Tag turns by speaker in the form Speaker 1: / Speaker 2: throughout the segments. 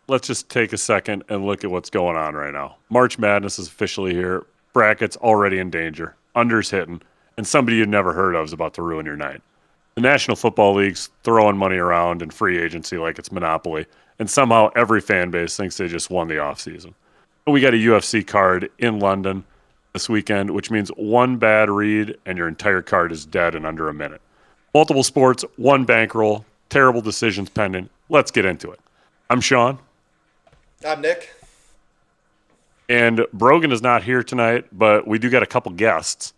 Speaker 1: let's just take a second and look at what's going on right now. March Madness is officially here. Brackets already in danger. Unders hitting. And somebody you'd never heard of is about to ruin your night. The National Football League's throwing money around in free agency like it's Monopoly. And somehow every fan base thinks they just won the offseason. We got a UFC card in London this weekend, which means one bad read and your entire card is dead in under a minute. Multiple sports, one bankroll, terrible decisions pending. Let's get into it. I'm Sean.
Speaker 2: I'm Nick.
Speaker 1: And Brogan is not here tonight, but we do got a couple guests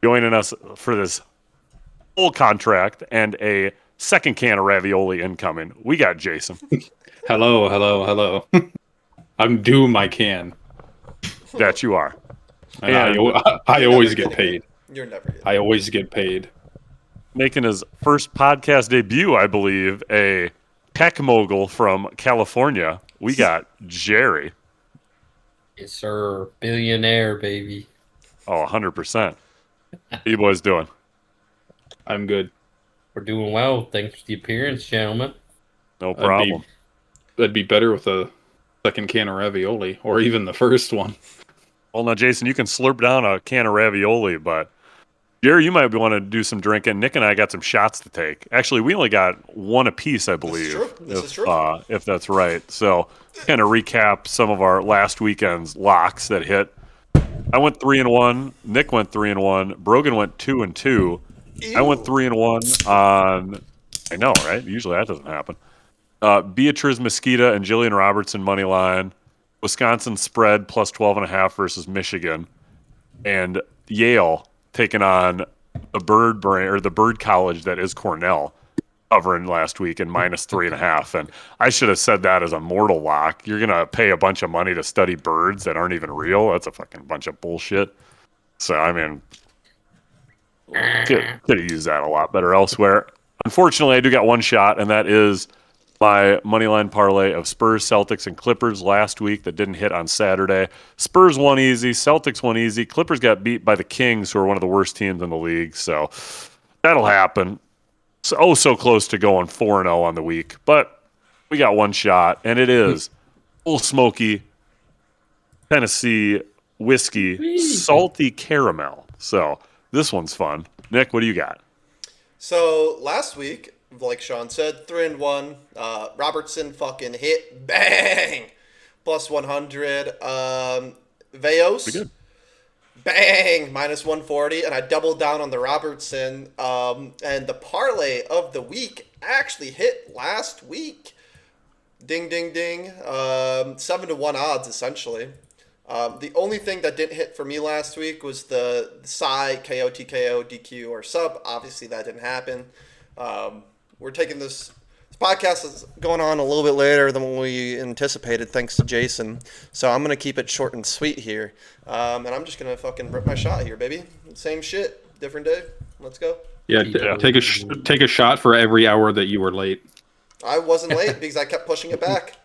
Speaker 1: joining us for this full contract and a second can of ravioli incoming. We got Jason.
Speaker 3: Hello. I'm due my can.
Speaker 1: That you are.
Speaker 3: And I always get paid.
Speaker 2: You're never getting
Speaker 3: I always get paid.
Speaker 1: Making his first podcast debut, I believe, a tech mogul from California. We got Jerry.
Speaker 4: Yes, sir. Billionaire, baby.
Speaker 1: Oh, 100%. How you boys doing?
Speaker 3: I'm good.
Speaker 4: We're doing well. Thanks for the appearance, gentlemen.
Speaker 1: No problem.
Speaker 3: That'd be better with a second can of ravioli, or even the first one.
Speaker 1: Well, now, Jason, you can slurp down a can of ravioli, but Jerry, you might want to do some drinking. Nick and I got some shots to take. Actually, we only got one apiece, I believe.
Speaker 2: This is true.
Speaker 1: If that's right. So, kind of recap some of our last weekend's locks that hit. I went 3-1. Nick went 3-1. Brogan went 2-2. I went 3-1 on. I know, right? Usually that doesn't happen. Beatriz Mosquita and Jillian Robertson money line. Wisconsin spread plus 12.5 versus Michigan, and Yale taking on the Bird College that is Cornell, covering last week and minus 3.5. And I should have said that as a mortal lock. You're gonna pay a bunch of money to study birds that aren't even real. That's a fucking bunch of bullshit. So I mean, could have used that a lot better elsewhere. Unfortunately, I do got one shot, and that is my moneyline parlay of Spurs, Celtics, and Clippers last week that didn't hit on Saturday. Spurs won easy. Celtics won easy. Clippers got beat by the Kings, who are one of the worst teams in the league. So that'll happen. So close to going 4-0 on the week. But we got one shot, and it is Old Smoky Tennessee whiskey, salty caramel. So this one's fun. Nick, what do you got?
Speaker 2: So last week, like Sean said, 3-1. Robertson fucking hit bang plus 100. Veos bang minus 140, and I doubled down on the Robertson. And the parlay of the week actually hit last week. Ding ding ding. 7-1 odds essentially. The only thing that didn't hit for me last week was the Psy KO TKO DQ or sub. Obviously that didn't happen. We're taking this podcast is going on a little bit later than we anticipated, thanks to Jason. So I'm gonna keep it short and sweet here, and I'm just gonna fucking rip my shot here, baby. Same shit, different day. Let's go.
Speaker 3: Yeah, take a shot for every hour that you were late.
Speaker 2: I wasn't late because I kept pushing it back.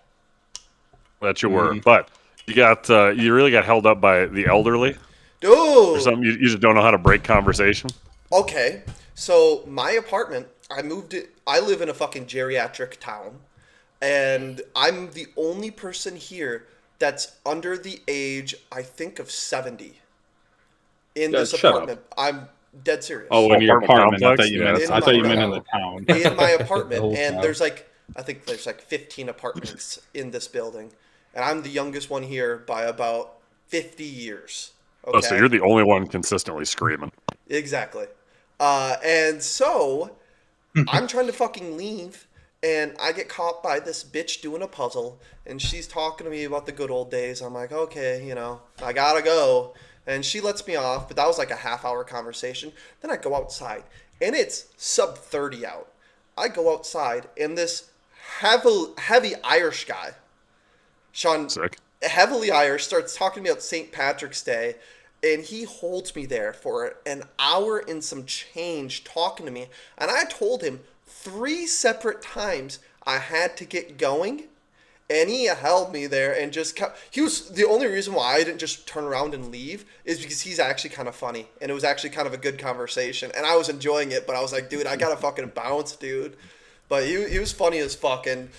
Speaker 1: That you were, but you really got held up by the elderly.
Speaker 2: Dude,
Speaker 1: Or something you just don't know how to break conversation.
Speaker 2: Okay, so my apartment, I live in a fucking geriatric town, and I'm the only person here that's under the age, I think, of 70 in this apartment. I'm dead serious.
Speaker 3: Oh, in your apartment. I thought you
Speaker 2: In
Speaker 3: meant
Speaker 2: my
Speaker 3: in the town.
Speaker 2: In my apartment,
Speaker 4: whole
Speaker 2: and
Speaker 4: town.
Speaker 2: there's I think there's 15 apartments in this building, and I'm the youngest one here by about 50 years. Okay?
Speaker 1: Oh, so you're the only one consistently screaming.
Speaker 2: Exactly. And so I'm trying to fucking leave, and I get caught by this bitch doing a puzzle, and she's talking to me about the good old days. I'm like, okay, I gotta go. And she lets me off, but that was like a half-hour conversation. Then I go outside, and it's sub 30 out. I go outside, and this heavy Irish guy, Sean,
Speaker 1: Sick.
Speaker 2: heavily Irish, starts talking to me about St. Patrick's Day. And he holds me there for an hour and some change talking to me. And I told him 3 separate times I had to get going. And he held me there and just kept... He was... The only reason why I didn't just turn around and leave is because he's actually kind of funny. And it was actually kind of a good conversation. And I was enjoying it, but I was like, dude, I gotta fucking bounce, dude. But he was funny as fuck. And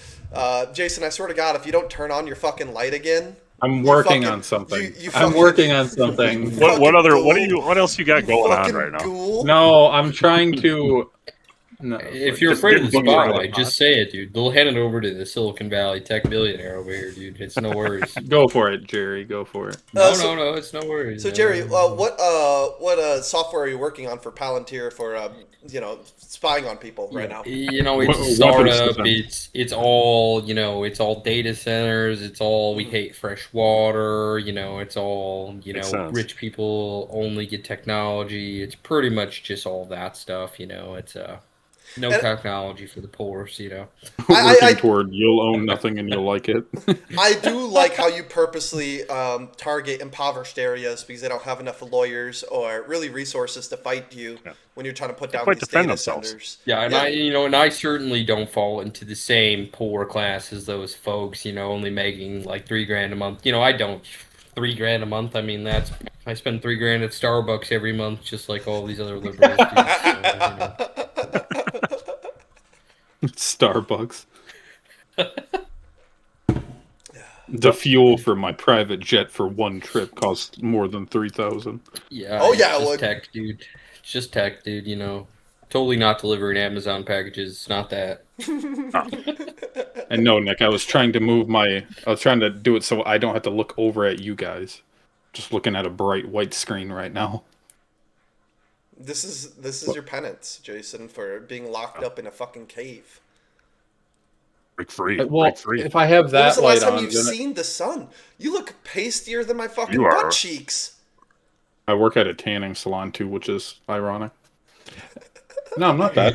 Speaker 2: Jason, I swear to God, if you don't turn on your fucking light again,
Speaker 3: I'm
Speaker 2: you
Speaker 3: working
Speaker 2: fucking-
Speaker 3: on something.
Speaker 2: you
Speaker 3: I'm
Speaker 2: fucking-
Speaker 3: working on something.
Speaker 1: What else you got going on
Speaker 2: fucking
Speaker 1: right now?
Speaker 2: ghoul.
Speaker 3: No, I'm trying to. No,
Speaker 4: If you're
Speaker 3: just
Speaker 4: afraid of the
Speaker 3: get booked out
Speaker 4: spotlight,
Speaker 3: the
Speaker 4: just say it, dude. They'll hand it over to the Silicon Valley tech billionaire over here, dude. It's no worries.
Speaker 3: pot. Go for it, Jerry. Go for it.
Speaker 4: No,
Speaker 2: So-
Speaker 4: no, it's no worries.
Speaker 2: So Jerry, what software are you working on for Palantir for spying on people right now?
Speaker 4: You know, it's a
Speaker 3: Weapons
Speaker 4: startup.
Speaker 3: system.
Speaker 4: It's all it's all data centers. It's all we hate fresh water. It's all
Speaker 1: Makes sense.
Speaker 4: rich people only get technology. It's pretty much just all that stuff. It's no
Speaker 2: And-
Speaker 4: technology for the poor.
Speaker 3: Working toward you'll own nothing and you'll like it.
Speaker 2: I do like how you purposely target impoverished areas because they don't have enough lawyers or really resources to fight you when you're trying to put down
Speaker 1: quite
Speaker 2: these
Speaker 1: defend
Speaker 2: data
Speaker 1: themselves.
Speaker 2: centers.
Speaker 4: Yeah, and I certainly don't fall into the same poor class as those folks. Only making like $3,000 a month. I don't. $3,000 a month. I mean, I spend $3,000 at Starbucks every month, just like all these other liberals do.
Speaker 3: Starbucks. The fuel for my private jet for one trip costs more than $3,000.
Speaker 4: Yeah.
Speaker 2: Oh,
Speaker 4: it's
Speaker 2: yeah,
Speaker 4: just
Speaker 2: well-
Speaker 4: tech, dude. It's just tech, dude. Totally not delivering Amazon packages. It's not that.
Speaker 3: And no, Nick, I was trying to do it so I don't have to look over at you guys. Just looking at a bright white screen right now.
Speaker 2: This is your penance, Jason, for being locked up in a fucking cave.
Speaker 1: Break free.
Speaker 3: Well,
Speaker 1: Break free.
Speaker 3: if I have
Speaker 2: When was
Speaker 3: that
Speaker 2: the
Speaker 3: light
Speaker 2: last time
Speaker 3: on,
Speaker 2: you've
Speaker 3: then
Speaker 2: seen the sun? You look pastier than my fucking
Speaker 1: You are.
Speaker 2: butt cheeks.
Speaker 3: I work at a tanning salon too, which is ironic. No, I'm not that.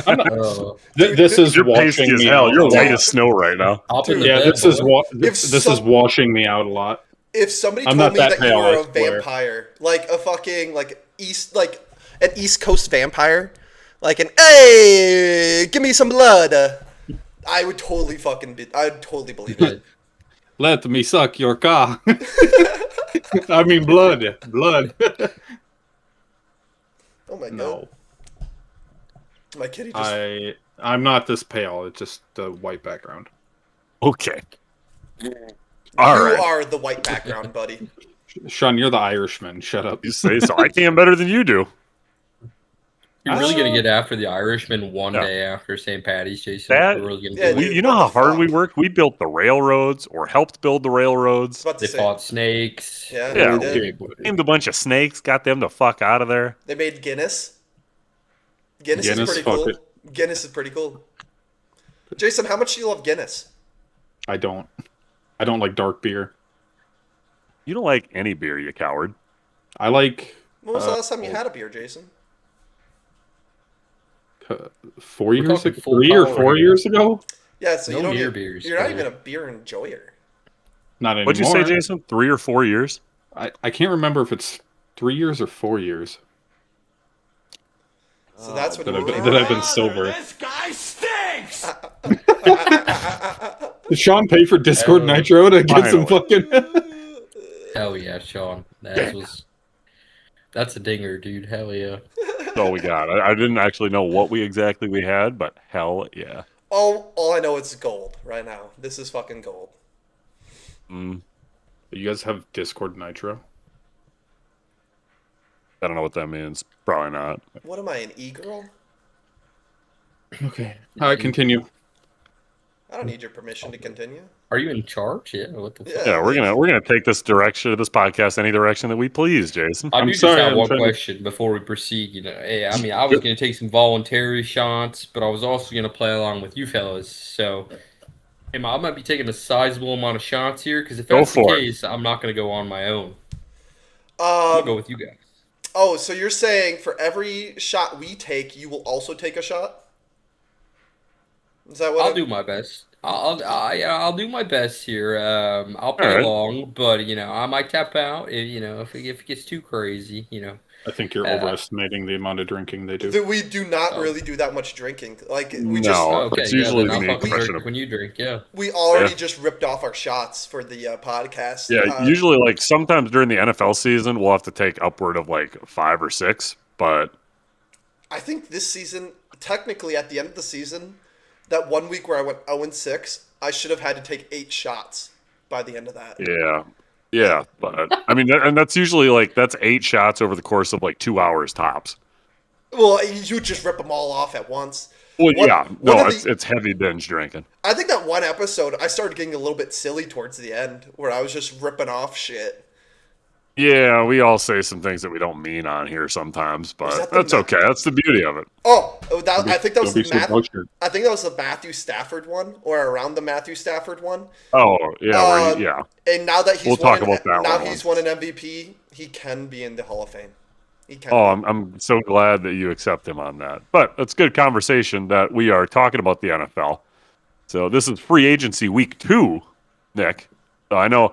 Speaker 3: I'm not. This is
Speaker 1: You're pasty
Speaker 3: washing
Speaker 1: as
Speaker 3: me
Speaker 1: hell.
Speaker 3: out.
Speaker 1: You're
Speaker 3: a
Speaker 1: white
Speaker 3: lot.
Speaker 1: as snow right now.
Speaker 4: Hop in the
Speaker 3: Yeah,
Speaker 4: bed,
Speaker 3: this is
Speaker 4: boy.
Speaker 3: this is washing me out a lot.
Speaker 2: If somebody
Speaker 3: I'm
Speaker 2: told
Speaker 3: not
Speaker 2: me
Speaker 3: that
Speaker 2: that you
Speaker 3: pale,
Speaker 2: were
Speaker 3: I
Speaker 2: a
Speaker 3: swear.
Speaker 2: vampire, like a fucking an East Coast vampire, like an hey, give me some blood, I would totally believe it.
Speaker 3: Let me suck your car. I mean blood. Blood.
Speaker 2: Oh my god,
Speaker 3: No.
Speaker 2: my kitty just.
Speaker 3: I'm not this pale. It's just the white background.
Speaker 1: Okay. All
Speaker 2: You
Speaker 1: right.
Speaker 2: are the white background, buddy.
Speaker 3: Sean, you're the Irishman. Shut up.
Speaker 1: You say so. I can better than you do.
Speaker 4: You're really gonna get after the Irishman one
Speaker 1: Yeah.
Speaker 4: day after St. Patty's, Jason.
Speaker 1: That-
Speaker 4: We're really gonna
Speaker 2: Yeah,
Speaker 4: do it.
Speaker 2: dude.
Speaker 1: You know
Speaker 2: what
Speaker 1: how
Speaker 2: the
Speaker 1: hard we
Speaker 2: fuck?
Speaker 1: worked? We built the railroads or helped build the railroads.
Speaker 2: About to
Speaker 4: They
Speaker 2: say,
Speaker 4: fought snakes.
Speaker 2: yeah,
Speaker 1: Yeah,
Speaker 2: they did.
Speaker 3: Okay, buddy.
Speaker 1: Named a bunch of snakes, got them the fuck out of there.
Speaker 2: They made Guinness. Guinness is
Speaker 3: Guinness,
Speaker 2: pretty
Speaker 3: fuck
Speaker 2: cool.
Speaker 3: it.
Speaker 2: Guinness is pretty cool. Jason, how much do you love Guinness?
Speaker 3: I don't like dark beer.
Speaker 1: You don't like any beer, you coward.
Speaker 3: I like
Speaker 2: When was the last time you had a beer, Jason?
Speaker 3: 4
Speaker 4: We're
Speaker 3: years
Speaker 4: talking
Speaker 3: ago,
Speaker 4: full
Speaker 3: 3 or
Speaker 4: power
Speaker 3: 4
Speaker 4: here.
Speaker 3: years ago.
Speaker 2: Yeah, so
Speaker 4: No
Speaker 2: you don't
Speaker 4: near
Speaker 2: even,
Speaker 4: beers,
Speaker 2: you're not
Speaker 4: man.
Speaker 2: even a beer enjoyer.
Speaker 3: Not anymore.
Speaker 1: What'd you say, Jason? 3 or 4 years?
Speaker 3: I can't remember if it's 3 years or 4 years
Speaker 2: So that's what
Speaker 3: that
Speaker 2: you
Speaker 3: I've been sober.
Speaker 5: This guy stinks!
Speaker 3: Did Sean pay for Discord Nitro to get some fucking?
Speaker 4: Hell yeah, Sean. That's a dinger, dude. Hell yeah.
Speaker 1: That's all we got. I didn't actually know what we had, but hell yeah.
Speaker 2: All I know is gold right now. This is fucking gold.
Speaker 1: Mm,
Speaker 3: You guys have Discord Nitro?
Speaker 1: I don't know what that means. Probably not.
Speaker 2: What am I, an e-girl?
Speaker 3: Okay. All right, continue.
Speaker 2: I don't need your permission to continue.
Speaker 4: Are you in charge? Yeah. What the fuck?
Speaker 1: Yeah, we're gonna take this podcast any direction that we please, Jason.
Speaker 4: I
Speaker 3: I'm
Speaker 4: do just
Speaker 3: sorry,
Speaker 4: have
Speaker 3: I'm
Speaker 4: one
Speaker 3: trying to-
Speaker 4: question before we proceed. Hey, I mean, I was going to take some voluntary shots, but I was also going to play along with you fellas. So, I might be taking a sizable amount of shots here, because if
Speaker 1: Go
Speaker 4: that's the
Speaker 1: for it.
Speaker 4: case, I'm not going to go on my own. I'll go with you guys.
Speaker 2: Oh, so you're saying for every shot we take, you will also take a shot? Is that what?
Speaker 4: I'll do my best. I'll do my best here. I'll play
Speaker 1: All right.
Speaker 4: along, but I might tap out. If it gets too crazy,
Speaker 3: I think you're overestimating the amount of drinking they do.
Speaker 2: We do not really do that much drinking. Like we just
Speaker 1: No.
Speaker 4: Okay,
Speaker 1: It's
Speaker 4: yeah,
Speaker 1: usually
Speaker 4: then I'll
Speaker 1: me
Speaker 4: fucking
Speaker 1: crushing
Speaker 4: drink
Speaker 1: them.
Speaker 4: when you drink. Yeah.
Speaker 2: we already
Speaker 1: Yeah.
Speaker 2: just ripped off our shots for the podcast.
Speaker 1: Yeah, usually like sometimes during the NFL season, we'll have to take upward of like 5 or 6. But
Speaker 2: I think this season, technically at the end of the season, that 1 week where I went 0-6, I should have had to take 8 shots by the end of that.
Speaker 1: Yeah, but I mean, and that's usually like that's 8 shots over the course of like 2 hours tops.
Speaker 2: Well, you just rip them all off at once.
Speaker 1: Well,
Speaker 2: One-
Speaker 1: yeah,
Speaker 2: one
Speaker 1: no,
Speaker 2: of the-
Speaker 1: it's heavy binge drinking.
Speaker 2: I think that one episode, I started getting a little bit silly towards the end, where I was just ripping off shit.
Speaker 1: Yeah, we all say some things that we don't mean on here sometimes,
Speaker 2: that
Speaker 1: but
Speaker 2: the
Speaker 1: that's okay. That's the beauty of it.
Speaker 2: Oh, I think that was
Speaker 3: Don't be
Speaker 2: the
Speaker 3: so butchered.
Speaker 2: I think that was the Matthew Stafford one, or around the Matthew Stafford one.
Speaker 1: Oh, yeah,
Speaker 2: Um,
Speaker 1: yeah.
Speaker 2: And now that he's
Speaker 1: We'll
Speaker 2: won
Speaker 1: talk about that
Speaker 2: now
Speaker 1: one
Speaker 2: he's won an MVP, he can be in the Hall of Fame. He can.
Speaker 1: Oh,
Speaker 2: be.
Speaker 1: I'm so glad that you accept him on that. But it's good conversation that we are talking about the NFL. So this is free agency week 2, Nick. So I know,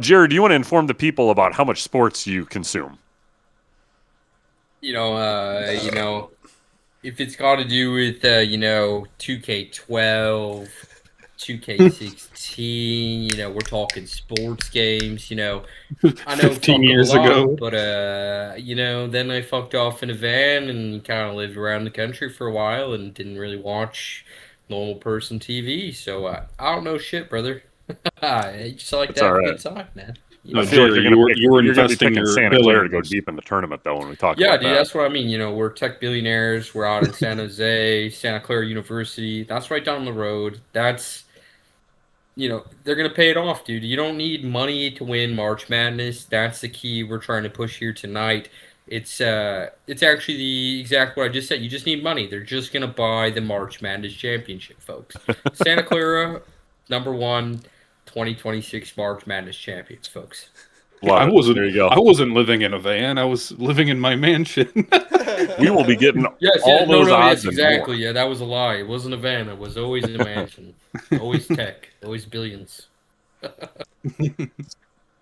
Speaker 1: Jared, do you want to inform the people about how much sports you consume?
Speaker 4: You know, if it's got to do with 2K12, 2K16, we're talking sports games. I know
Speaker 3: 15 years ago.
Speaker 4: but then I fucked off in a van and kind of lived around the country for a while and didn't really watch normal person TV. So I don't know shit, brother. I just like
Speaker 1: It's
Speaker 4: to have
Speaker 1: all
Speaker 4: a
Speaker 1: right.
Speaker 4: good time, man.
Speaker 3: No,
Speaker 1: I feel like
Speaker 3: Jerry,
Speaker 1: you're
Speaker 3: you were
Speaker 1: gonna be
Speaker 3: investing
Speaker 1: picking
Speaker 3: your
Speaker 1: Santa Clara to go
Speaker 3: billions.
Speaker 1: deep in the tournament, though, when we talk
Speaker 4: Yeah,
Speaker 1: about
Speaker 4: dude,
Speaker 1: that.
Speaker 4: that's what I mean. We're tech billionaires. We're out in San Jose, Santa Clara University. That's right down the road. That's, they're going to pay it off, dude. You don't need money to win March Madness. That's the key we're trying to push here tonight. It's actually the exact what I just said. You just need money. They're just going to buy the March Madness championship, folks. Santa Clara, number 1, 2026 March Madness champions, folks.
Speaker 1: Love it. There you go.
Speaker 3: I wasn't living in a van. I was living in my mansion.
Speaker 1: We will be getting
Speaker 4: Yes,
Speaker 1: all those odds
Speaker 4: yes,
Speaker 1: and
Speaker 4: exactly.
Speaker 1: more.
Speaker 4: Yeah, that was a lie. It wasn't a van. It was always a mansion. Always tech. Always billions.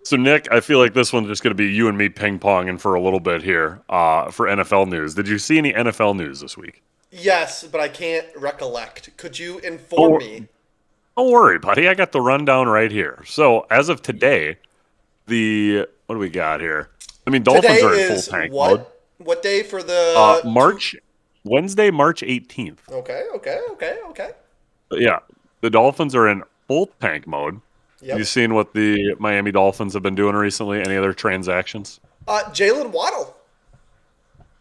Speaker 1: So, Nick, I feel like this one's just going to be you and me ping-ponging for a little bit here for NFL news. Did you see any NFL news this week?
Speaker 2: Yes, but I can't recollect. Could you inform me?
Speaker 1: Don't worry, buddy. I got the rundown right here. So, as of today, what do we got here? I mean, Dolphins
Speaker 2: Today
Speaker 1: are in
Speaker 2: is
Speaker 1: full tank mode.
Speaker 2: what day for the
Speaker 1: Wednesday, March 18th.
Speaker 2: Okay.
Speaker 1: But yeah, the Dolphins are in full tank mode.
Speaker 2: Yep.
Speaker 1: You seen what the Miami Dolphins have been doing recently? Any other transactions?
Speaker 2: Jalen Waddle.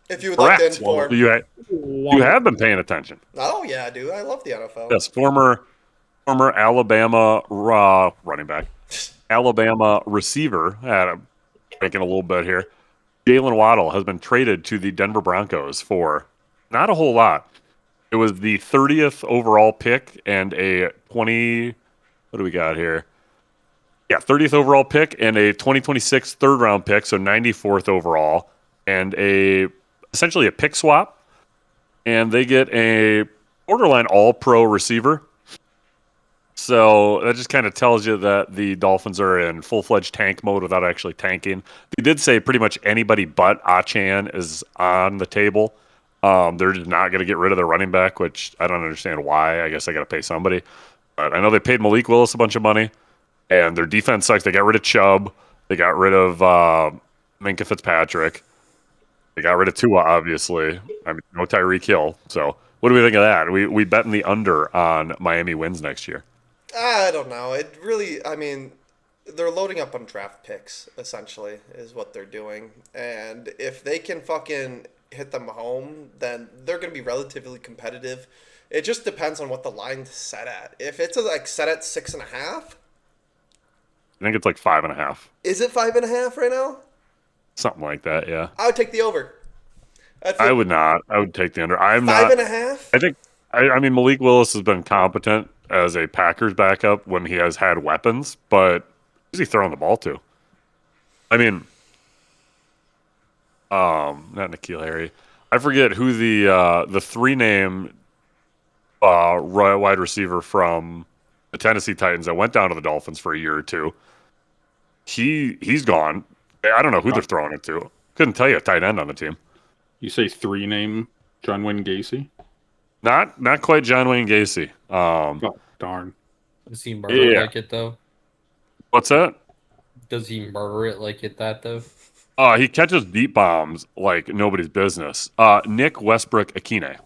Speaker 2: If you would like to
Speaker 1: Correct.
Speaker 2: inform.
Speaker 1: You have been paying attention.
Speaker 2: Oh yeah, dude. I love the NFL.
Speaker 1: Yes, former Alabama running back, Alabama receiver. Making a little bit here. Jalen Waddle has been traded to the Denver Broncos for not a whole lot. It was the 30th overall pick and a 20. What do we got here? Yeah, 30th overall pick and a 2026 third round pick, so 94th overall, and essentially a pick swap. And they get a borderline all-pro receiver. So that just kind of tells you that the Dolphins are in full-fledged tank mode without actually tanking. They did say pretty much anybody but Achan is on the table. They're just not going to get rid of their running back, which I don't understand why. I guess I got to pay somebody. But I know they paid Malik Willis a bunch of money, and their defense sucks. They got rid of Chubb. They got rid of Minkah Fitzpatrick. They got rid of Tua, obviously. I mean, no Tyreek Hill. So what do we think of that? We betting the under on Miami wins next year.
Speaker 2: I don't know. It really, I mean, they're loading up on draft picks, essentially, is what they're doing. And if they can fucking hit them home, then they're going to be relatively competitive. It just depends on what the line's set at. If it's like set at 6.5,
Speaker 1: I think it's like 5.5.
Speaker 2: is it 5.5 right now?
Speaker 1: Something like that, yeah.
Speaker 2: I would take the over.
Speaker 1: I would not. I would take the under. I'm
Speaker 2: Five
Speaker 1: not.
Speaker 2: and a half?
Speaker 1: I think. I mean, Malik Willis has been competent as a Packers backup when he has had weapons, but who's he throwing the ball to? I mean, not N'Keal Harry. I forget who the 3-name wide receiver from the Tennessee Titans that went down to the Dolphins for a year or two. He's gone. I don't know who they're throwing it to. Couldn't tell you a tight end on the team.
Speaker 3: You say 3-name John Wayne Gacy?
Speaker 1: Not quite John Wayne Gacy.
Speaker 3: Oh, darn.
Speaker 4: Does he murder it
Speaker 1: Yeah.
Speaker 4: like it, though?
Speaker 1: What's that?
Speaker 4: Does he murder it like it that, though?
Speaker 1: He catches deep bombs like nobody's business. Nick Westbrook Akine.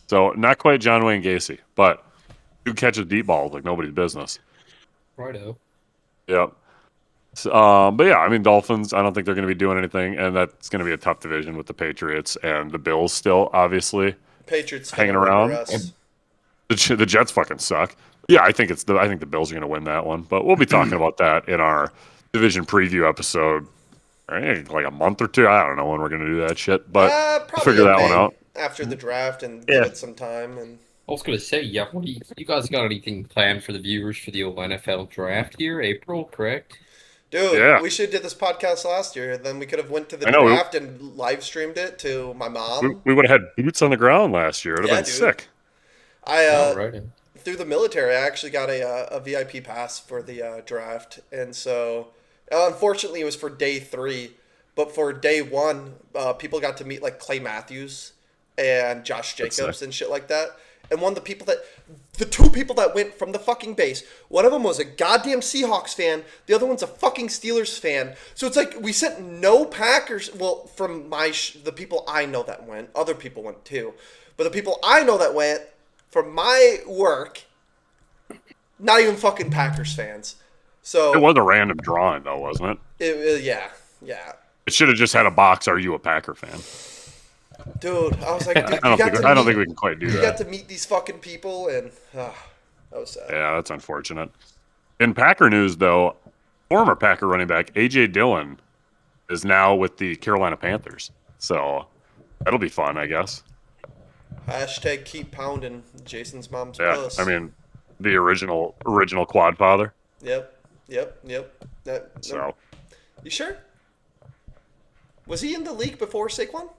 Speaker 1: So not quite John Wayne Gacy, but who catches deep balls like nobody's business.
Speaker 4: Righto.
Speaker 1: Yep. So, but yeah, I mean, Dolphins, I don't think they're going to be doing anything, and that's going to be a tough division with the Patriots and the Bills still, obviously,
Speaker 2: Patriots
Speaker 1: hanging
Speaker 2: gonna
Speaker 1: around.
Speaker 2: remember us.
Speaker 1: The Jets fucking suck. Yeah, I think the Bills are going to win that one, but we'll be talking about that in our division preview episode, like a month or two. I don't know when we're going to do that shit, but we'll
Speaker 2: Probably
Speaker 1: figure
Speaker 2: in
Speaker 1: that one
Speaker 2: May,
Speaker 1: out.
Speaker 2: after the draft and
Speaker 1: Yeah.
Speaker 2: give it some time. And
Speaker 4: I was gonna say, yeah. What do you guys got anything planned for the viewers for the old NFL draft here? April, correct?
Speaker 2: dude,
Speaker 1: Yeah.
Speaker 2: we should have did this podcast last year. Then we could have went to the
Speaker 1: I know,
Speaker 2: draft and live streamed it to my mom.
Speaker 1: We would have had boots on the ground last year. It would have
Speaker 2: Yeah,
Speaker 1: been
Speaker 2: dude.
Speaker 1: sick.
Speaker 2: I
Speaker 4: Right.
Speaker 2: through the military, I actually got a VIP pass for the draft, and so unfortunately it was for day 3, but for day 1, people got to meet like Clay Matthews and Josh Jacobs and shit like that. And the 2 people that went from the fucking base, one of them was a goddamn Seahawks fan, the other one's a fucking Steelers fan. So it's like we sent no Packers. Well, from the people I know that went, other people went too, but the people I know that went from my work, not even fucking Packers fans. So
Speaker 1: It was a random drawing, though, wasn't it?
Speaker 2: yeah.
Speaker 1: It should have just had a box. Are you a Packer fan?
Speaker 2: Dude, I was like, dude,
Speaker 1: I don't think we can quite do
Speaker 2: you
Speaker 1: that.
Speaker 2: got to meet these fucking people, and that was sad.
Speaker 1: Yeah, that's unfortunate. In Packer news, though, former Packer running back A.J. Dillon is now with the Carolina Panthers. So that'll be fun, I guess.
Speaker 2: Hashtag keep pounding Jason's mom's
Speaker 1: Yeah,
Speaker 2: puss.
Speaker 1: I mean, the original quad father.
Speaker 2: Yep.
Speaker 1: So,
Speaker 2: You sure? Was he in the league before Saquon?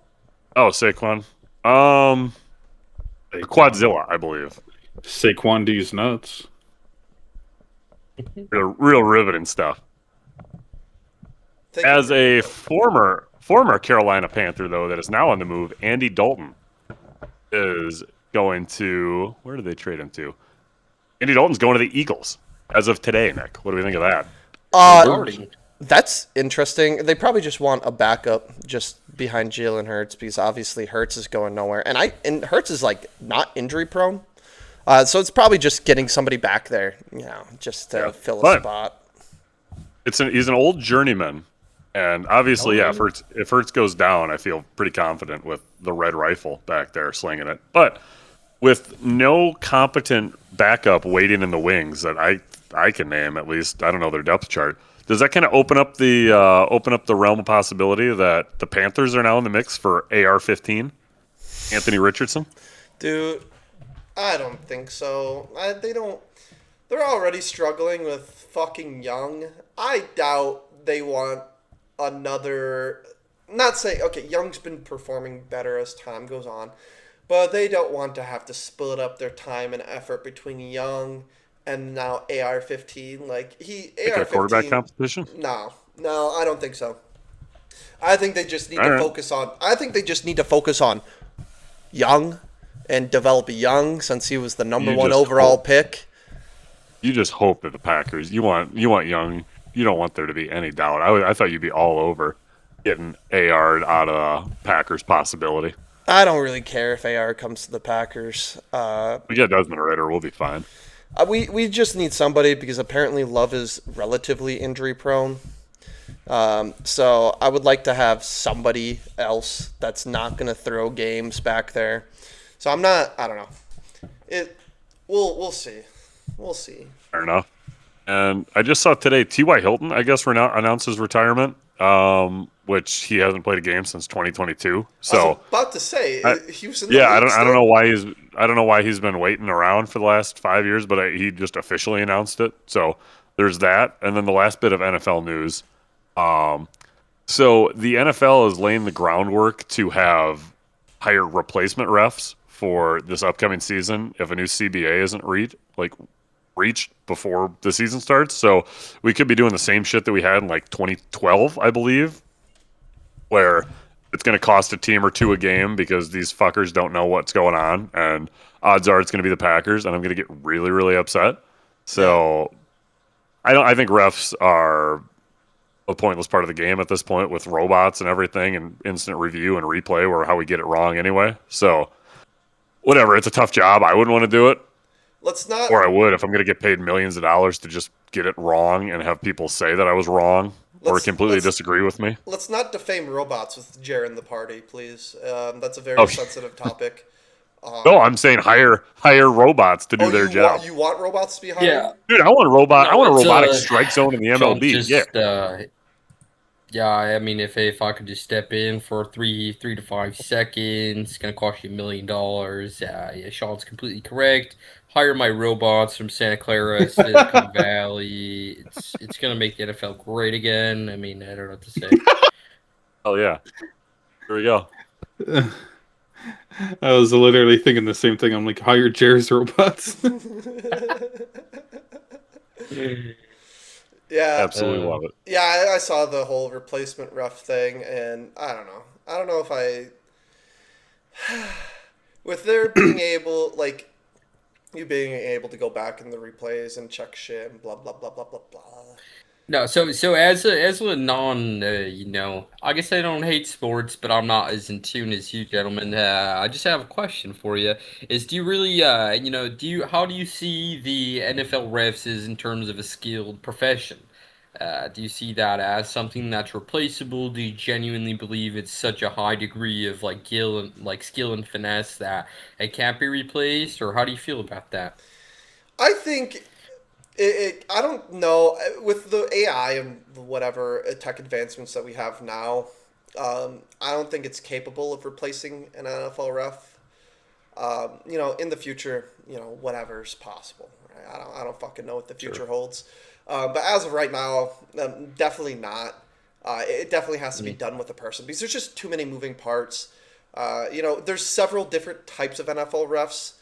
Speaker 1: oh, Saquon. Quadzilla, I believe.
Speaker 3: Saquon D's nuts.
Speaker 1: Real riveting stuff. As a former Carolina Panther, though, that is now on the move, Andy Dalton is going to... Where did they trade him to? Andy Dalton's going to the Eagles as of today, Nick. What do we think of that?
Speaker 4: Starting.
Speaker 2: That's interesting. They probably just want a backup just behind Jalen Hurts because obviously Hurts is going nowhere, and Hurts is like not injury prone, so it's probably just getting somebody back there, just to fill a
Speaker 1: But
Speaker 2: spot.
Speaker 1: he's an old journeyman, and obviously, if Hurts goes down, I feel pretty confident with the red rifle back there slinging it. But with no competent backup waiting in the wings that I can name, at least I don't know their depth chart. Does that kind of open up the realm of possibility that the Panthers are now in the mix for AR-15, Anthony Richardson?
Speaker 2: Dude, I don't think so. They don't. They're already struggling with fucking Young. I doubt they want another. Not say okay. Young's been performing better as time goes on, but they don't want to have to split up their time and effort between Young and now AR-15. Like AR-15.
Speaker 1: A quarterback competition?
Speaker 2: No, I don't think so. I think they just need to focus on. I think they just need to focus on Young and develop Young since he was the number 1 overall pick.
Speaker 1: You just hope that the Packers. You want Young. You don't want there to be any doubt. I thought you'd be all over getting AR out of Packers possibility.
Speaker 2: I don't really care if AR comes to the Packers.
Speaker 1: We get Desmond Ridder. We'll be fine.
Speaker 2: We just need somebody because apparently Love is relatively injury prone. So I would like to have somebody else that's not going to throw games back there. So I don't know. We'll see. We'll see.
Speaker 1: Fair enough. And I just saw today T.Y. Hilton, I guess, announced his retirement, which he hasn't played a game since 2022. So
Speaker 2: I was about to say he was in the
Speaker 1: yeah,
Speaker 2: league
Speaker 1: I don't know why he's been waiting around for the last 5 years, but he just officially announced it. So there's that, and then the last bit of NFL news. So the NFL is laying the groundwork to have hire replacement refs for this upcoming season if a new CBA isn't reached before the season starts. So we could be doing the same shit that we had in like 2012, I believe, where it's going to cost a team or two a game because these fuckers don't know what's going on, and odds are it's going to be the Packers, and I'm going to get really, really upset. So I think refs are a pointless part of the game at this point with robots and everything and instant review and replay or how we get it wrong anyway. So whatever. It's a tough job. I wouldn't want to do it,
Speaker 2: Let's not.
Speaker 1: or I would if I'm going to get paid millions of dollars to just get it wrong and have people say that I was wrong or completely disagree with me.
Speaker 2: Let's not defame robots with Jer in the party, please. That's a very
Speaker 1: Okay.
Speaker 2: sensitive topic.
Speaker 1: No, I'm saying hire robots to do their job.
Speaker 2: You want robots to be hired?
Speaker 4: Yeah.
Speaker 1: Dude, I want a robot.
Speaker 4: No,
Speaker 1: I want a
Speaker 4: it's,
Speaker 1: robotic strike zone in the
Speaker 4: Sean,
Speaker 1: MLB.
Speaker 4: just, yeah, I mean, if I could just step in for 3 to 5 seconds, it's gonna cost you $1 million. Yeah, Sean's completely correct. Hire my robots from Santa Clara, Silicon Valley. It's gonna make the NFL great again. I mean, I don't know what to say.
Speaker 1: Oh yeah. Here we go.
Speaker 3: I was literally thinking the same thing. I'm like, hire Jerry's robots.
Speaker 2: Yeah.
Speaker 1: Absolutely love it.
Speaker 2: Yeah, I saw the whole replacement ref thing, and I don't know. I don't know if I. With there being able, like, you being able to go back in the replays and check shit and blah, blah, blah, blah, blah, blah.
Speaker 4: No, so as a non, I guess I don't hate sports, but I'm not as in tune as you gentlemen. I just have a question for you. Do you really, how do you see the NFL refs as in terms of a skilled profession? Do you see that as something that's replaceable? Do you genuinely believe it's such a high degree of skill and finesse that it can't be replaced, or how do you feel about that?
Speaker 2: I think I don't know, with the AI and whatever tech advancements that we have now. I don't think it's capable of replacing an NFL ref. In the future, whatever's possible. Right? I don't fucking know what the future holds. But as of right now, definitely not. It definitely has to be done with a person because there's just too many moving parts. There's several different types of NFL refs.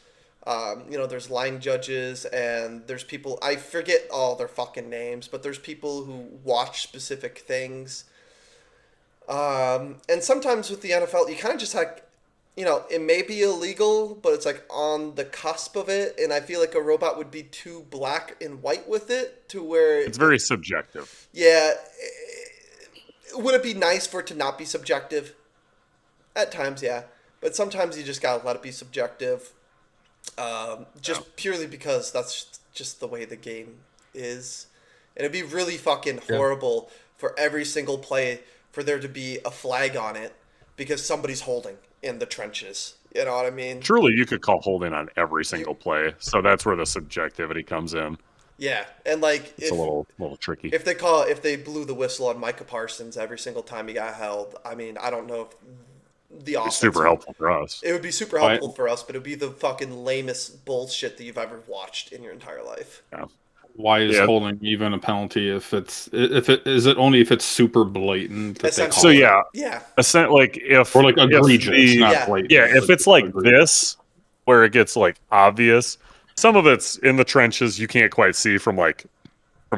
Speaker 2: There's line judges and there's people, I forget all their fucking names, but there's people who watch specific things. And sometimes with the NFL, you kind of just it may be illegal, but it's like on the cusp of it. And I feel like a robot would be too black and white with it to where
Speaker 1: It's very subjective.
Speaker 2: Yeah. Would it be nice for it to not be subjective? At times, yeah. But sometimes you just gotta let it be subjective. Purely because that's just the way the game is. And it'd be really fucking horrible for every single play for there to be a flag on it because somebody's holding in the trenches. You know what I mean?
Speaker 1: Truly, you could call holding on every single play. So that's where the subjectivity comes in.
Speaker 2: Yeah, and
Speaker 1: It's a little tricky.
Speaker 2: If they blew the whistle on Micah Parsons every single time he got held, I mean, I don't know if the offense
Speaker 1: It's super helpful for us.
Speaker 2: It would be super helpful for us, but it would be the fucking lamest bullshit that you've ever watched in your entire life.
Speaker 1: Yeah.
Speaker 3: Why is holding even a penalty if it only if it's super blatant?
Speaker 1: So yeah, like if
Speaker 3: or like egregious, not blatant.
Speaker 1: Yeah, if it's like this, where it gets like obvious, some of it's in the trenches you can't quite see from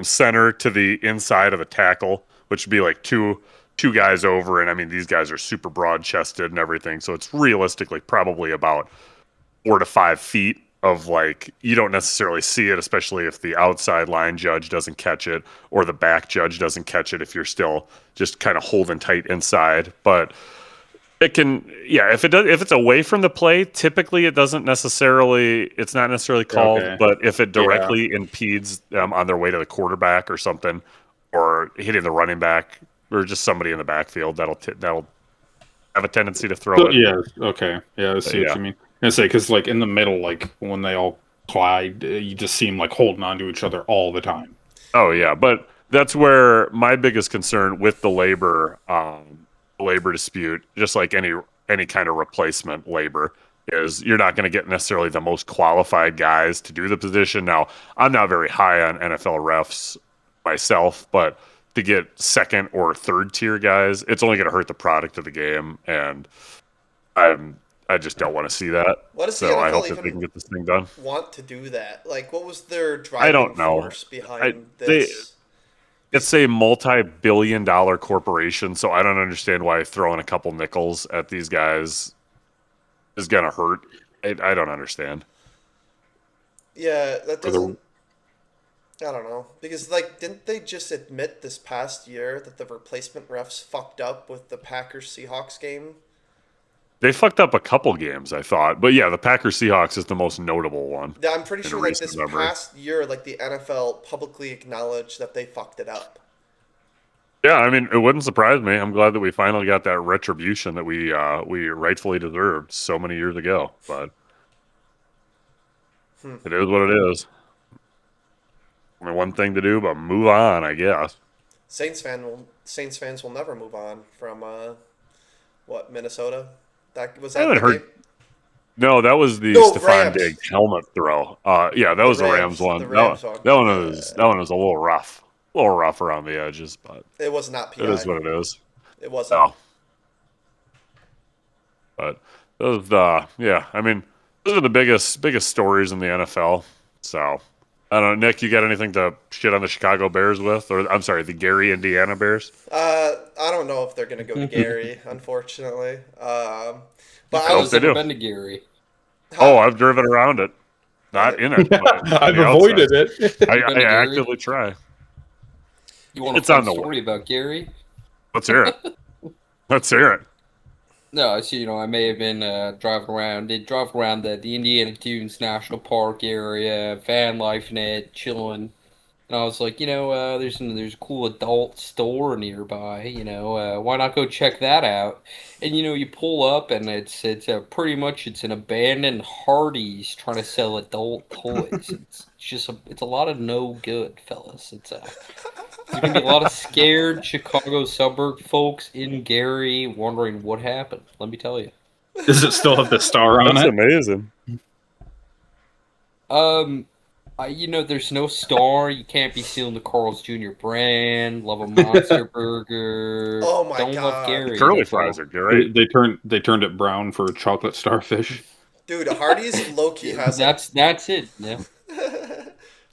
Speaker 1: center to the inside of the tackle, which would be like two guys over, and I mean these guys are super broad chested and everything, so it's realistically probably about 4 to 5 feet of you don't necessarily see it, especially if the outside line judge doesn't catch it or the back judge doesn't catch it if you're still just kind of holding tight inside. But it can, if it's away from the play, typically it's not necessarily called. Okay. But if it directly impedes them on their way to the quarterback or something, or hitting the running back or just somebody in the backfield, that'll have a tendency to throw it.
Speaker 3: Yeah. Okay. Yeah. I see what you mean. I say because in the middle, when they all collide, you just see them holding on to each other all the time.
Speaker 1: Oh yeah, but that's where my biggest concern with the labor dispute, just like any kind of replacement labor, is you're not going to get necessarily the most qualified guys to do the position. Now, I'm not very high on NFL refs myself, but to get second or third tier guys, it's only going to hurt the product of the game, and I just don't want to see that. So I hope that they can get this thing done.
Speaker 2: Want to do that? What was their driving force behind this?
Speaker 1: It's a multi-billion-dollar corporation, so I don't understand why throwing a couple nickels at these guys is gonna hurt. I don't understand.
Speaker 2: Yeah, that doesn't. I don't know, because didn't they just admit this past year that the replacement refs fucked up with the Packers-Seahawks game?
Speaker 1: They fucked up a couple games, I thought. But yeah, the Packers-Seahawks is the most notable one.
Speaker 2: Yeah, I'm pretty
Speaker 1: in
Speaker 2: sure like
Speaker 1: recent
Speaker 2: this
Speaker 1: memory.
Speaker 2: past year, like the NFL publicly acknowledged that they fucked it up.
Speaker 1: Yeah, I mean, it wouldn't surprise me. I'm glad that we finally got that retribution that we rightfully deserved so many years ago. But it is what it is. I mean, one thing to do, but move on, I guess.
Speaker 2: Saints fans will never move on from Minnesota. That was
Speaker 1: I
Speaker 2: that
Speaker 1: haven't
Speaker 2: the
Speaker 1: heard.
Speaker 2: game?
Speaker 1: No, that was the
Speaker 2: No,
Speaker 1: Stephon
Speaker 2: Rams.
Speaker 1: Diggs helmet throw. Yeah, that was the Rams one.
Speaker 2: The Rams one.
Speaker 1: That one was a little rough, around the edges, but
Speaker 2: It was not PI.
Speaker 1: it is what it is.
Speaker 2: It wasn't.
Speaker 1: No, but those, yeah, I mean, those are the biggest stories in the NFL. So I don't know, Nick, you got anything to shit on the Chicago Bears with, or I'm sorry, the Gary, Indiana Bears?
Speaker 2: I don't know if they're gonna go to Gary, unfortunately. But I
Speaker 1: hope
Speaker 2: was
Speaker 1: they do.
Speaker 4: been to Gary.
Speaker 1: Oh, I've driven around it, not in it. But on
Speaker 3: I've
Speaker 1: the
Speaker 3: avoided
Speaker 1: outside.
Speaker 3: it.
Speaker 1: I
Speaker 4: Been to Gary?
Speaker 1: actively try.
Speaker 4: You want a
Speaker 1: It's
Speaker 4: fun
Speaker 1: on the
Speaker 4: story about Gary?
Speaker 1: Let's hear it. Let's hear it.
Speaker 4: No, I see. I may have been driving around. They drove around the Indiana Dunes National Park area, van life in it, chilling. And I was like, there's a cool adult store nearby. Why not go check that out? And you pull up, and it's pretty much it's an abandoned Hardee's trying to sell adult toys. It's a lot of no good, fellas. There's gonna be a lot of scared Chicago suburb folks in Gary wondering what happened. Let me tell you.
Speaker 3: Does it still have the star on
Speaker 1: That's
Speaker 3: it?
Speaker 1: amazing.
Speaker 4: There's no star. You can't be stealing the Carl's Jr. brand. Love a Monster Burger.
Speaker 2: Oh my
Speaker 4: Don't love
Speaker 2: God.
Speaker 4: Gary.
Speaker 1: Curly
Speaker 4: that's all.
Speaker 1: fries are great.
Speaker 3: They turned it brown for chocolate starfish.
Speaker 2: Dude, Hardee's low key has
Speaker 4: That's it. Yeah.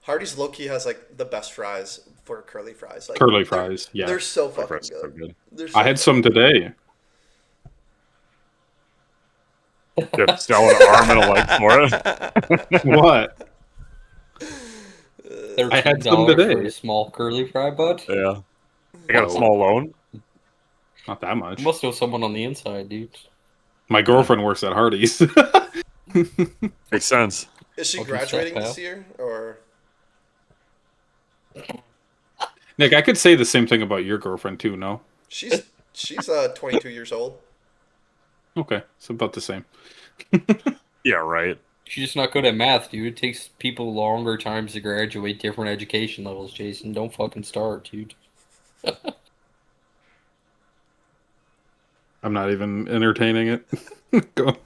Speaker 2: Hardee's low key has like the best fries for curly fries. Like
Speaker 3: Curly fries, yeah.
Speaker 2: they're so
Speaker 1: Fries
Speaker 2: fucking
Speaker 1: are so
Speaker 2: good.
Speaker 1: good.
Speaker 2: They're so
Speaker 3: I had some today.
Speaker 1: Get selling an arm and a leg for it.
Speaker 3: What? I
Speaker 4: $13
Speaker 3: had some today.
Speaker 4: for a small curly fry, bud.
Speaker 1: Yeah. I got a small loan.
Speaker 3: Not that much.
Speaker 4: You must know someone on the inside, dude.
Speaker 3: My girlfriend works at Hardee's.
Speaker 1: Makes sense.
Speaker 2: Is she
Speaker 4: Welcome,
Speaker 2: graduating
Speaker 4: Seth,
Speaker 2: this year or?
Speaker 3: Nick, I could say the same thing about your girlfriend too, no?
Speaker 2: She's 22 years old.
Speaker 3: Okay, it's about the same.
Speaker 1: Yeah, right.
Speaker 4: She's just not good at math, dude. It takes people longer times to graduate different education levels, Jason. Don't fucking start, dude.
Speaker 3: I'm not even entertaining it. Go.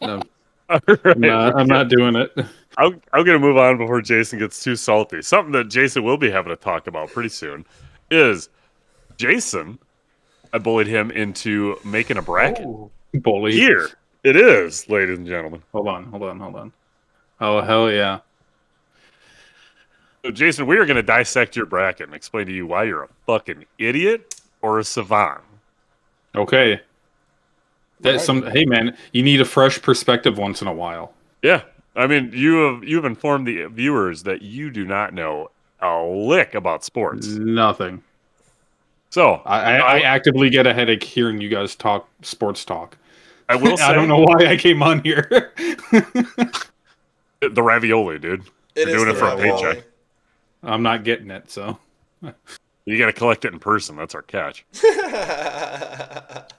Speaker 3: No,
Speaker 1: Right.
Speaker 3: I'm not doing it.
Speaker 1: I'm going to move on before Jason gets too salty. Something that Jason will be having to talk about pretty soon is Jason. I bullied him into making a bracket.
Speaker 4: Oh.
Speaker 3: Bully.
Speaker 1: Here it is, ladies and gentlemen.
Speaker 3: Hold on. Oh, hell yeah.
Speaker 1: So, Jason, we are going to dissect your bracket and explain to you why you're a fucking idiot or a savant.
Speaker 3: Okay. Hey man, you need a fresh perspective once in a while.
Speaker 1: Yeah. I mean, you've informed the viewers that you do not know a lick about sports.
Speaker 3: Nothing.
Speaker 1: So
Speaker 3: I actively get a headache hearing you guys talk sports talk.
Speaker 1: I will say,
Speaker 3: I don't know why I came on here.
Speaker 1: the ravioli, dude.
Speaker 2: It
Speaker 1: You're
Speaker 2: is
Speaker 1: doing
Speaker 2: the
Speaker 1: it for a
Speaker 2: ravioli.
Speaker 1: paycheck.
Speaker 3: I'm not getting it, so
Speaker 1: You got to collect it in person. That's our catch.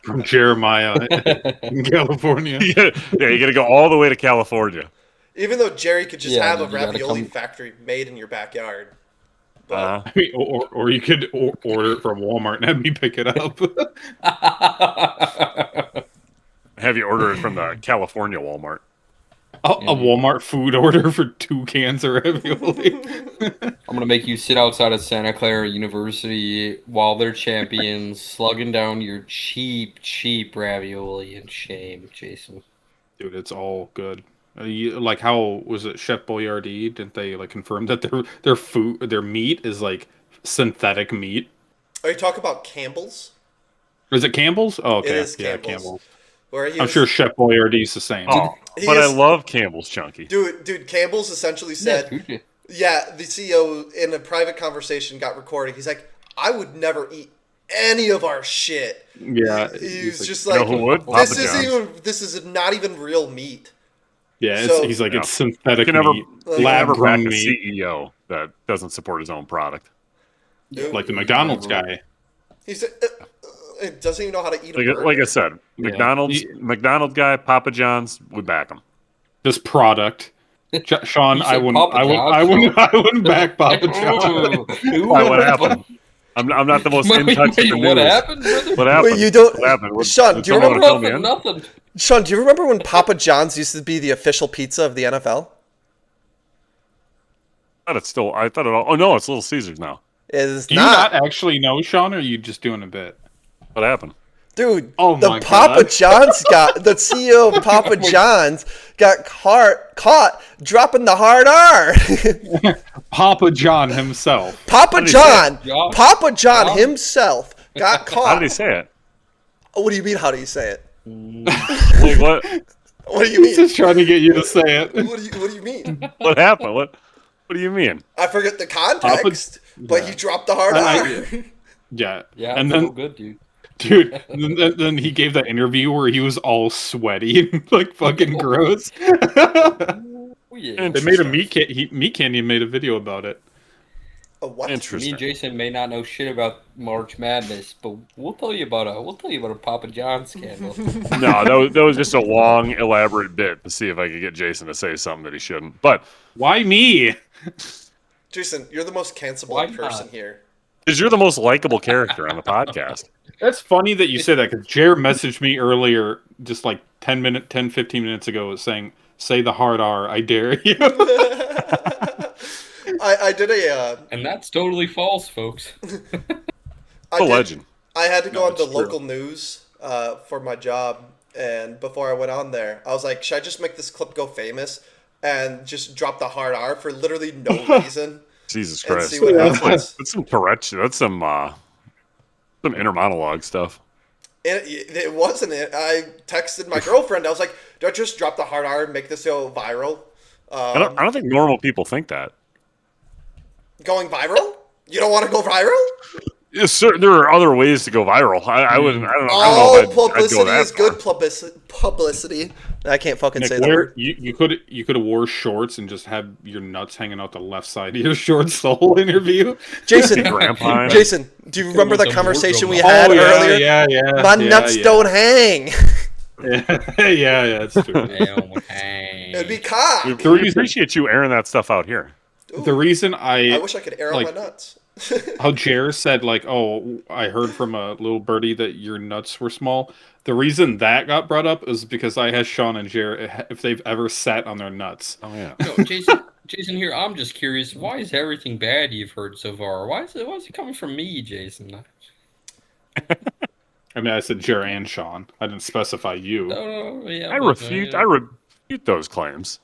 Speaker 3: from Jeremiah in California.
Speaker 1: Yeah, you got to go all the way to California.
Speaker 2: Even though Jerry could just
Speaker 4: Yeah,
Speaker 2: have a
Speaker 4: you gotta
Speaker 2: ravioli
Speaker 4: come-
Speaker 2: factory made in your backyard. But
Speaker 1: Uh-huh.
Speaker 3: I mean, or you could order it from Walmart and have me pick it up.
Speaker 1: Have you order it from the California Walmart?
Speaker 3: A Walmart food order for 2 cans of ravioli.
Speaker 4: I'm gonna make you sit outside of Santa Clara University while they're champions, slugging down your cheap ravioli in shame, Jason.
Speaker 3: Dude, it's all good. Like how was it Chef Boyardee? Didn't they like confirm that their meat is like synthetic meat?
Speaker 2: are you talking about Campbell's?
Speaker 3: Is it Campbell's? Oh, okay.
Speaker 2: It is
Speaker 3: Yeah,
Speaker 2: Campbell's.
Speaker 3: Campbell's.
Speaker 2: Where he
Speaker 3: I'm
Speaker 2: was-
Speaker 3: sure Chef Boyardee's the same.
Speaker 1: Oh,
Speaker 2: He
Speaker 1: but
Speaker 2: is-
Speaker 1: I love Campbell's Chunky.
Speaker 2: Dude, Campbell's essentially said,
Speaker 4: dude.
Speaker 2: yeah, the CEO in a private conversation got recorded. He's like, I would never eat any of our shit.
Speaker 3: Yeah,
Speaker 2: He's just
Speaker 1: You know
Speaker 2: like,
Speaker 1: who would?
Speaker 2: this
Speaker 1: Papa
Speaker 2: is
Speaker 1: John's.
Speaker 2: this is not even real meat.
Speaker 3: yeah.
Speaker 2: So-
Speaker 3: He's like,
Speaker 1: Yeah.
Speaker 3: it's synthetic
Speaker 1: You can never,
Speaker 3: meat,
Speaker 1: you can
Speaker 3: lab
Speaker 1: never back
Speaker 3: grown
Speaker 1: a
Speaker 3: meat,
Speaker 1: CEO that doesn't support his own product.
Speaker 2: Dude,
Speaker 3: like the McDonald's guy.
Speaker 2: he said, doesn't even know how to eat a burger.
Speaker 1: Like I said,
Speaker 3: Yeah.
Speaker 1: McDonald's guy, Papa John's, we back him.
Speaker 3: This product, Sean,
Speaker 4: You
Speaker 3: I
Speaker 4: said
Speaker 3: wouldn't,
Speaker 4: Papa
Speaker 3: I wouldn't,
Speaker 4: John's,
Speaker 3: I wouldn't,
Speaker 4: Sean?
Speaker 3: I wouldn't back Papa John.
Speaker 1: Why? What happened? I'm not the most in touch with the news.
Speaker 4: What happened, brother?
Speaker 1: What happened?
Speaker 2: Wait, you don't-
Speaker 1: What happened? What,
Speaker 2: Sean,
Speaker 1: did
Speaker 2: do you
Speaker 1: someone
Speaker 2: remember-
Speaker 1: wanna fill me in?
Speaker 4: Nothing.
Speaker 2: Sean, do you remember when Papa John's used to be the official pizza of the NFL?
Speaker 1: I thought it all. Oh no, it's Little Caesars now.
Speaker 2: It is
Speaker 3: Do you not actually know, Sean, or are you just doing a bit?
Speaker 1: What happened?
Speaker 2: Dude,
Speaker 3: Oh
Speaker 2: the
Speaker 3: my
Speaker 2: Papa
Speaker 3: God.
Speaker 2: John's the CEO of Papa John's got caught dropping the hard R.
Speaker 3: Papa John himself.
Speaker 2: Papa
Speaker 1: did he say
Speaker 2: John,
Speaker 4: John?
Speaker 2: Papa John
Speaker 4: John?
Speaker 2: himself got
Speaker 1: How
Speaker 2: caught.
Speaker 1: did he say it?
Speaker 2: What do you mean? How do you say it?
Speaker 1: Like what?
Speaker 2: What do you
Speaker 3: He's
Speaker 2: mean?
Speaker 3: just trying to get you to say it.
Speaker 2: What do you mean?
Speaker 1: What happened? What do you mean?
Speaker 2: I forget the context, but
Speaker 3: yeah.
Speaker 2: he dropped the hard R.
Speaker 3: Yeah.
Speaker 4: Yeah,
Speaker 3: And
Speaker 4: so
Speaker 3: then,
Speaker 4: good, dude.
Speaker 3: dude, then he gave that interview where he was all sweaty and like fucking gross.
Speaker 4: Oh, yeah.
Speaker 3: They made a Meat Canyon made a video about it.
Speaker 2: A what?
Speaker 4: Me
Speaker 1: Interesting.
Speaker 4: and Jason may not know shit about March Madness, but we'll tell you about a Papa John scandal.
Speaker 1: No, that was just a long, elaborate bit to see if I could get Jason to say something that he shouldn't. But
Speaker 3: Why me?
Speaker 2: Jason, you're the most cancelable
Speaker 4: Why
Speaker 2: person
Speaker 4: not?
Speaker 2: here.
Speaker 1: because you're the most likable character on the podcast.
Speaker 3: That's funny that you say that because Jared messaged me earlier, just like 15 minutes ago, saying, "Say the hard R, I dare you."
Speaker 2: I did a.
Speaker 4: And that's totally false, folks.
Speaker 2: I
Speaker 1: A
Speaker 2: did-
Speaker 1: legend.
Speaker 2: I had to go on
Speaker 3: it's
Speaker 2: the
Speaker 3: true.
Speaker 2: local news for my job, and before I went on there, I was like, should I just make this clip go famous and just drop the hard R for literally no reason
Speaker 1: Jesus
Speaker 2: and
Speaker 1: Christ.
Speaker 2: see what
Speaker 1: That's
Speaker 2: happens?
Speaker 1: some Tourette. That's some inner monologue stuff.
Speaker 2: And it wasn't it. I texted my girlfriend. I was like, do I just drop the hard R and make this go viral?
Speaker 1: I don't think normal people think that.
Speaker 2: Going viral? You don't want to go viral?
Speaker 1: Yes, sir, there are other ways to go viral. I wouldn't. I don't know.
Speaker 2: All
Speaker 1: if I'd go
Speaker 2: publicity
Speaker 1: that
Speaker 2: is good
Speaker 1: far.
Speaker 2: publicity. I can't fucking
Speaker 3: Nick,
Speaker 2: say that word.
Speaker 3: you could have wore shorts and just had your nuts hanging out the left side of your shorts the whole interview.
Speaker 2: Jason,
Speaker 1: Grandpa.
Speaker 2: Jason, do you remember the
Speaker 4: Some
Speaker 2: conversation we
Speaker 4: wardrobe.
Speaker 2: had
Speaker 3: yeah,
Speaker 2: earlier?
Speaker 3: yeah.
Speaker 2: My nuts don't hang.
Speaker 3: Yeah, it's true.
Speaker 2: It'd be cock.
Speaker 1: We appreciate you airing that stuff out here.
Speaker 3: The reason
Speaker 2: I wish I could air out my nuts.
Speaker 3: how Jer said, like, oh, I heard from a little birdie that your nuts were small. The reason that got brought up is because I asked Sean and Jer if they've ever sat on their nuts.
Speaker 1: Oh yeah.
Speaker 4: No, Jason here, I'm just curious, why is everything bad you've heard so far? Why is it coming from me, Jason?
Speaker 3: I mean, I said Jer and Sean. I didn't specify you.
Speaker 4: No, yeah.
Speaker 1: I refute those claims.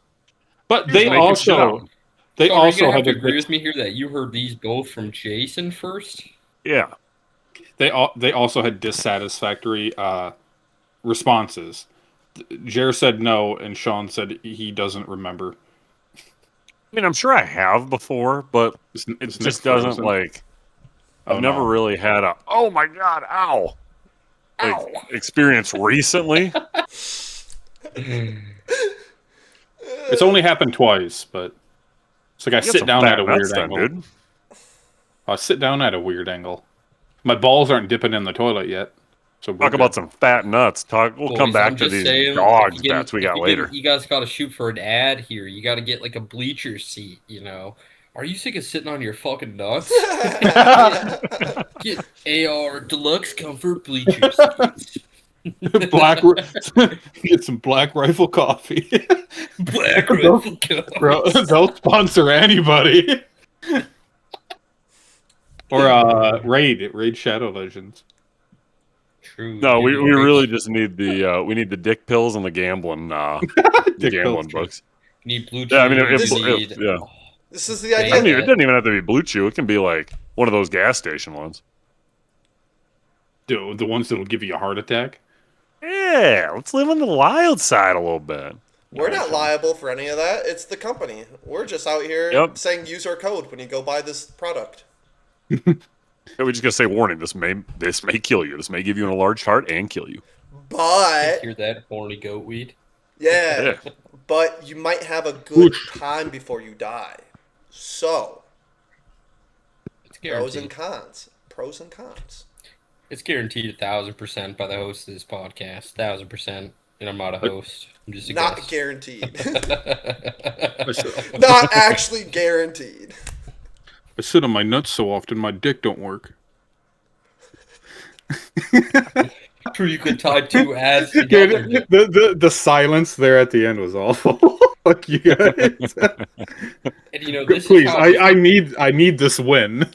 Speaker 3: But
Speaker 1: You're
Speaker 3: they
Speaker 1: just making shit
Speaker 3: also
Speaker 1: up.
Speaker 3: they
Speaker 4: So are you
Speaker 3: also
Speaker 4: gonna
Speaker 3: had
Speaker 4: have to
Speaker 3: to
Speaker 4: agree with me here that you heard these both from Jason first?
Speaker 1: Yeah.
Speaker 3: they also had dissatisfactory responses. Jer said no, and Sean said he doesn't remember.
Speaker 1: I mean, I'm sure I have before, but
Speaker 3: It's
Speaker 1: it
Speaker 3: Nick
Speaker 1: just doesn't
Speaker 3: frozen?
Speaker 1: like.
Speaker 3: Oh,
Speaker 1: I've never
Speaker 3: no.
Speaker 1: really had a oh my god, ow, like
Speaker 4: Ow.
Speaker 1: experience recently.
Speaker 3: It's only happened twice, but it's like I
Speaker 1: You got
Speaker 3: sit
Speaker 1: some
Speaker 3: down
Speaker 1: fat
Speaker 3: at a
Speaker 1: nuts
Speaker 3: weird
Speaker 1: then,
Speaker 3: angle.
Speaker 1: dude.
Speaker 3: I sit down at a weird angle. My balls aren't dipping in the toilet yet. So we're
Speaker 1: Talk
Speaker 3: good.
Speaker 1: about some fat nuts. We'll
Speaker 4: Boys,
Speaker 1: come back
Speaker 4: I'm
Speaker 1: to
Speaker 4: just
Speaker 1: these
Speaker 4: saying,
Speaker 1: dogs
Speaker 4: if you get-
Speaker 1: bets we
Speaker 4: if
Speaker 1: got
Speaker 4: you
Speaker 1: later.
Speaker 4: get- you guys got to shoot for an ad here. You got to get like a bleacher seat. You know, are you sick of sitting on your fucking nuts? Get AR Deluxe Comfort bleacher seats.
Speaker 3: Get some Black Rifle coffee.
Speaker 4: Black Rifle Cup.
Speaker 3: Bro, they'll sponsor anybody. Or Raid Shadow Legends.
Speaker 4: True.
Speaker 1: No, we
Speaker 4: dude.
Speaker 1: really just need the dick pills and the gambling the
Speaker 3: Dick
Speaker 1: gambling
Speaker 3: pills,
Speaker 1: books.
Speaker 4: need blue chew.
Speaker 1: Yeah, I mean
Speaker 2: This-
Speaker 1: yeah.
Speaker 2: This is the
Speaker 1: I
Speaker 2: idea.
Speaker 1: mean, it doesn't even have to be Blue Chew. It can be like one of those gas station ones.
Speaker 3: The ones that'll give you a heart attack.
Speaker 1: Yeah, let's live on the wild side a little bit.
Speaker 2: We're not liable for any of that. It's the company. We're just out here
Speaker 1: Yep.
Speaker 2: saying use our code when you go buy this product.
Speaker 1: We just gotta say warning. This may kill you. This may give you an enlarged heart and kill you.
Speaker 2: But
Speaker 4: Hear that, horny goat weed?
Speaker 2: yeah,
Speaker 1: Yeah.
Speaker 2: but you might have a good
Speaker 3: Whoosh.
Speaker 2: time before you die. So
Speaker 4: It's
Speaker 2: pros and
Speaker 4: guaranteed.
Speaker 2: cons. Pros and cons.
Speaker 4: It's guaranteed 1,000% by the host of this podcast. 1,000%. And I'm not a host. I'm just a
Speaker 2: Not
Speaker 4: guest.
Speaker 2: guaranteed.
Speaker 3: I sit,
Speaker 2: Not actually guaranteed.
Speaker 3: I sit on my nuts so often my dick don't work.
Speaker 4: True, you could tie two ads
Speaker 3: Dude,
Speaker 4: together.
Speaker 3: the silence there at the end was awful. Fuck you guys.
Speaker 4: And you know, this
Speaker 3: Please,
Speaker 4: is how
Speaker 3: I need this win.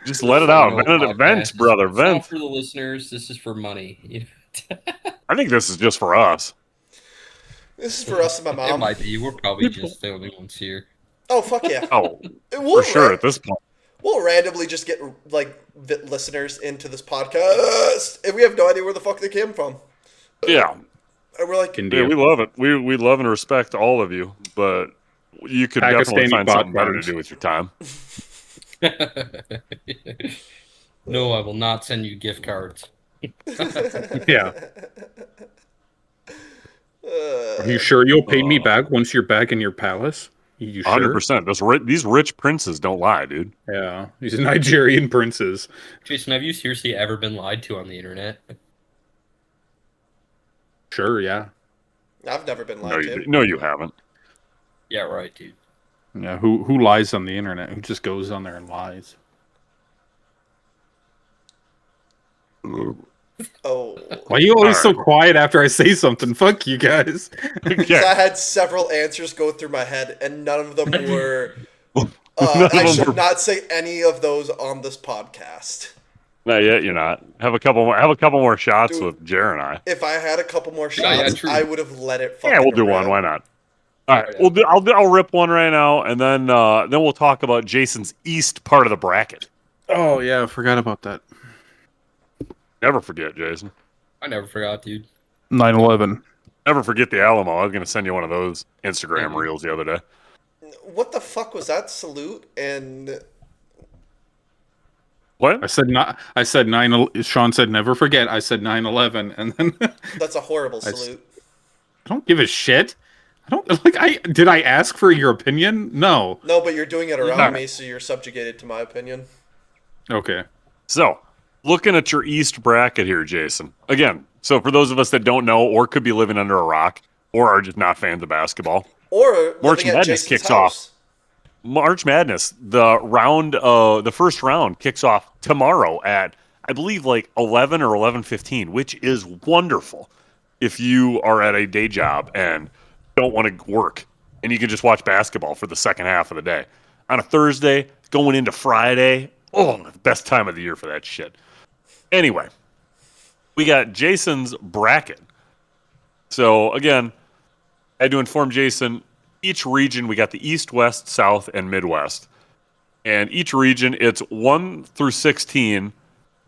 Speaker 1: Just let it
Speaker 4: you
Speaker 1: out.
Speaker 4: know,
Speaker 1: Vent, vent,
Speaker 4: podcast.
Speaker 1: brother.
Speaker 4: It's not
Speaker 1: Vent.
Speaker 4: for the listeners. This is for money. You know?
Speaker 1: I think this is just for us.
Speaker 2: This is for us and my
Speaker 4: It
Speaker 2: mom.
Speaker 4: might be. We're probably just the only ones here.
Speaker 2: Oh fuck yeah!
Speaker 1: Oh,
Speaker 2: We'll
Speaker 1: for sure
Speaker 2: ra-
Speaker 1: at this point.
Speaker 2: We'll randomly just get like listeners into this podcast, and we have no idea where the fuck they came from.
Speaker 1: Yeah.
Speaker 2: And we're like,
Speaker 1: Yeah, we love it. We love and respect all of you, but you could definitely
Speaker 3: Pakistani
Speaker 1: find something better to
Speaker 3: bot
Speaker 1: do with your time.
Speaker 4: No, I will not send you gift cards.
Speaker 3: Yeah. Are you sure you'll pay me back once you're back in your palace? You sure?
Speaker 1: 100%. These rich princes don't lie, dude.
Speaker 3: Yeah. These Nigerian princes.
Speaker 4: Jason, have you seriously ever been lied to on the internet?
Speaker 3: Sure, yeah.
Speaker 2: I've never been
Speaker 1: No,
Speaker 2: lied to.
Speaker 1: no, you haven't.
Speaker 4: Yeah, right, dude.
Speaker 3: Yeah, who lies on the internet? Who just goes on there and lies?
Speaker 2: Oh,
Speaker 3: Why are you always so
Speaker 1: Alright.
Speaker 3: quiet after I say something? Fuck you guys.
Speaker 2: because
Speaker 1: Yeah.
Speaker 2: I had several answers go through my head, and none of them were.
Speaker 1: None of
Speaker 2: I
Speaker 1: them
Speaker 2: should
Speaker 1: were-
Speaker 2: not say any of those on this podcast.
Speaker 1: Not yet. You're not. Have a couple more. Have a couple more shots
Speaker 2: Dude.
Speaker 1: with Jer and I.
Speaker 2: If I had a couple more
Speaker 4: Yeah, yeah,
Speaker 2: shots,
Speaker 4: true.
Speaker 2: I would have let it.
Speaker 1: Yeah,
Speaker 2: fucking
Speaker 1: we'll do one.
Speaker 2: rip.
Speaker 1: Why not? All right,
Speaker 4: Yeah.
Speaker 1: I'll rip one right now, and then we'll talk about Jason's East part of the bracket.
Speaker 3: Oh yeah, I forgot about that.
Speaker 1: Never forget, Jason.
Speaker 4: I never forgot, dude.
Speaker 3: 9/11.
Speaker 1: Never forget the Alamo. I was going to send you one of those Instagram
Speaker 4: Mhm.
Speaker 1: reels the other day.
Speaker 2: What the fuck was that salute? And
Speaker 1: What?
Speaker 3: I said not. I said 9. Sean said never forget. I said 9/11, and then
Speaker 2: that's a horrible
Speaker 3: I s-
Speaker 2: salute.
Speaker 3: I don't give a shit. I don't like. Did I ask for your opinion? No.
Speaker 2: No, but you're doing it around
Speaker 1: Alright.
Speaker 2: me, so you're subjugated to my opinion.
Speaker 3: Okay.
Speaker 1: So, looking at your East bracket here, Jason. Again, so for those of us that don't know or could be living under a rock or are just not fans of basketball,
Speaker 2: Or
Speaker 1: March
Speaker 2: living at
Speaker 1: Madness
Speaker 2: Jason's
Speaker 1: kicks
Speaker 2: house.
Speaker 1: March Madness, the first round kicks off tomorrow at, I believe, like 11 or 11:15, which is wonderful if you are at a day job and don't want to work and you can just watch basketball for the second half of the day. On a Thursday, going into Friday, the best time of the year for that shit. Anyway, we got Jason's bracket. So, again, I had to inform Jason, each region, we got the East, West, South, and Midwest. And each region, it's 1 through 16,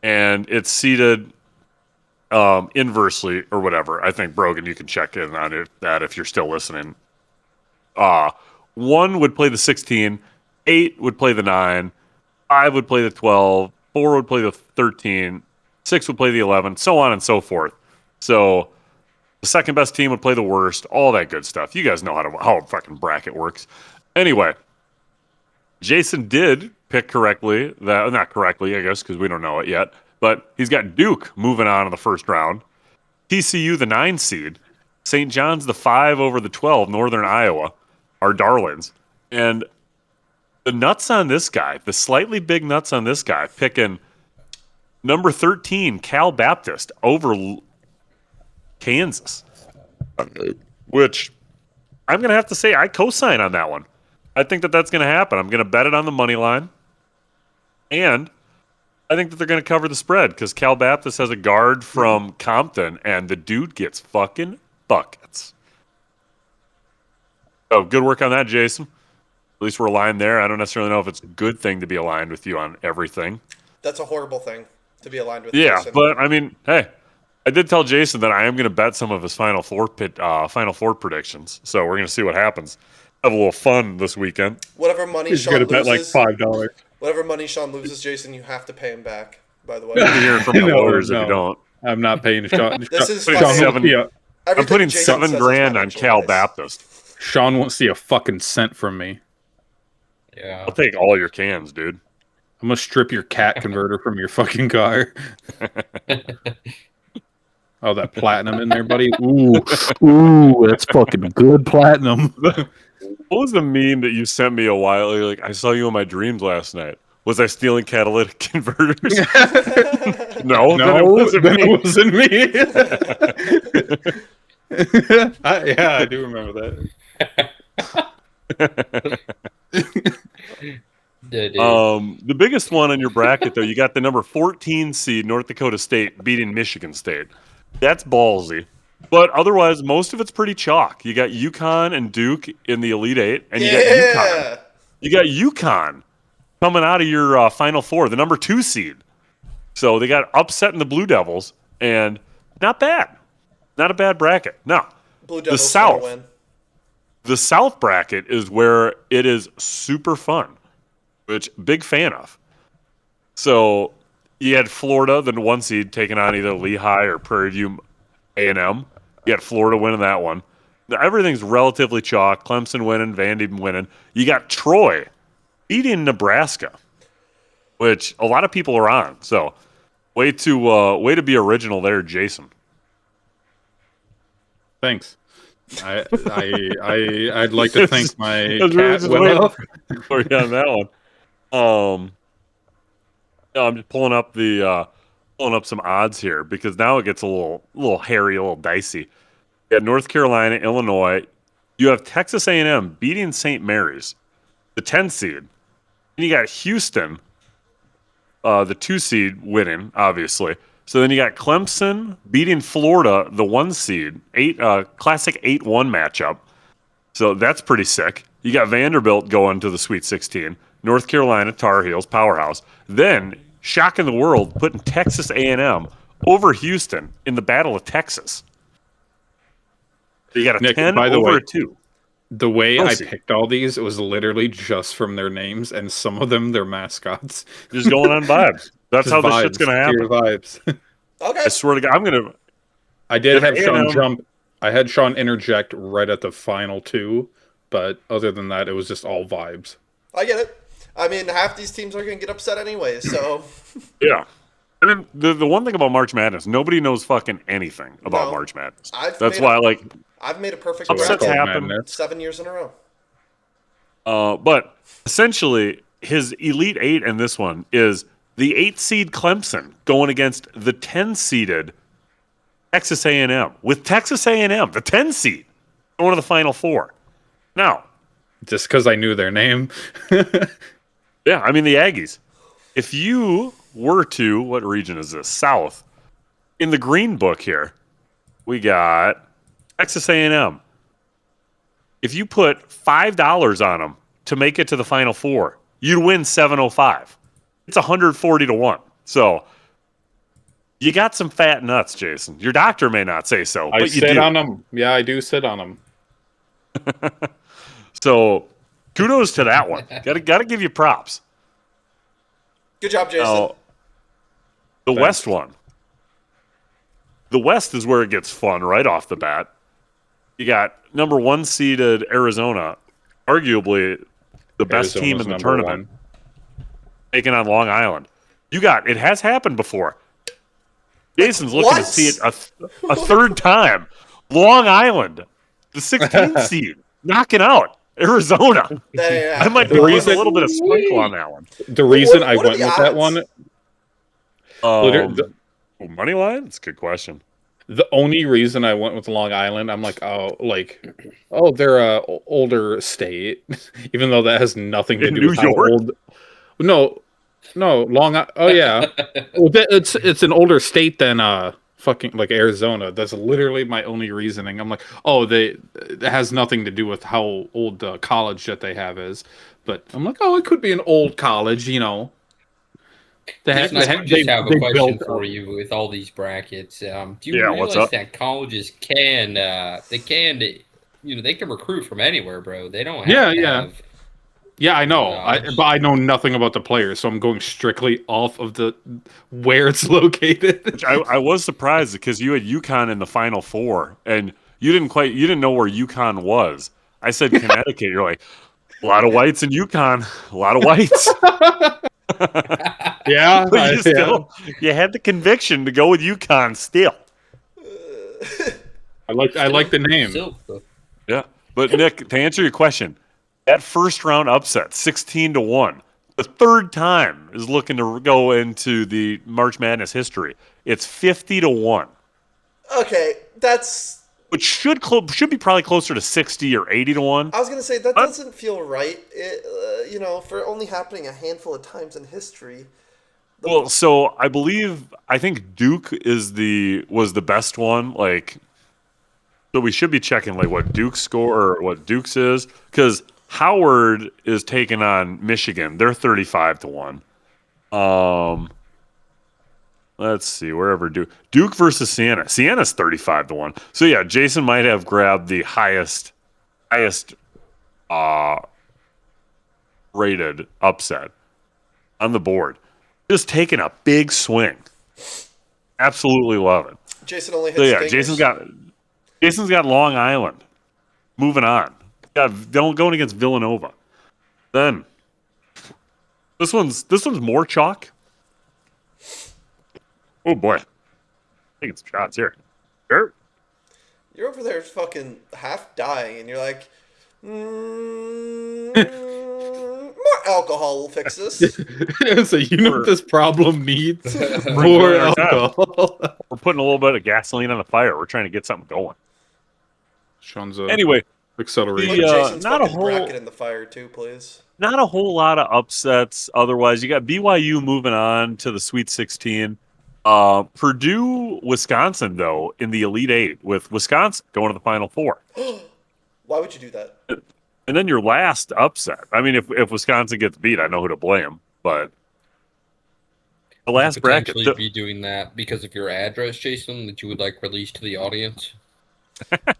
Speaker 1: and it's seeded inversely or whatever. I think, Brogan, you can check in on that if you're still listening. 1 would play the 16, 8 would play the 9, 5 would play the 12, 4 would play the 13, 6 would play the 11, so on and so forth. So the second best team would play the worst, all that good stuff. You guys know how a fucking bracket works. Anyway, Jason did pick correctly. Not correctly, I guess, because we don't know it yet. But he's got Duke moving on in the first round. TCU, the 9 seed. St. John's, the 5 over the 12, Northern Iowa, our darlings. And the nuts on this guy, the slightly big nuts on this guy, picking number 13, Cal Baptist, over Kansas. Which I'm going to have to say I co-sign on that one. I think that's going to happen. I'm going to bet it on the money line. And I think that they're going to cover the spread because Cal Baptist has a guard from Compton, and the dude gets fucking buckets. So good work on that, Jason. At least we're aligned there. I don't necessarily know if it's a good thing to be aligned with you on everything.
Speaker 2: That's a horrible thing to be aligned with.
Speaker 1: Yeah,
Speaker 2: Jason.
Speaker 1: but I mean, hey, I did tell Jason that I am going to bet some of his Final Four predictions. So we're going to see what happens. Have a little fun this weekend.
Speaker 2: whatever money
Speaker 3: He's
Speaker 2: Sean
Speaker 3: gonna bet like
Speaker 2: loses,
Speaker 3: $5.
Speaker 2: Whatever money Sean loses, Jason, you have to pay him back. By the way,
Speaker 1: You'll be hearing from the lawyers if you don't.
Speaker 3: I'm not paying Sean.
Speaker 2: This is
Speaker 1: Putting
Speaker 2: fucking-
Speaker 1: seven- I'm
Speaker 2: everything
Speaker 1: putting
Speaker 2: Jason says is
Speaker 1: $7,000 on
Speaker 2: financial
Speaker 1: Cal
Speaker 2: advice.
Speaker 1: Baptist.
Speaker 3: Sean won't see a fucking cent from me.
Speaker 4: Yeah.
Speaker 1: I'll take all your cans, dude.
Speaker 3: I'm gonna strip your cat converter from your fucking car. Oh, that platinum in there, buddy. Ooh, that's fucking good platinum.
Speaker 1: What was the meme that you sent me a while ago? Like, I saw you in my dreams last night. Was I stealing catalytic converters? No, then it wasn't
Speaker 3: then
Speaker 1: me.
Speaker 3: it wasn't me. Yeah, I do remember that.
Speaker 1: The biggest one in your bracket, though, you got the number 14 seed North Dakota State beating Michigan State. That's ballsy. But otherwise, most of it's pretty chalk. You got UConn and Duke in the Elite Eight, and you got UConn. You got UConn coming out of your Final Four, the number 2 seed. So they got upset in the Blue Devils, and not bad. Not a bad bracket. No.
Speaker 2: Blue Devils
Speaker 1: the South.
Speaker 2: win.
Speaker 1: The South bracket is where it is super fun, which big fan of. So you had Florida, the 1 seed, taking on either Lehigh or Prairie View A&M. You got Florida winning that one. Everything's relatively chalk. Clemson winning, Vandy winning. You got Troy beating Nebraska, which a lot of people are on. So way to be original there, Jason.
Speaker 3: Thanks. I'd like to thank my
Speaker 1: That's
Speaker 3: cat
Speaker 1: really
Speaker 3: Willow.
Speaker 1: for you on that one. I'm just pulling up some odds here because now it gets a little hairy, a little dicey. You got North Carolina, Illinois. You have Texas A&M beating St. Mary's, the 10 seed. And you got Houston, the 2 seed, winning, obviously. So then you got Clemson beating Florida, the 1 seed, classic 8-1 matchup. So that's pretty sick. You got Vanderbilt going to the Sweet 16. North Carolina, Tar Heels, powerhouse. Then, shocking the world, putting Texas A&M over Houston in the Battle of Texas. So you got a
Speaker 3: Nick,
Speaker 1: 10
Speaker 3: by the
Speaker 1: over
Speaker 3: way,
Speaker 1: a 2.
Speaker 3: The way
Speaker 1: Oh,
Speaker 3: I
Speaker 1: see.
Speaker 3: picked all these, it was literally just from their names, and some of them, their mascots.
Speaker 1: Just going on vibes. That's
Speaker 3: Just
Speaker 1: how this
Speaker 3: vibes,
Speaker 1: shit's going to happen.
Speaker 3: pure vibes.
Speaker 2: Okay.
Speaker 1: I swear to God, I'm going to...
Speaker 3: I did have Sean
Speaker 1: A&M
Speaker 3: jump. I had Sean interject right at the final 2, but other than that, it was just all vibes.
Speaker 2: I get it. I mean, half these teams are going to get upset anyway, so...
Speaker 1: Yeah. I mean, the one thing about March Madness, nobody knows fucking anything about
Speaker 2: No.
Speaker 1: March Madness.
Speaker 2: I've made a perfect
Speaker 1: Upsets
Speaker 2: bracket
Speaker 1: happen.
Speaker 3: Madness.
Speaker 2: 7 years in a row.
Speaker 1: But essentially, his Elite Eight in this one is the 8 seed Clemson going against the 10 seeded Texas A&M. With Texas A&M, the 10 seed, going to the Final Four. Now,
Speaker 3: Just because I knew their name.
Speaker 1: yeah, I mean the Aggies. If you were to, what region is this? South. In the green book here, we got Texas A&M. If you put $5 on them to make it to the Final Four, you'd win 705. It's 140 to 1. So you got some fat nuts, Jason. Your doctor may not say so,
Speaker 3: I
Speaker 1: but you
Speaker 3: sit
Speaker 1: do.
Speaker 3: on them. Yeah, I do sit on them.
Speaker 1: So kudos to that one. Gotta give you props.
Speaker 2: Good job, Jason.
Speaker 1: Now, the West one. The West is where it gets fun right off the bat. You got number 1 seeded Arizona, arguably the best team in the
Speaker 3: Arizona's
Speaker 1: tournament,
Speaker 3: #1.
Speaker 1: taking on Long Island. It has happened before. Jason's looking to
Speaker 2: what?
Speaker 1: see it a third time. Long Island, the 16th seed, knocking out Arizona. I might be putting a little bit of sprinkle on that one.
Speaker 3: The reason
Speaker 2: what
Speaker 3: I
Speaker 2: are
Speaker 3: went
Speaker 2: the
Speaker 3: with that
Speaker 2: odds?
Speaker 3: one,
Speaker 1: Money line? That's a good question.
Speaker 3: the only reason I went with Long Island, I'm like, they're a older state, even though that has nothing to
Speaker 1: In
Speaker 3: do
Speaker 1: New
Speaker 3: with
Speaker 1: York?
Speaker 3: how old. No, Oh yeah, well, it's an older state than fucking like Arizona. That's literally my only reasoning. I'm like, it has nothing to do with how old the college that they have is. But I'm like, it could be an old college, you know.
Speaker 4: I just have a question for you with all these brackets. Do you
Speaker 1: what's
Speaker 4: realize
Speaker 1: up?
Speaker 4: that colleges they can recruit from anywhere, bro? They don't have to have
Speaker 3: Yeah, I know.
Speaker 4: Gosh.
Speaker 3: But I know nothing about the players, so I'm going strictly off of the where it's located.
Speaker 1: Which I was surprised because you had UConn in the Final Four, and you didn't know where UConn was. I said Connecticut. You're like, a lot of whites in UConn, a lot of whites.
Speaker 3: Yeah,
Speaker 1: But you had the conviction to go with UConn still.
Speaker 3: I like the name.
Speaker 4: Still,
Speaker 1: Yeah. But Nick, to answer your question, that first round upset, 16-1, the third time is looking to go into the March Madness history. It's 50-1,
Speaker 2: Okay, that's.
Speaker 1: which should be probably closer to 60 or 80-1.
Speaker 2: I was gonna say that doesn't feel right. For only happening a handful of times in history.
Speaker 1: Well, so I think Duke was the best one. Like, so we should be checking like what Duke's score or what Duke's is, because Howard is taking on Michigan. They're 35-1. Let's see, wherever Duke versus Siena. Siena's 35-1. So yeah, Jason might have grabbed the highest rated upset on the board. Just taking a big swing. Absolutely love it.
Speaker 2: Jason only hits.
Speaker 1: So yeah,
Speaker 2: fingers.
Speaker 1: Jason's got Long Island. Moving on. Going against Villanova. Then this one's more chalk. Oh boy. Taking some shots here. Sure.
Speaker 2: You're over there fucking half dying, and you're like, more alcohol will fix this.
Speaker 3: So you know what this problem needs? More
Speaker 1: More
Speaker 3: alcohol.
Speaker 1: We're putting a little bit of gasoline on the fire. We're trying to get something going.
Speaker 3: Sean's
Speaker 1: Anyway,
Speaker 3: accelerating.
Speaker 2: Put Jason's
Speaker 1: not a
Speaker 2: fucking
Speaker 1: whole-
Speaker 2: bracket in the fire too, please.
Speaker 1: not a whole lot of upsets otherwise. You got BYU moving on to the Sweet 16. Purdue, Wisconsin, though, in the Elite Eight, with Wisconsin going to the Final Four.
Speaker 2: Why would you do that?
Speaker 1: And then your last upset. I mean, if Wisconsin gets beat, I know who to blame. But the last bracket.
Speaker 4: potentially be doing that because of your address, Jason, that you would like released to the audience.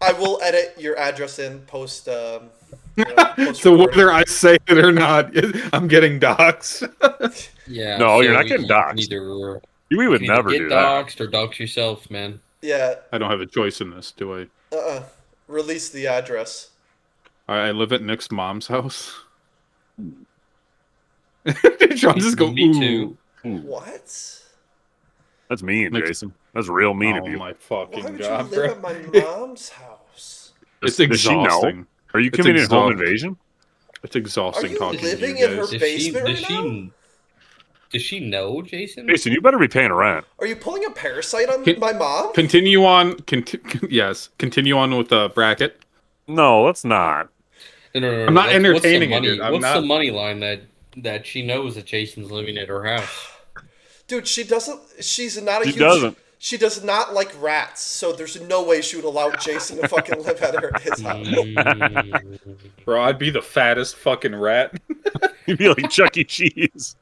Speaker 2: I will edit your address in post. Post
Speaker 3: So whether I say it or not, I'm getting doxxed.
Speaker 4: Yeah.
Speaker 1: No, you're
Speaker 4: so
Speaker 1: not getting
Speaker 4: you
Speaker 1: doxxed.
Speaker 4: can Either
Speaker 1: We would
Speaker 4: you can
Speaker 1: never
Speaker 4: either
Speaker 1: do
Speaker 4: get
Speaker 1: that.
Speaker 4: doxxed or dox yourself, man.
Speaker 2: Yeah.
Speaker 3: I don't have a choice in this, do I?
Speaker 2: Release the address.
Speaker 3: I live at Nick's mom's house. Sean just go,
Speaker 4: Me
Speaker 3: ooh.
Speaker 4: too.
Speaker 2: What?
Speaker 1: That's mean,
Speaker 3: Next-
Speaker 1: Jason. That's real mean of
Speaker 3: Oh
Speaker 1: you.
Speaker 3: my
Speaker 2: Why
Speaker 3: fucking
Speaker 2: would
Speaker 3: god,
Speaker 2: you live
Speaker 3: bro.
Speaker 2: at my mom's house?
Speaker 3: It's
Speaker 1: Does she know?
Speaker 3: exhausting.
Speaker 1: Are you
Speaker 3: It's
Speaker 1: committing home
Speaker 3: exhausting.
Speaker 1: invasion?
Speaker 3: It's exhausting
Speaker 2: Are you
Speaker 3: talking
Speaker 2: living
Speaker 3: to you
Speaker 2: in her
Speaker 3: guys.
Speaker 2: basement right now?
Speaker 4: Does she know, Jason?
Speaker 1: Jason, you better be paying rent.
Speaker 2: Are you pulling a parasite on
Speaker 3: Can-
Speaker 2: my mom?
Speaker 3: Continue on. Yes, continue on with the bracket.
Speaker 1: No, let's not.
Speaker 3: I'm not entertaining it, dude. I'm
Speaker 4: What's
Speaker 3: not-
Speaker 4: the money line that she knows that Jason's living at her house?
Speaker 2: Dude, she doesn't. She's not a
Speaker 1: She
Speaker 2: huge.
Speaker 1: doesn't.
Speaker 2: She does not like rats, so there's no way she would allow Jason to fucking live at his house.
Speaker 3: Bro, I'd be the fattest fucking rat.
Speaker 1: You'd be like Chuck E. Cheese.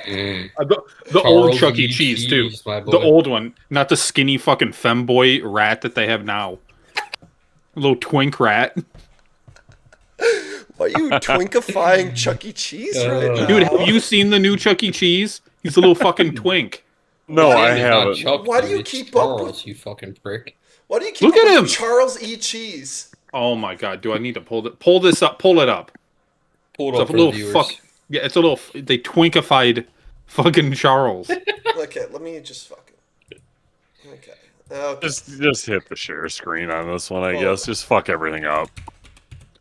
Speaker 3: The old Chuck E. Cheese, too.
Speaker 4: my boy.
Speaker 3: The old one, not the skinny fucking femboy rat that they have now. Little twink rat.
Speaker 2: Why are you twinkifying Chuck E. Cheese right now?
Speaker 3: Dude, have you seen the new Chuck E. Cheese? He's a little fucking twink.
Speaker 1: No,
Speaker 4: His
Speaker 1: I
Speaker 4: name is not
Speaker 1: haven't.
Speaker 4: Chuck,
Speaker 2: Why do
Speaker 4: dude,
Speaker 2: you
Speaker 4: it's
Speaker 2: keep up
Speaker 4: Charles,
Speaker 2: with-
Speaker 4: you fucking prick?
Speaker 2: Why do you keep
Speaker 3: Look
Speaker 2: up
Speaker 3: at
Speaker 2: with
Speaker 3: him!
Speaker 2: Charles E. Cheese?
Speaker 3: Oh my god, do I need to pull this up? Pull it up.
Speaker 4: Pull it
Speaker 3: It's
Speaker 4: up
Speaker 3: a
Speaker 4: for the
Speaker 3: little
Speaker 4: viewers.
Speaker 3: fuck. Yeah, it's a little. They twinkified fucking Charles.
Speaker 2: Okay, let me just fucking. Okay.
Speaker 1: Just hit the share screen on this one, I
Speaker 2: Oh.
Speaker 1: guess. Just fuck everything up.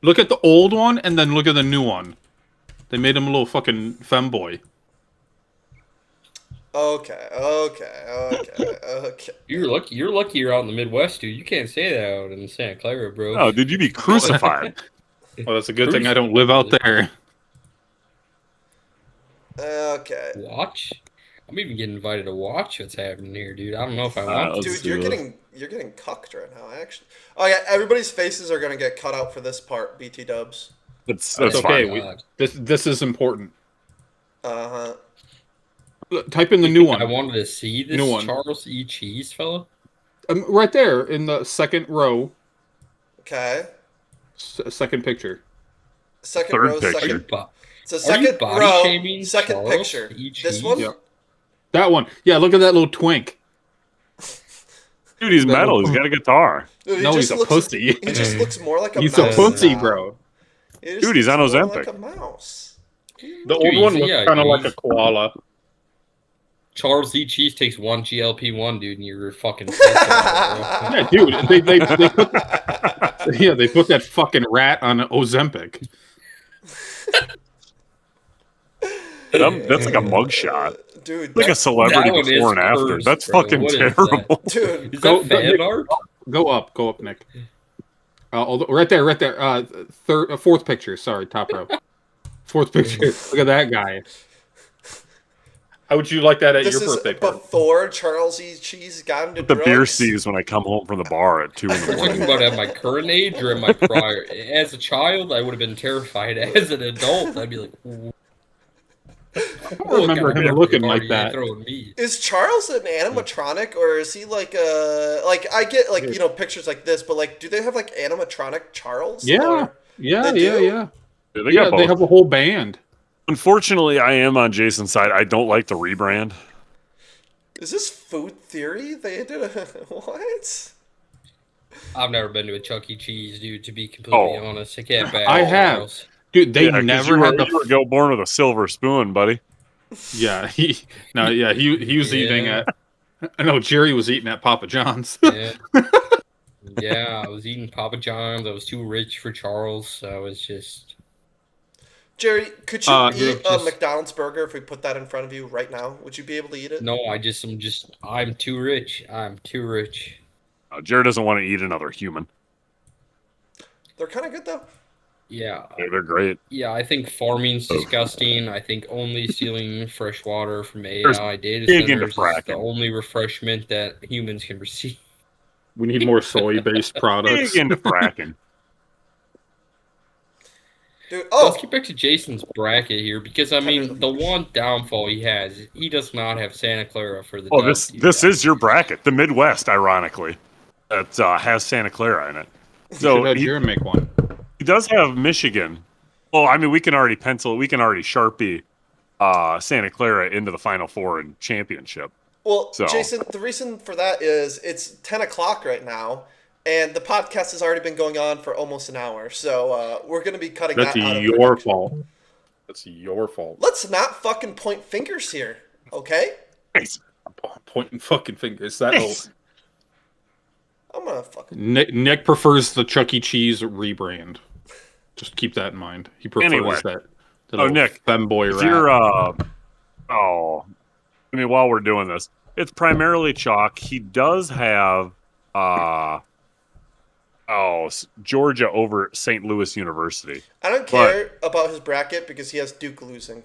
Speaker 3: Look at the old one and then look at the new one. They made him a little fucking femboy.
Speaker 2: Okay.
Speaker 4: You're lucky. You're lucky. You're out in the Midwest, dude. You can't say that out in Santa Clara, bro.
Speaker 1: Oh, dude, you'd be crucified.
Speaker 3: Well, that's a good thing I don't live out there.
Speaker 2: Okay.
Speaker 4: Watch. I'm even getting invited to watch what's happening here, dude. I don't know if I
Speaker 1: Uh,
Speaker 4: want to.
Speaker 1: let's
Speaker 2: Dude, you're
Speaker 1: see.
Speaker 2: getting cucked right now, actually. Oh yeah, everybody's faces are gonna get cut out for this part, BT dubs.
Speaker 1: That's
Speaker 3: That's okay.
Speaker 1: fine.
Speaker 3: This is important.
Speaker 2: Uh-huh.
Speaker 3: Type in the new one.
Speaker 4: I wanted to see this
Speaker 3: New one.
Speaker 4: Charles E. Cheese fella.
Speaker 3: Right there in the second row,
Speaker 2: Okay.
Speaker 3: second picture.
Speaker 2: Second
Speaker 1: Third
Speaker 2: row,
Speaker 1: picture.
Speaker 2: second. It's a
Speaker 4: Are you
Speaker 2: second
Speaker 4: body
Speaker 2: row,
Speaker 4: shaming
Speaker 2: second
Speaker 4: Charles
Speaker 2: picture.
Speaker 4: each
Speaker 2: This
Speaker 4: heat?
Speaker 2: one?
Speaker 3: Yep. That one. Yeah, look at that little twink.
Speaker 1: Dude, he's
Speaker 3: That
Speaker 1: metal.
Speaker 3: little-
Speaker 1: He's got a guitar.
Speaker 2: Dude,
Speaker 3: No, he's a pussy.
Speaker 2: He just looks more like a
Speaker 3: He's
Speaker 2: mouse.
Speaker 3: a pussy,
Speaker 2: now.
Speaker 3: bro.
Speaker 2: He just
Speaker 1: Dude, he's
Speaker 2: looks
Speaker 1: on
Speaker 2: more
Speaker 1: Ozempic.
Speaker 2: like a mouse.
Speaker 3: The old
Speaker 4: Dude,
Speaker 3: one
Speaker 4: he's-
Speaker 3: looks
Speaker 4: yeah,
Speaker 3: kind of like a
Speaker 4: he's-
Speaker 3: koala.
Speaker 4: Charles E. Cheese takes one GLP-1, dude, and you're fucking pissed about
Speaker 3: Yeah, dude. They put that fucking rat on Ozempic.
Speaker 1: That's like a mugshot.
Speaker 2: Dude,
Speaker 1: Like a celebrity
Speaker 4: That one is
Speaker 1: before and after.
Speaker 4: cursed,
Speaker 1: That's
Speaker 4: bro.
Speaker 1: fucking
Speaker 4: What is that?
Speaker 1: terrible.
Speaker 2: dude,
Speaker 4: Is
Speaker 3: Go-
Speaker 4: that fan
Speaker 3: Nick,
Speaker 4: art?
Speaker 3: Go up, Nick. Right there. Fourth picture. Sorry, top row. Fourth picture. Look at that guy. How would you like that at
Speaker 2: this
Speaker 3: your
Speaker 2: is
Speaker 3: birthday party?
Speaker 2: before Charles E. Cheese got into
Speaker 1: The
Speaker 2: drugs.
Speaker 1: beer sees when I come home from the bar at 2 in the
Speaker 4: We're
Speaker 1: morning.
Speaker 4: talking about at my current age or at my prior. As a child, I would have been terrified. As an adult, I'd be like, "Ooh,
Speaker 3: I don't remember him looking like that.
Speaker 4: Throwing me.
Speaker 2: Is Charles an animatronic, or is he like I get like pictures like this, but like do they have like animatronic Charles?
Speaker 3: Yeah,
Speaker 2: Or-
Speaker 3: yeah,
Speaker 2: They
Speaker 3: yeah,
Speaker 2: do?
Speaker 3: yeah.
Speaker 1: Yeah, they
Speaker 3: Yeah,
Speaker 1: got
Speaker 3: they
Speaker 1: both.
Speaker 3: have a whole band.
Speaker 1: Unfortunately, I am on Jason's side. I don't like the rebrand.
Speaker 2: Is this food theory? They did a what?
Speaker 4: I've never been to a Chuck E. Cheese, dude. To be completely
Speaker 1: Oh.
Speaker 4: honest, I can't back.
Speaker 3: I have.
Speaker 4: Charles.
Speaker 3: Dude, they
Speaker 1: Yeah, 'cause
Speaker 3: never
Speaker 1: you were,
Speaker 3: had the.
Speaker 1: you were born with a silver spoon, buddy.
Speaker 3: Yeah, he was eating
Speaker 4: Yeah.
Speaker 3: at. I know Jerry was eating at Papa John's.
Speaker 4: Yeah. Yeah, I was eating Papa John's. I was too rich for Charles, so I was just.
Speaker 2: Jerry, could you
Speaker 3: Yeah,
Speaker 2: eat a
Speaker 3: just-
Speaker 2: McDonald's burger if we put that in front of you right now? Would you be able to eat it?
Speaker 4: No, I'm too rich. I'm too rich.
Speaker 1: Jared doesn't want to eat another human.
Speaker 2: They're kind of good though.
Speaker 4: Yeah.
Speaker 1: Hey, they're great.
Speaker 4: Yeah, I think farming's disgusting. I think only stealing fresh water from
Speaker 1: There's
Speaker 4: AI data
Speaker 1: big into
Speaker 4: centers is the
Speaker 1: fracking.
Speaker 4: only refreshment that humans can receive.
Speaker 3: We need more soy-based products.
Speaker 1: Big into fracking.
Speaker 2: Dude,
Speaker 4: Let's
Speaker 2: oh,
Speaker 4: get back to Jason's bracket here because I mean the one downfall he has, he does not have Santa Clara for the.
Speaker 1: Oh,
Speaker 4: dub,
Speaker 1: this
Speaker 4: dude.
Speaker 1: is your bracket, the Midwest, ironically, that has Santa Clara in it.
Speaker 3: So
Speaker 1: So
Speaker 3: have
Speaker 1: he,
Speaker 3: Jared make one.
Speaker 1: he does have Michigan. Well, I mean, we can already Sharpie Santa Clara into the Final Four and championship.
Speaker 2: well,
Speaker 1: So-
Speaker 2: Jason, the reason for that is it's 10 o'clock right now, and the podcast has already been going on for almost an hour, so we're going to be cutting
Speaker 3: That's
Speaker 2: that out of
Speaker 3: your
Speaker 2: production.
Speaker 3: fault. That's your fault.
Speaker 2: Let's not fucking point fingers here, okay?
Speaker 1: Nice.
Speaker 3: Pointing fucking fingers. That
Speaker 1: Nice.
Speaker 2: I'm gonna fucking...
Speaker 3: Nick prefers the Chuck E. Cheese rebrand. Just keep that in mind. He prefers
Speaker 1: Anyway.
Speaker 3: that.
Speaker 1: Oh, Nick,
Speaker 3: femboy
Speaker 1: If
Speaker 3: rat.
Speaker 1: you're, I mean, while we're doing this, it's primarily chalk. He does have, Georgia over St. Louis University.
Speaker 2: I don't care about his bracket because he has Duke losing.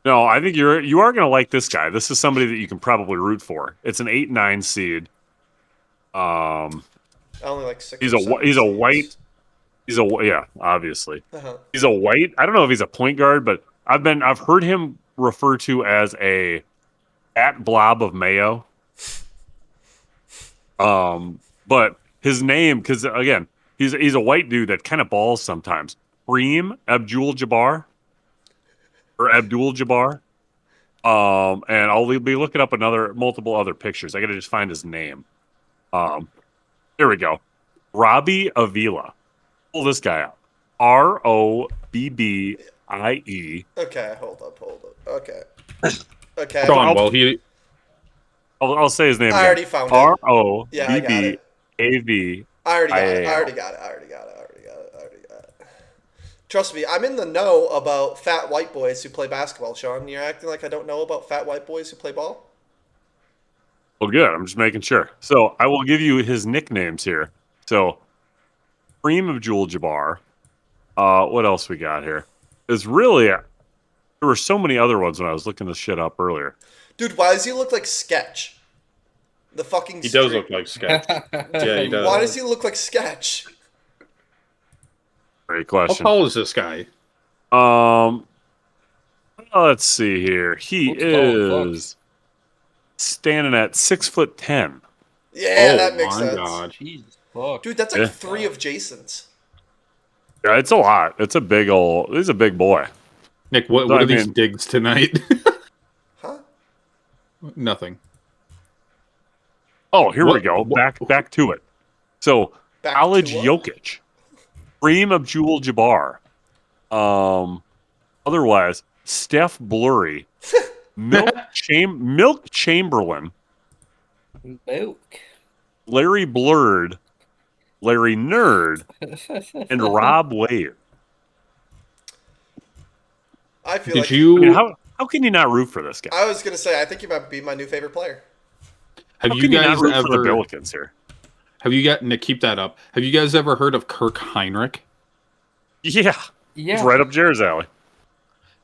Speaker 1: No, I think you are going to like this guy. This is somebody that you can probably root for. It's an 8-9 seed.
Speaker 2: I only like 6.
Speaker 1: He's a white. Obviously.
Speaker 2: Uh-huh.
Speaker 1: He's a white. I don't know if he's a point guard, but I've heard him referred to as a fat blob of mayo. But his name, because again, he's a white dude that kind of balls sometimes. Kareem Abdul-Jabbar. And I'll be looking up multiple other pictures. I got to just find his name. There we go. Robbie Avila. Pull this guy out. Robbie.
Speaker 2: Okay, hold up. Okay. Okay.
Speaker 3: Sean, well, he
Speaker 1: I'll say his name
Speaker 2: I
Speaker 1: again.
Speaker 2: already found it.
Speaker 1: Robbie
Speaker 2: Yeah, I got it.
Speaker 1: Av.
Speaker 2: I already got it. Trust me, I'm in the know about fat white boys who play basketball, Sean. You're acting like I don't know about fat white boys who play ball?
Speaker 1: Well, good. I'm just making sure. So I will give you his nicknames here. So, Kareem Abdul-Jabbar. What else we got here? Is really there were so many other ones when I was looking this shit up earlier.
Speaker 2: Dude, why does he look like Sketch? The fucking
Speaker 3: does
Speaker 2: street-
Speaker 3: look like Sketch. Yeah, he does.
Speaker 2: Why does he look like Sketch?
Speaker 1: Great
Speaker 3: How
Speaker 1: question.
Speaker 3: tall is this guy?
Speaker 1: Let's see here. He
Speaker 4: Looks tall as
Speaker 1: is standing at 6'10".
Speaker 2: Yeah,
Speaker 3: Oh
Speaker 2: that makes
Speaker 3: my
Speaker 2: sense.
Speaker 3: God.
Speaker 4: Jesus fuck.
Speaker 2: Dude, that's like
Speaker 1: Yeah.
Speaker 2: 3 of Jason's.
Speaker 1: Yeah, it's a lot. It's a big old. He's a big boy.
Speaker 3: Nick, what
Speaker 1: So,
Speaker 3: are
Speaker 1: I
Speaker 3: these
Speaker 1: mean-
Speaker 3: digs tonight?
Speaker 2: Huh?
Speaker 3: Nothing.
Speaker 1: Oh, here we
Speaker 3: What-
Speaker 1: go.
Speaker 3: what-
Speaker 1: Back to it. So
Speaker 2: Back
Speaker 1: college
Speaker 2: to what?
Speaker 1: Jokic, Kareem Abdul-Jabbar, otherwise Steph Blurry, Milk Chamberlain,
Speaker 4: Milk.
Speaker 1: Larry Blurred, Larry Nerd, and Rob Wade.
Speaker 2: I feel
Speaker 3: Did
Speaker 2: like
Speaker 3: you
Speaker 1: I mean, how can you not root for this guy?
Speaker 2: I was gonna say I think he might be my new favorite player.
Speaker 3: have
Speaker 1: How
Speaker 3: you
Speaker 1: can you not
Speaker 3: guys
Speaker 1: root for the
Speaker 3: ever
Speaker 1: Billikens here?
Speaker 3: have you got Nick? Keep that up. Have you guys ever heard of Kirk Heinrich?
Speaker 1: Yeah,
Speaker 4: Yeah.
Speaker 1: it's right up Jared's alley.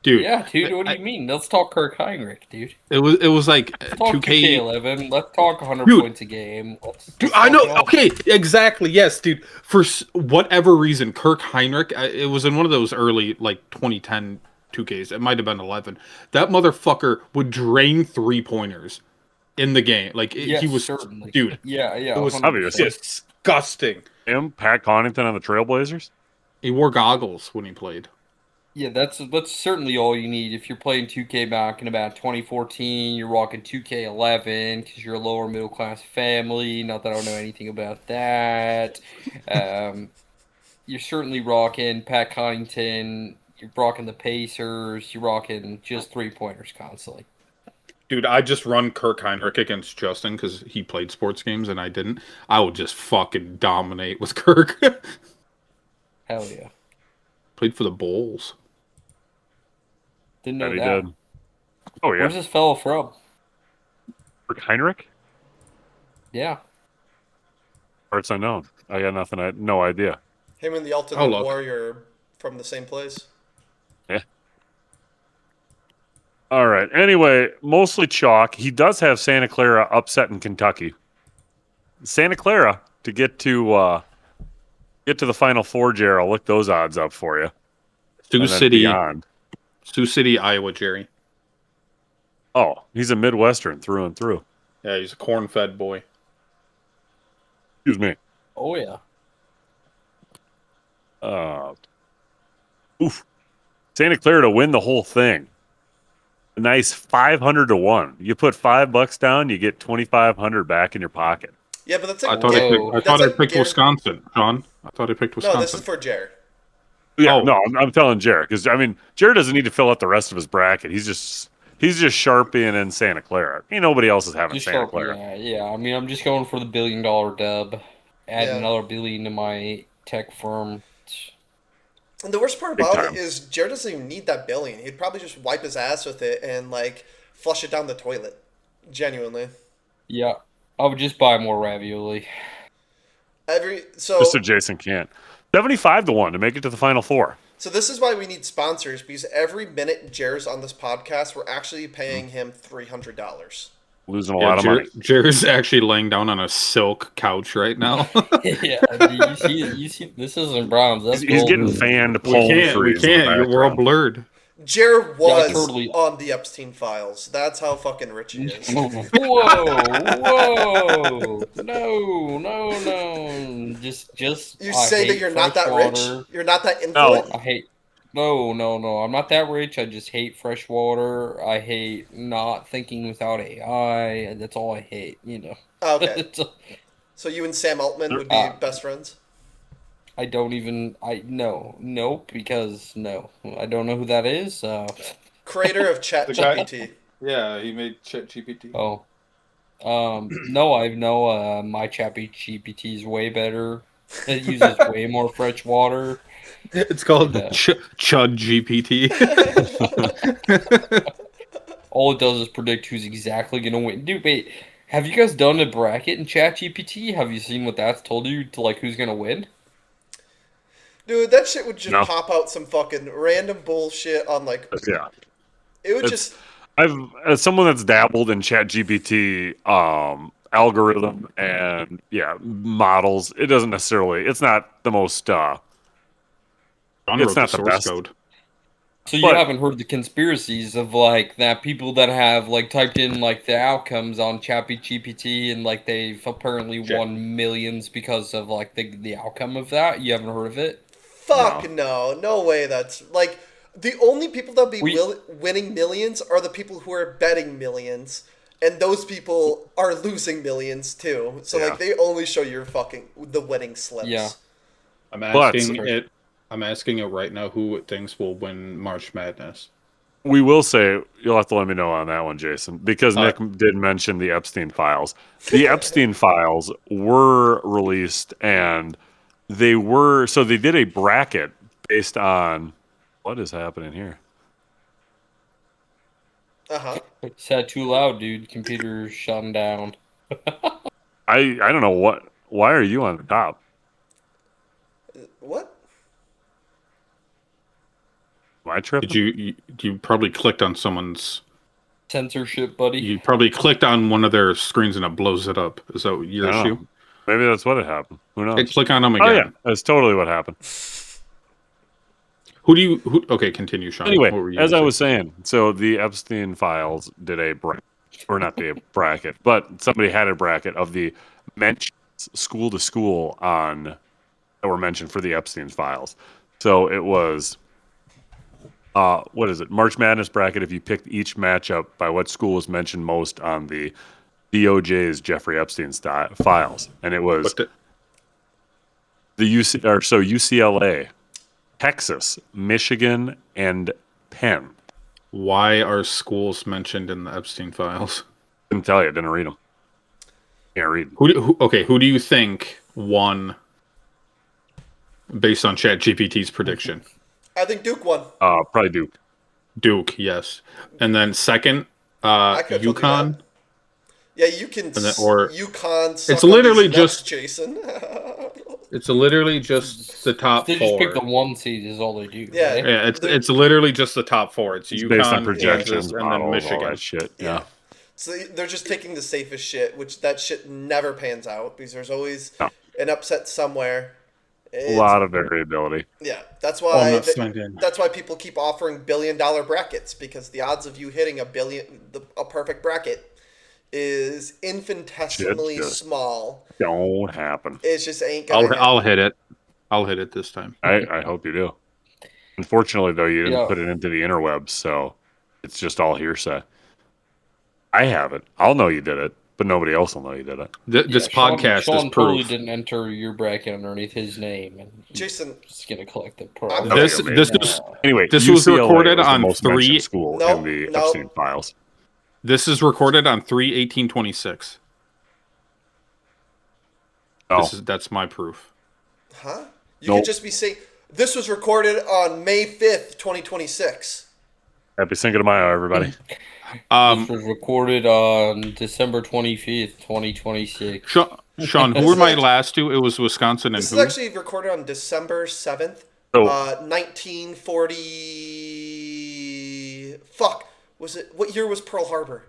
Speaker 3: Dude,
Speaker 4: Yeah, dude. What do you mean? Let's talk Kirk Heinrich, dude.
Speaker 3: it was like
Speaker 4: Let's talk
Speaker 3: 2K.
Speaker 4: 2K11. Let's talk 100
Speaker 3: Dude.
Speaker 4: points a game.
Speaker 3: Dude,
Speaker 4: Let's
Speaker 3: I know.
Speaker 4: talk it all.
Speaker 3: Okay, exactly. Yes, dude. For whatever reason, Kirk Heinrich. It was in one of those early, like 2010 2Ks. It might have been 11. That motherfucker would drain 3-pointers in the game. Like
Speaker 4: Yes,
Speaker 3: he was,
Speaker 4: certainly.
Speaker 3: dude.
Speaker 4: Yeah,
Speaker 3: It was
Speaker 4: 100%.
Speaker 1: obvious.
Speaker 3: disgusting.
Speaker 1: Him, Pat Connaughton on the Trailblazers.
Speaker 3: He wore goggles when he played.
Speaker 4: Yeah, that's certainly all you need if you're playing 2K back in about 2014. You're rocking 2K11 because you're a lower middle class family. Not that I don't know anything about that. You're certainly rocking Pat Connaughton. You're rocking the Pacers. You're rocking just 3-pointers constantly.
Speaker 3: Dude, I just run Kirk Heinrich against Justin because he played sports games and I didn't. I would just fucking dominate with Kirk.
Speaker 4: Hell yeah.
Speaker 3: Played for the Bulls.
Speaker 4: Didn't know
Speaker 1: That he
Speaker 4: that.
Speaker 1: did. Oh yeah,
Speaker 4: Where's this fellow from?
Speaker 1: Rick Heinrich.
Speaker 4: Yeah.
Speaker 1: Parts unknown. I got nothing. I had no idea.
Speaker 2: Him and the Ultimate
Speaker 3: Oh, look.
Speaker 2: Warrior are from the same place.
Speaker 1: Yeah. All right. Anyway, mostly chalk. He does have Santa Clara upset in Kentucky. Santa Clara to get to the Final Four, Gerald. Look those odds up for you.
Speaker 3: Sioux
Speaker 1: And then
Speaker 3: City,
Speaker 1: beyond.
Speaker 3: Sioux City, Iowa, Jerry.
Speaker 1: Oh, he's a Midwestern through and through.
Speaker 3: Yeah, he's a corn-fed boy.
Speaker 1: Excuse me.
Speaker 4: Oh, yeah.
Speaker 1: Oof. Santa Clara to win the whole thing. A nice 500 to 1. You put $5 down, you get 2,500 back in your pocket.
Speaker 2: Yeah, but that's a
Speaker 3: I thought
Speaker 4: Whoa.
Speaker 3: I thought
Speaker 2: That's
Speaker 3: I
Speaker 2: a
Speaker 3: picked
Speaker 2: guar-
Speaker 3: Wisconsin, John. I thought I picked Wisconsin.
Speaker 2: No, this is for Jared.
Speaker 1: Yeah,
Speaker 3: Oh.
Speaker 1: no, I'm telling Jared because I mean Jared doesn't need to fill out the rest of his bracket. He's just Sharpie and Santa Clara. Ain't nobody else is having
Speaker 4: Just
Speaker 1: Santa
Speaker 4: sharp,
Speaker 1: Clara.
Speaker 4: yeah. I mean, I'm just going for the $1 billion dub. Add
Speaker 2: Yeah.
Speaker 4: another billion to my tech firm.
Speaker 2: And the worst part
Speaker 1: Big
Speaker 2: about
Speaker 1: time.
Speaker 2: it is Jared doesn't even need that billion. He'd probably just wipe his ass with it and like flush it down the toilet. Genuinely.
Speaker 4: Yeah, I would just buy more ravioli.
Speaker 1: Just so Jason can't. 75 to 1 to make it to the Final Four.
Speaker 2: So this is why we need sponsors, because every minute Jared's on this podcast, we're actually paying him $300.
Speaker 1: Losing a lot of money.
Speaker 3: Jerry's actually laying down on a silk couch right now.
Speaker 4: Yeah, you see, this isn't bronze. That's
Speaker 1: He's
Speaker 4: gold.
Speaker 1: getting fanned
Speaker 3: we
Speaker 1: palm
Speaker 3: can't. We
Speaker 1: trees in the
Speaker 3: can't. We're all
Speaker 1: background.
Speaker 3: blurred.
Speaker 2: Jared was
Speaker 4: totally.
Speaker 2: on the Epstein files. That's how fucking rich he is.
Speaker 4: Whoa! No! Just.
Speaker 2: You
Speaker 4: I
Speaker 2: say that
Speaker 4: hate
Speaker 2: you're not that
Speaker 4: fresh
Speaker 2: rich?
Speaker 4: water.
Speaker 2: You're not that influent?
Speaker 4: I hate. No. I'm not that rich. I just hate fresh water. I hate not thinking without AI. That's all I hate. You know.
Speaker 2: Okay. So you and Sam Altman would be best friends?
Speaker 4: I don't even. Nope. Because no, I don't know who that is.
Speaker 2: Creator of ChatGPT.
Speaker 3: Yeah, he made ChatGPT.
Speaker 4: Oh. No, I know my ChatGPT is way better. It uses way more fresh water.
Speaker 3: It's called
Speaker 4: Yeah.
Speaker 3: Chud GPT.
Speaker 4: All it does is predict who's exactly going to win. Dude, wait. Have you guys done a bracket in ChatGPT? Have you seen what that's told you to like who's going to win?
Speaker 2: Dude, that shit would just
Speaker 1: No.
Speaker 2: pop out some fucking random bullshit on like.
Speaker 1: Yeah.
Speaker 2: It would
Speaker 1: It's-
Speaker 2: just.
Speaker 1: I've as someone that's dabbled in ChatGPT algorithm and models, it doesn't necessarily it's not the most
Speaker 3: John
Speaker 1: It's
Speaker 3: wrote
Speaker 1: not
Speaker 3: the
Speaker 1: the
Speaker 3: source
Speaker 1: best.
Speaker 3: code.
Speaker 4: So you
Speaker 1: But-
Speaker 4: haven't heard the conspiracies of like that people that have like typed in like the outcomes on ChatGPT and like they've apparently won millions because of like the outcome of that. You haven't heard of it?
Speaker 2: Fuck no. No way that's... Like, the only people that be winning millions are the people who are betting millions. And those people are losing millions, too. So, like, they only show your the winning slips.
Speaker 4: Yeah.
Speaker 3: I'm asking it right now who it thinks will win March Madness.
Speaker 1: We will say, you'll have to let me know on that one, Jason, because Nick did mention the Epstein files. The Epstein files were released, and they did a bracket based on what is happening here.
Speaker 4: Said too loud, dude. Computer's shutting down.
Speaker 1: I don't know why are you on the top?
Speaker 2: What?
Speaker 1: Am I tripping?
Speaker 3: Did you probably clicked on someone's
Speaker 4: censorship, buddy?
Speaker 3: You probably clicked on one of their screens and it blows it up. Is that your issue?
Speaker 1: Maybe that's what happened. Who knows?
Speaker 3: Hey, click on them again.
Speaker 1: Oh yeah, that's totally what happened.
Speaker 3: Okay, continue, Sean.
Speaker 1: Anyway, as I was saying, so the Epstein files did a bracket, or not the bracket, but somebody had a bracket of the mentions school to school that were mentioned for the Epstein files. So it was, what is it? March Madness bracket. If you picked each matchup by what school was mentioned most on the DOJ's Jeffrey Epstein files, and it was UCLA, Texas, Michigan, and Penn.
Speaker 3: Why are schools mentioned in the Epstein files?
Speaker 1: Didn't tell you. Didn't read them. Can't read.
Speaker 3: Who do you think won based on ChatGPT's prediction?
Speaker 2: I think Duke won.
Speaker 1: Probably Duke.
Speaker 3: Duke, yes. And then second, UConn.
Speaker 2: Yeah, you can. UConn.
Speaker 3: It's literally just
Speaker 2: Jason.
Speaker 3: It's literally just the top
Speaker 4: they
Speaker 3: four.
Speaker 4: Just pick the one seed is all they do.
Speaker 2: Yeah,
Speaker 4: right?
Speaker 3: Yeah. It's literally just the top four. It's UConn,
Speaker 1: based on projections,
Speaker 3: Kansas, and then Michigan.
Speaker 1: All that shit. Yeah.
Speaker 2: So they're just taking the safest shit, which that shit never pans out because there's always an upset somewhere.
Speaker 1: A lot of variability.
Speaker 2: Yeah, that's why
Speaker 3: that's
Speaker 2: why people keep offering billion-dollar brackets because the odds of you hitting a perfect bracket is infinitesimally small.
Speaker 1: Don't happen.
Speaker 2: It just ain't gonna happen.
Speaker 3: I'll hit it. I'll hit it this time.
Speaker 1: I hope you do. Unfortunately, though, you didn't put it into the interwebs, so it's just all hearsay. I have it. I'll know you did it, but nobody else will know you did it.
Speaker 3: This podcast
Speaker 4: Sean
Speaker 3: is proof.
Speaker 4: totally didn't enter your bracket underneath his name, and
Speaker 2: Jason,
Speaker 4: just gonna collect the
Speaker 3: This was recorded on 3
Speaker 1: school in the Epstein files.
Speaker 3: This is recorded on 3/18/26. That's my proof.
Speaker 2: Huh? You could just be saying this was recorded on May 5th, 2026.
Speaker 1: Happy Cinco de Mayo, everybody.
Speaker 4: This was recorded on December 25th, 2026.
Speaker 3: Sean, who were my last two? It was Wisconsin and
Speaker 2: This
Speaker 3: who?
Speaker 2: is actually recorded on December 7th, 1940. Fuck. Was it? What year was Pearl Harbor?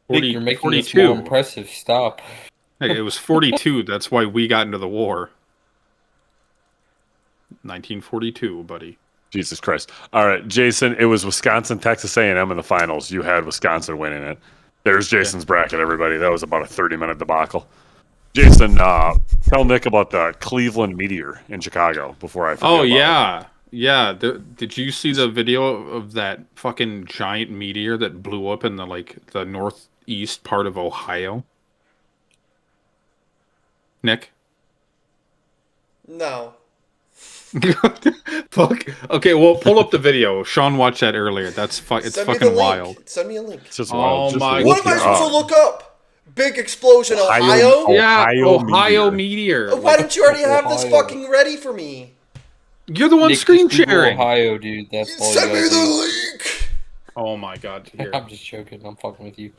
Speaker 4: You're making
Speaker 3: 42.
Speaker 4: this more impressive. Stop.
Speaker 3: Hey, it was 42. That's why we got into the war. 1942, buddy.
Speaker 1: Jesus Christ. All right, Jason, it was Wisconsin, Texas A&M in the finals. You had Wisconsin winning it. There's Jason's bracket, everybody. That was about a 30-minute debacle. Jason, tell Nick about the Cleveland Meteor in Chicago before I forget.
Speaker 3: Oh, yeah. Yeah. Did you see the video of that fucking giant meteor that blew up in the northeast part of Ohio? Nick?
Speaker 2: No.
Speaker 3: Fuck. Okay, well, pull up the video. Sean watched that earlier. It's fucking wild.
Speaker 2: Send me a link.
Speaker 1: It's just wild.
Speaker 3: My!
Speaker 2: What am I supposed to look up? Big explosion, Ohio?
Speaker 3: Yeah, Ohio meteor.
Speaker 2: Why didn't you already have this fucking ready for me?
Speaker 3: You're the one
Speaker 4: Nick,
Speaker 3: screen
Speaker 4: just Google
Speaker 3: sharing.
Speaker 4: Ohio, dude. That's all
Speaker 2: Send
Speaker 4: you
Speaker 2: me
Speaker 4: gotta do.
Speaker 2: the link.
Speaker 3: Oh my god. Here.
Speaker 4: I'm just joking. I'm fucking with you.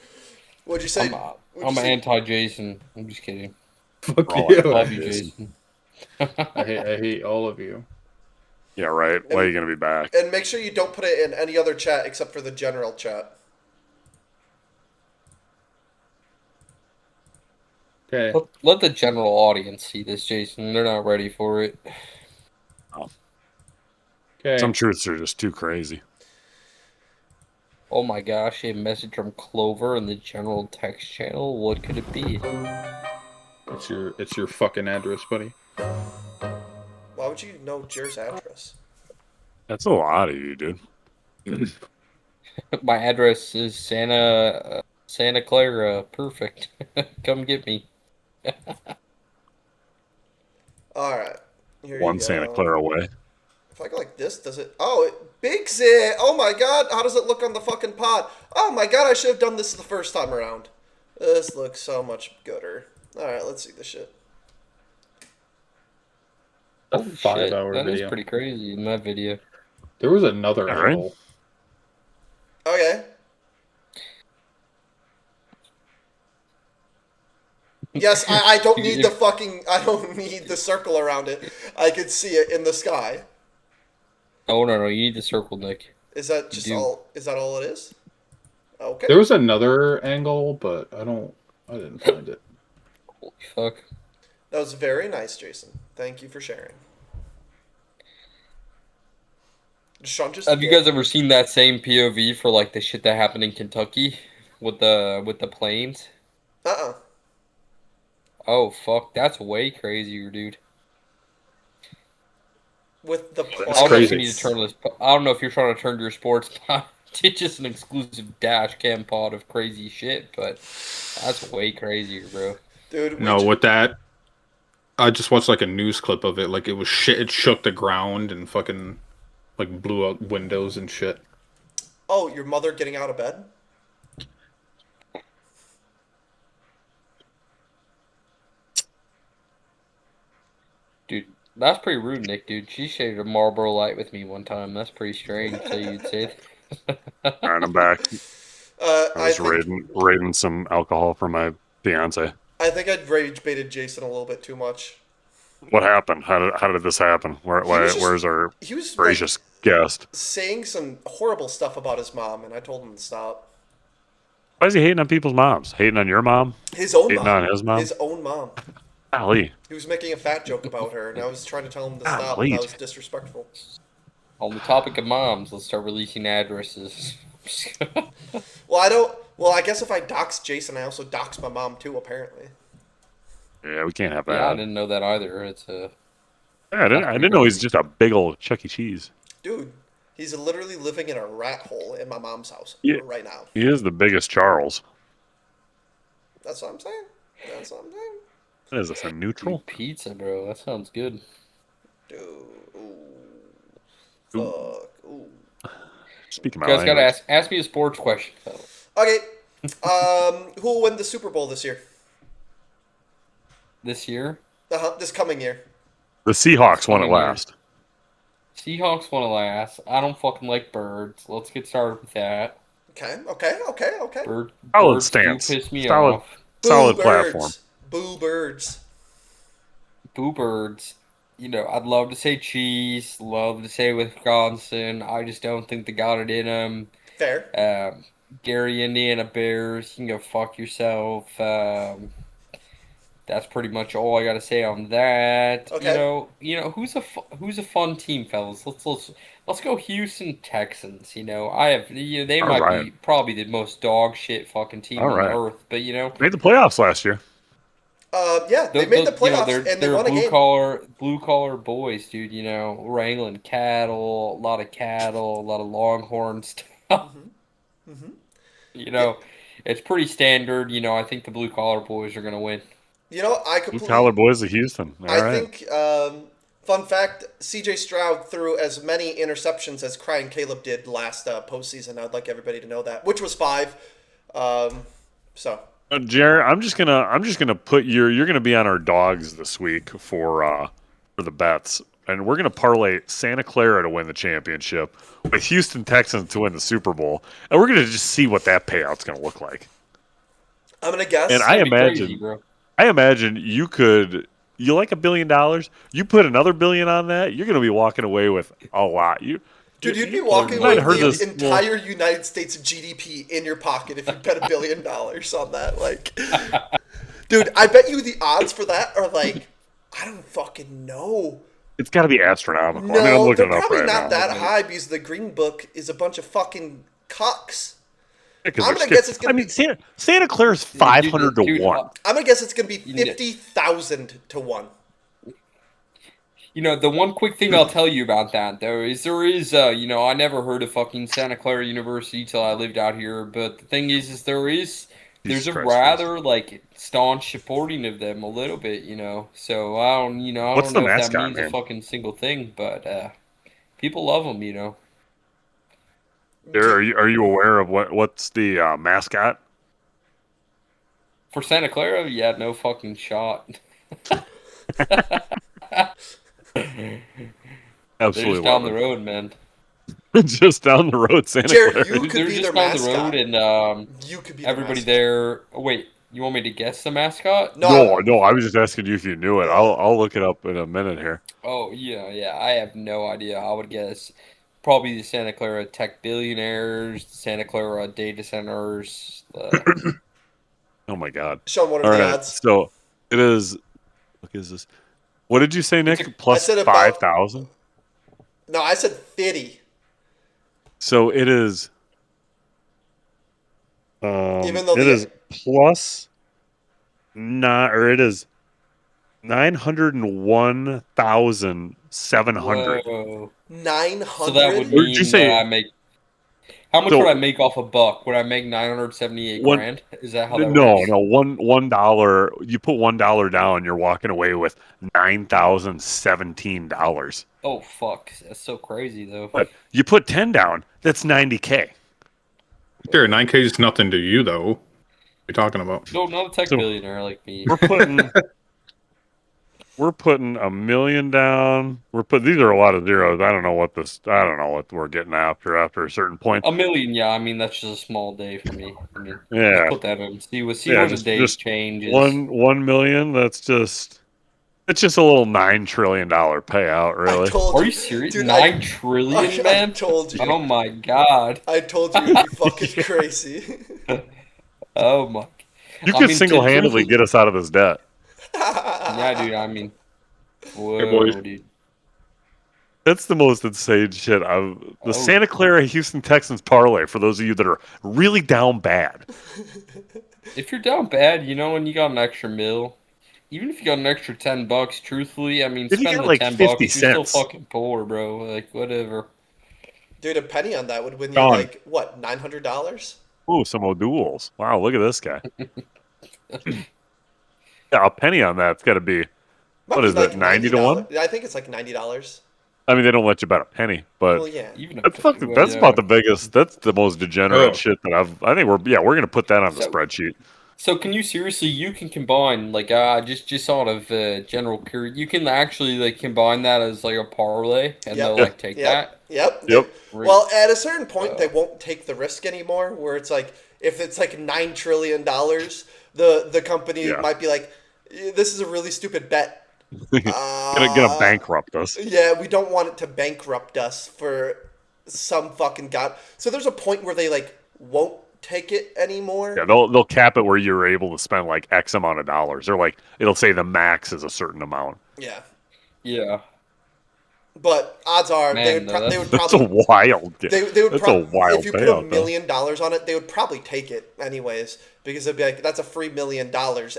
Speaker 2: What'd you say?
Speaker 4: I'm an anti-Jason. I'm just kidding.
Speaker 3: Fuck
Speaker 4: I
Speaker 3: you.
Speaker 4: love you, Jason.
Speaker 3: I hate all of you.
Speaker 1: Yeah, right. Why are you going to be back?
Speaker 2: And make sure you don't put it in any other chat except for the general chat.
Speaker 3: Okay.
Speaker 4: Let the general audience see this, Jason. They're not ready for it.
Speaker 3: Okay.
Speaker 1: Some truths are just too crazy.
Speaker 4: Oh my gosh, a message from Clover in the general text channel. What could it be?
Speaker 3: It's your fucking address, buddy.
Speaker 2: Why would you know Jer's address?
Speaker 1: That's a lot of you, dude.
Speaker 4: My address is Santa Clara. Perfect. Come get me.
Speaker 2: All right. Here you
Speaker 1: One
Speaker 2: go.
Speaker 1: Santa Clara away.
Speaker 2: If I go like this, does it? Oh, it bigs it. Oh my god, how does it look on the fucking pod? Oh my god, I should have done this the first time around. This looks so much gooder. All right, let's see the shit.
Speaker 3: A
Speaker 4: Holy shit,
Speaker 3: 5-hour
Speaker 4: that is
Speaker 3: video.
Speaker 4: pretty crazy in that video.
Speaker 3: There was another
Speaker 1: All right.
Speaker 3: angle.
Speaker 2: Okay. Yes, I don't need the fucking. I don't need the circle around it. I can see it in the sky.
Speaker 4: Oh no, you need the circle, Nick.
Speaker 2: Is that just
Speaker 4: do.
Speaker 2: all? Is that all it is? Okay.
Speaker 3: There was another angle, but I didn't find it.
Speaker 4: Holy fuck.
Speaker 2: That was very nice, Jason. Thank you for sharing. Sean just
Speaker 4: Have you guys ever seen that same POV for like the shit that happened in Kentucky with the planes?
Speaker 2: Uh-uh.
Speaker 4: Oh fuck, that's way crazier, dude.
Speaker 2: With the
Speaker 4: I
Speaker 3: That's
Speaker 4: don't know if
Speaker 3: crazy.
Speaker 4: you need to turn this. I don't know if you're trying to turn your sports pod to just an exclusive dash cam pod of crazy shit, but that's way crazier, bro.
Speaker 2: Dude,
Speaker 3: No, with that, I just watched like a news clip of it. Like it was shit. It shook the ground and fucking like blew out windows and shit.
Speaker 2: Oh, your mother getting out of bed?
Speaker 4: Dude, that's pretty rude, Nick, dude. She shared a Marlboro Light with me one time. That's pretty strange, so you'd say.
Speaker 1: All right, I'm back. I
Speaker 2: I
Speaker 1: was
Speaker 2: think
Speaker 1: raiding some alcohol for my fiance.
Speaker 2: I'd rage baited Jason a little bit too much.
Speaker 1: What happened? How did this happen? Where's our
Speaker 2: He was
Speaker 1: gracious guest?
Speaker 2: saying some horrible stuff about his mom, and I told him to stop.
Speaker 1: Why is he hating on people's moms? Hating on your mom?
Speaker 2: His own
Speaker 1: Hating
Speaker 2: mom.
Speaker 1: on his mom?
Speaker 2: His own mom.
Speaker 1: Golly.
Speaker 2: He was making a fat joke about her, and I was trying to tell him to stop,
Speaker 1: Golly.
Speaker 2: and that was disrespectful.
Speaker 4: On the topic of moms, let's start releasing addresses.
Speaker 2: Well, I guess if I dox Jason, I also dox my mom too, apparently.
Speaker 1: Yeah, we can't have
Speaker 4: Yeah, I
Speaker 1: that.
Speaker 4: didn't know that either. It's a.
Speaker 1: Yeah, I didn't know he's just a big old Chuck E. Cheese.
Speaker 2: Dude, he's literally living in a rat hole in my mom's house
Speaker 1: Yeah.
Speaker 2: right now.
Speaker 1: He is the biggest Charles.
Speaker 2: That's what I'm saying. That's what I'm saying.
Speaker 1: What is this, a neutral?
Speaker 4: Dude, pizza, bro. That sounds good.
Speaker 2: Dude, ooh. Fuck, ooh.
Speaker 1: Speaking
Speaker 4: You
Speaker 1: about
Speaker 4: guys gotta ask me a sports question, fellas.
Speaker 2: Okay, who will win the Super Bowl this year?
Speaker 4: This year,
Speaker 2: This coming year.
Speaker 1: the Seahawks won it
Speaker 4: Coming year.
Speaker 1: last.
Speaker 4: Seahawks want to last. I don't fucking like birds. Let's get started with that.
Speaker 2: Okay.
Speaker 4: Birds
Speaker 1: Solid stance.
Speaker 4: do piss me
Speaker 1: Solid.
Speaker 4: off.
Speaker 1: Solid
Speaker 2: Boo
Speaker 1: platform.
Speaker 2: birds. Boo birds.
Speaker 4: Boo birds. You know, I'd love to say cheese. Love to say Wisconsin. I just don't think they got it in them.
Speaker 2: Fair.
Speaker 4: Gary, Indiana Bears. You can go fuck yourself. That's pretty much all I got to say on that.
Speaker 2: Okay.
Speaker 4: You know who's a fun team, fellas. Let's go Houston Texans. You know, they
Speaker 1: All
Speaker 4: might
Speaker 1: right.
Speaker 4: be probably the most dog shit fucking team
Speaker 1: All
Speaker 4: on
Speaker 1: right.
Speaker 4: earth. But you know,
Speaker 1: Made the playoffs last year.
Speaker 2: Yeah, they made the playoffs and they
Speaker 4: they're
Speaker 2: won a game.
Speaker 4: blue collar boys, dude. You know, wrangling cattle, a lot of longhorn stuff.
Speaker 2: Mm-hmm.
Speaker 4: You know, it's pretty standard. You know, I think the blue collar boys are gonna win.
Speaker 2: You know, I
Speaker 1: Blue
Speaker 2: completely.
Speaker 1: collar boys of Houston. All
Speaker 2: I
Speaker 1: right.
Speaker 2: think. Fun fact: C.J. Stroud threw as many interceptions as Crying Caleb did last postseason. I'd like everybody to know that, which was 5. So.
Speaker 1: Jared, I'm just gonna put you're gonna be on our dogs this week for the bets, and we're gonna parlay Santa Clara to win the championship with Houston Texans to win the Super Bowl, and we're gonna just see what that payout's gonna look like.
Speaker 2: I'm gonna guess.
Speaker 1: And I
Speaker 4: That'd be
Speaker 1: imagine,
Speaker 4: crazy, bro.
Speaker 1: you like $1 billion, you put another billion on that, you're gonna be walking away with a lot.
Speaker 2: Dude, you'd be walking
Speaker 1: might
Speaker 2: away
Speaker 1: have heard
Speaker 2: with
Speaker 1: this-
Speaker 2: the entire United States GDP in your pocket if you bet $1 billion on that. Like, dude, I bet you the odds for that are like, I don't fucking know.
Speaker 1: It's got to be astronomical.
Speaker 2: No,
Speaker 1: I mean, I'm looking
Speaker 2: they're
Speaker 1: it up
Speaker 2: probably
Speaker 1: right
Speaker 2: not
Speaker 1: now.
Speaker 2: that high because the Green Book is a bunch of fucking cocks.
Speaker 1: Yeah, 'cause
Speaker 2: I'm
Speaker 1: they're
Speaker 2: gonna guess it's
Speaker 1: stupid.
Speaker 2: gonna
Speaker 1: I mean, Santa Clara's 500 to
Speaker 4: Dude,
Speaker 1: 1.
Speaker 2: I'm gonna guess it's gonna be
Speaker 4: You need to-
Speaker 2: 50,000 to 1.
Speaker 4: The one quick thing I'll tell you about that though is I never heard of fucking Santa Clara University till I lived out here, but the thing is there's
Speaker 1: Jesus
Speaker 4: a
Speaker 1: Christ,
Speaker 4: rather like staunch supporting of them a little bit, So I
Speaker 1: What's
Speaker 4: don't
Speaker 1: the
Speaker 4: know if that
Speaker 1: mascot
Speaker 4: means a
Speaker 1: name?
Speaker 4: fucking single thing, but people love them.
Speaker 1: Are you aware of what's the mascot?
Speaker 4: For Santa Clara, yeah, no fucking shot. They're
Speaker 1: Absolutely
Speaker 4: just down
Speaker 1: love
Speaker 4: the
Speaker 1: it.
Speaker 4: road, man.
Speaker 1: Just down the road, Santa
Speaker 2: Jared,
Speaker 1: Clara.
Speaker 2: you could
Speaker 4: They're
Speaker 2: be
Speaker 4: just
Speaker 2: their
Speaker 4: down the
Speaker 2: mascot.
Speaker 4: road, and
Speaker 2: You could be their
Speaker 4: everybody
Speaker 2: mascot.
Speaker 4: there. Oh, wait, you want me to guess the mascot?
Speaker 1: No, I was just asking you if you knew it.
Speaker 2: Yeah.
Speaker 1: I'll look it up in a minute here.
Speaker 4: Oh, yeah. I have no idea. I would guess probably the Santa Clara Tech Billionaires, the Santa Clara Data Centers.
Speaker 1: Oh my God!
Speaker 2: Sean, what are
Speaker 1: All
Speaker 2: the
Speaker 1: right,
Speaker 2: odds?
Speaker 1: so it is. What is this? What did you say,
Speaker 4: It's a-
Speaker 1: Nick?
Speaker 2: I
Speaker 1: Plus
Speaker 2: said about
Speaker 1: 5,000.
Speaker 2: No, I said 50.
Speaker 1: So it is.
Speaker 2: Even though
Speaker 1: It
Speaker 2: the
Speaker 1: is plus not, or it is 901,700.
Speaker 4: Whoa.
Speaker 2: 900.
Speaker 4: So that would
Speaker 1: Or did you
Speaker 4: mean
Speaker 1: say-
Speaker 4: that I make. How much
Speaker 1: So-
Speaker 4: would I make off a buck? Would I make 978
Speaker 1: One-
Speaker 4: grand? Is that how that
Speaker 1: No,
Speaker 4: works?
Speaker 1: no, $1. You put $1 down, you're walking away with $9,017.
Speaker 4: Oh fuck, that's so crazy though.
Speaker 1: But you put 10 down, that's $90K.
Speaker 3: Sure, 9K is nothing to you though. What are you talking about?
Speaker 4: No, not a tech
Speaker 1: So-
Speaker 4: billionaire like me.
Speaker 1: We're putting $1 million down. These are a lot of zeros. I don't know what we're getting after a certain point.
Speaker 4: A million, yeah. I mean, that's just a small day for me. I mean,
Speaker 1: Yeah.
Speaker 4: just put that in. See where the days
Speaker 1: just
Speaker 4: changes.
Speaker 1: 1 million. It's just a little $9 trillion payout,
Speaker 2: I
Speaker 1: really.
Speaker 2: told
Speaker 4: Are
Speaker 2: you.
Speaker 4: you serious?
Speaker 2: Dude,
Speaker 4: 9 trillion,
Speaker 2: I
Speaker 4: man.
Speaker 2: told you.
Speaker 4: Oh my god.
Speaker 2: I told you it'd be fucking crazy.
Speaker 4: Oh my.
Speaker 1: You
Speaker 4: I
Speaker 1: could
Speaker 4: mean,
Speaker 1: single-handedly get us out of this debt.
Speaker 4: Yeah, dude. I mean, whoa,
Speaker 3: boys.
Speaker 4: dude.
Speaker 1: That's the most insane shit. The
Speaker 4: Oh.
Speaker 1: Santa Clara Houston Texans parlay, for those of you that are really down bad.
Speaker 4: If you're down bad, and you got an extra mil, even if you got an extra $10, truthfully, I mean,
Speaker 1: If you
Speaker 4: spend
Speaker 1: got,
Speaker 4: the
Speaker 1: like,
Speaker 4: 10
Speaker 1: 50
Speaker 4: bucks. You're still
Speaker 1: cents.
Speaker 4: fucking poor, bro. Like whatever.
Speaker 2: Dude, a penny on that would win you
Speaker 3: Sean.
Speaker 2: like what, $900?
Speaker 1: Ooh, some O'Douls. Wow, look at this guy. Yeah, a penny on that's got to be. What is it, 90 to 1?
Speaker 2: I think it's like $90.
Speaker 1: I mean, they don't let you bet a penny, but
Speaker 2: Well, yeah.
Speaker 4: Even a
Speaker 1: that's
Speaker 4: well,
Speaker 1: that's
Speaker 4: yeah.
Speaker 1: about the biggest. That's the most degenerate
Speaker 3: Oh.
Speaker 1: shit that I think we're gonna put that on the
Speaker 4: So-
Speaker 1: spreadsheet.
Speaker 4: So can you seriously? You can combine like just sort of general curiosity. You can actually like combine that as like a parlay, and
Speaker 2: Yep.
Speaker 4: they'll like take that.
Speaker 2: Yep.
Speaker 1: Yep.
Speaker 2: Well, at a certain point,
Speaker 4: Wow.
Speaker 2: they won't take the risk anymore. Where it's like, if it's like $9 trillion, the company
Speaker 1: Yeah.
Speaker 2: might be like, "This is a really stupid bet."
Speaker 1: Gonna bankrupt us.
Speaker 2: Yeah, we don't want it to bankrupt us for some fucking god. So there's a point where they like won't take it anymore.
Speaker 1: Yeah, they'll cap it where you're able to spend like X amount of dollars, or like it'll say the max is a certain amount.
Speaker 2: Yeah.
Speaker 4: Yeah.
Speaker 2: But odds are
Speaker 4: Man,
Speaker 2: they would
Speaker 4: no,
Speaker 2: they would
Speaker 1: That's
Speaker 2: probably
Speaker 1: a wild.
Speaker 2: they would
Speaker 1: That's a wild
Speaker 2: if you put
Speaker 1: payout,
Speaker 2: $1
Speaker 1: though.
Speaker 2: million on it, they would probably take it anyways because they'd be like, that's a free $1 million,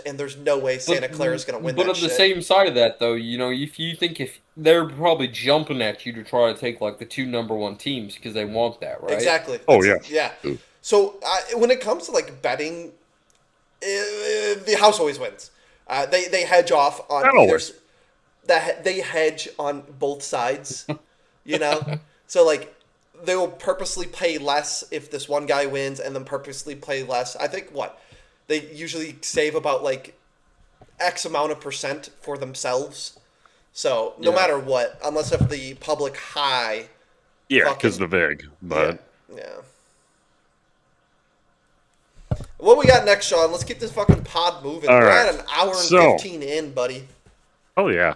Speaker 2: and there's no way Santa Clara's gonna win
Speaker 4: But
Speaker 2: that
Speaker 4: on the
Speaker 2: shit.
Speaker 4: same side of that, though, if they're probably jumping at you to try to take like the 2 number 1 teams because they want that, right?
Speaker 2: Exactly.
Speaker 1: Oh,
Speaker 2: Yeah. So when it comes to like betting, the house always wins. They hedge off on
Speaker 1: Not
Speaker 2: either.
Speaker 1: always.
Speaker 2: They hedge on both sides. So like they will purposely pay less if this one guy wins, and then purposely pay less. I think they usually save about like X amount of percent for themselves. So no
Speaker 4: Yeah.
Speaker 2: matter what, unless if the public high.
Speaker 1: Yeah,
Speaker 2: fucking-
Speaker 1: because the vig. But
Speaker 2: Yeah. What we got next, Sean? Let's keep this fucking pod moving.
Speaker 1: All
Speaker 2: We're
Speaker 1: right.
Speaker 2: at an hour and
Speaker 1: So-
Speaker 2: 15 in, buddy.
Speaker 1: oh yeah.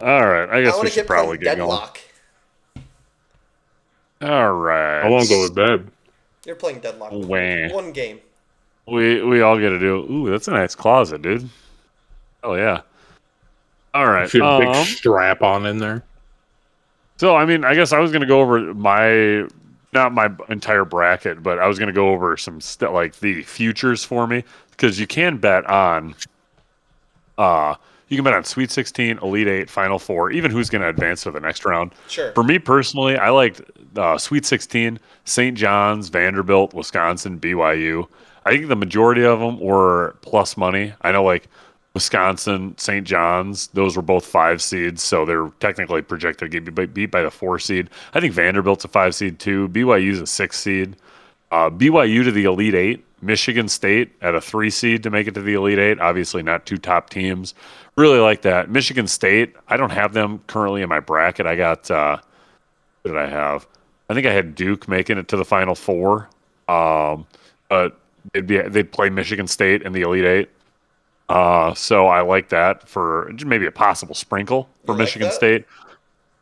Speaker 1: All right, I
Speaker 2: I
Speaker 1: guess
Speaker 2: want
Speaker 1: we
Speaker 2: to
Speaker 1: should
Speaker 2: get
Speaker 1: probably
Speaker 2: playing
Speaker 1: get going.
Speaker 2: Deadlock.
Speaker 1: All right.
Speaker 3: I won't go to bed.
Speaker 2: You're playing Deadlock. with
Speaker 1: Wah.
Speaker 2: me. One game.
Speaker 1: We all get to do. Ooh, that's a nice closet, dude. Oh yeah. All right.
Speaker 3: Shoot a big strap on in there.
Speaker 1: So I mean, I guess I was gonna go over not my entire bracket, but I was gonna go over some like the futures for me, because you can bet on You can bet on Sweet 16, Elite 8, Final Four, even who's going to advance to the next round.
Speaker 2: Sure.
Speaker 1: For me personally, I liked Sweet 16, St. John's, Vanderbilt, Wisconsin, BYU. I think the majority of them were plus money. I know like Wisconsin, St. John's, those were both 5 seeds, so they're technically projected to get beat by the 4 seed. I think Vanderbilt's a 5 seed too. BYU's a 6 seed. BYU to the Elite 8. Michigan State at a 3 seed to make it to the Elite 8. Obviously not 2 top teams. Really like that. Michigan State, I don't have them currently in my bracket. I got, what did I have? I think I had Duke making it to the Final Four. But they'd play Michigan State in the Elite 8. So I like that for maybe a possible sprinkle for
Speaker 2: You like
Speaker 1: Michigan
Speaker 2: that?
Speaker 1: State.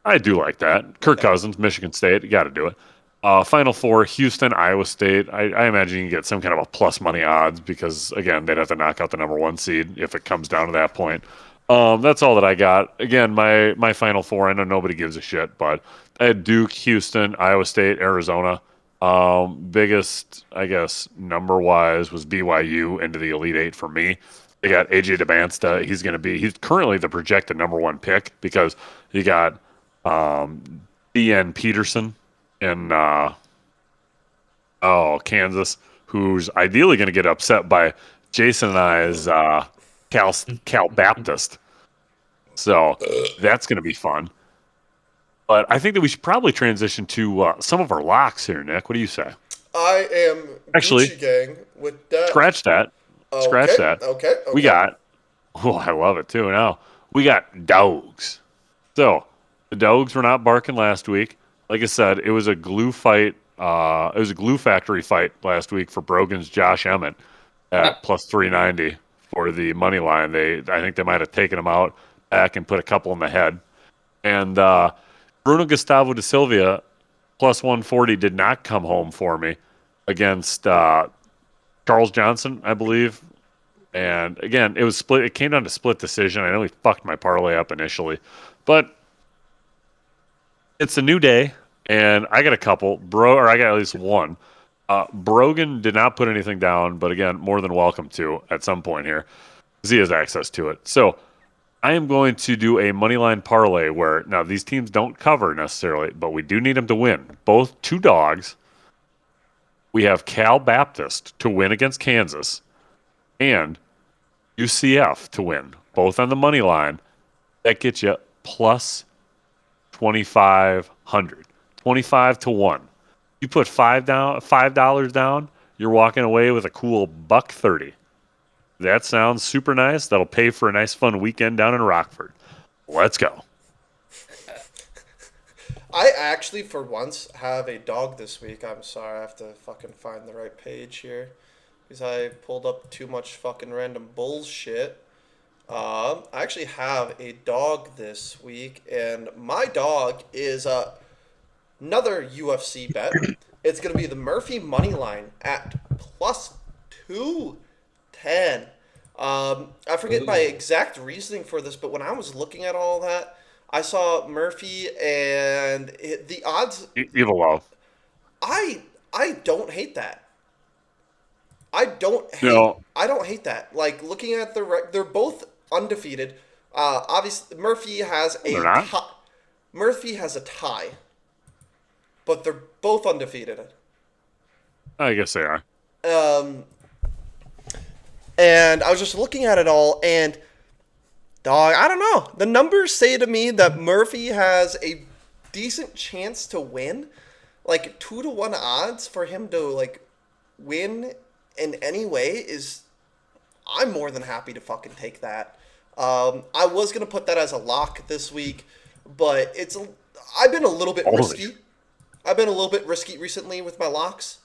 Speaker 1: I do like that. Kirk Cousins, Michigan State, you got to do it. Final Four, Houston, Iowa State. I imagine you can get some kind of a plus money odds because, again, they'd have to knock out the number 1 seed if it comes down to that point. That's all that I got. Again, my Final Four, I know nobody gives a shit, but I had Duke, Houston, Iowa State, Arizona. Biggest, I guess, number-wise was BYU into the Elite 8 for me. They got AJ DeBansta. He's currently the projected number 1 pick because you got DN Peterson in Kansas, who's ideally going to get upset by Jason and I's Cal Baptist. So that's going to be fun. But I think that we should probably transition to some of our locks here, Nick. What do you say?
Speaker 2: I am
Speaker 1: Actually,
Speaker 2: Gucci Gang with that.
Speaker 1: Scratch that. Scratch
Speaker 2: Okay,
Speaker 1: that.
Speaker 2: Okay.
Speaker 1: We got, I love it too now. We got dogs. So the dogs were not barking last week. Like I said, it was a glue fight. It was a glue factory fight last week for Brogan's Josh Emmett at plus 390 for the money line. I think they might have taken him out back and put a couple in the head. And Bruno Gustavo da Silva plus 140 did not come home for me against Charles Johnson, I believe. And again, it was split. It came down to split decision. I know he fucked my parlay up initially, but it's a new day, and I got a couple. I got at least one. Brogan did not put anything down, but again, more than welcome to at some point here, because he has access to it. So I am going to do a moneyline parlay where now these teams don't cover necessarily, but we do need them to win. Both 2 dogs. We have Cal Baptist to win against Kansas and UCF to win, both on the money line. That gets you plus 2,500, 25 to 1. You put $5 down, you're walking away with a cool $130. That sounds super nice. That'll pay for a nice fun weekend down in Rockford. Let's go.
Speaker 2: I actually, for once, have a dog this week. I'm sorry, I have to fucking find the right page here because I pulled up too much fucking random bullshit. I actually have a dog this week, and my dog is another UFC bet. It's going to be the Murphy money line at plus 210. I forget my exact reasoning for this, but when I was looking at all that, I saw Murphy and the odds.
Speaker 1: Evil love.
Speaker 2: I don't hate that. I don't hate that. Like looking at they're both undefeated. Obviously Murphy has Murphy has a tie, but they're both undefeated.
Speaker 1: I guess they are.
Speaker 2: And I was just looking at it all, and dog, I don't know. The numbers say to me that Murphy has a decent chance to win, like 2 to 1 odds for him to like win in any way is. I'm more than happy to fucking take that. I was gonna put that as a lock this week, but I've been a little bit risky. I've been a little bit risky recently with my locks.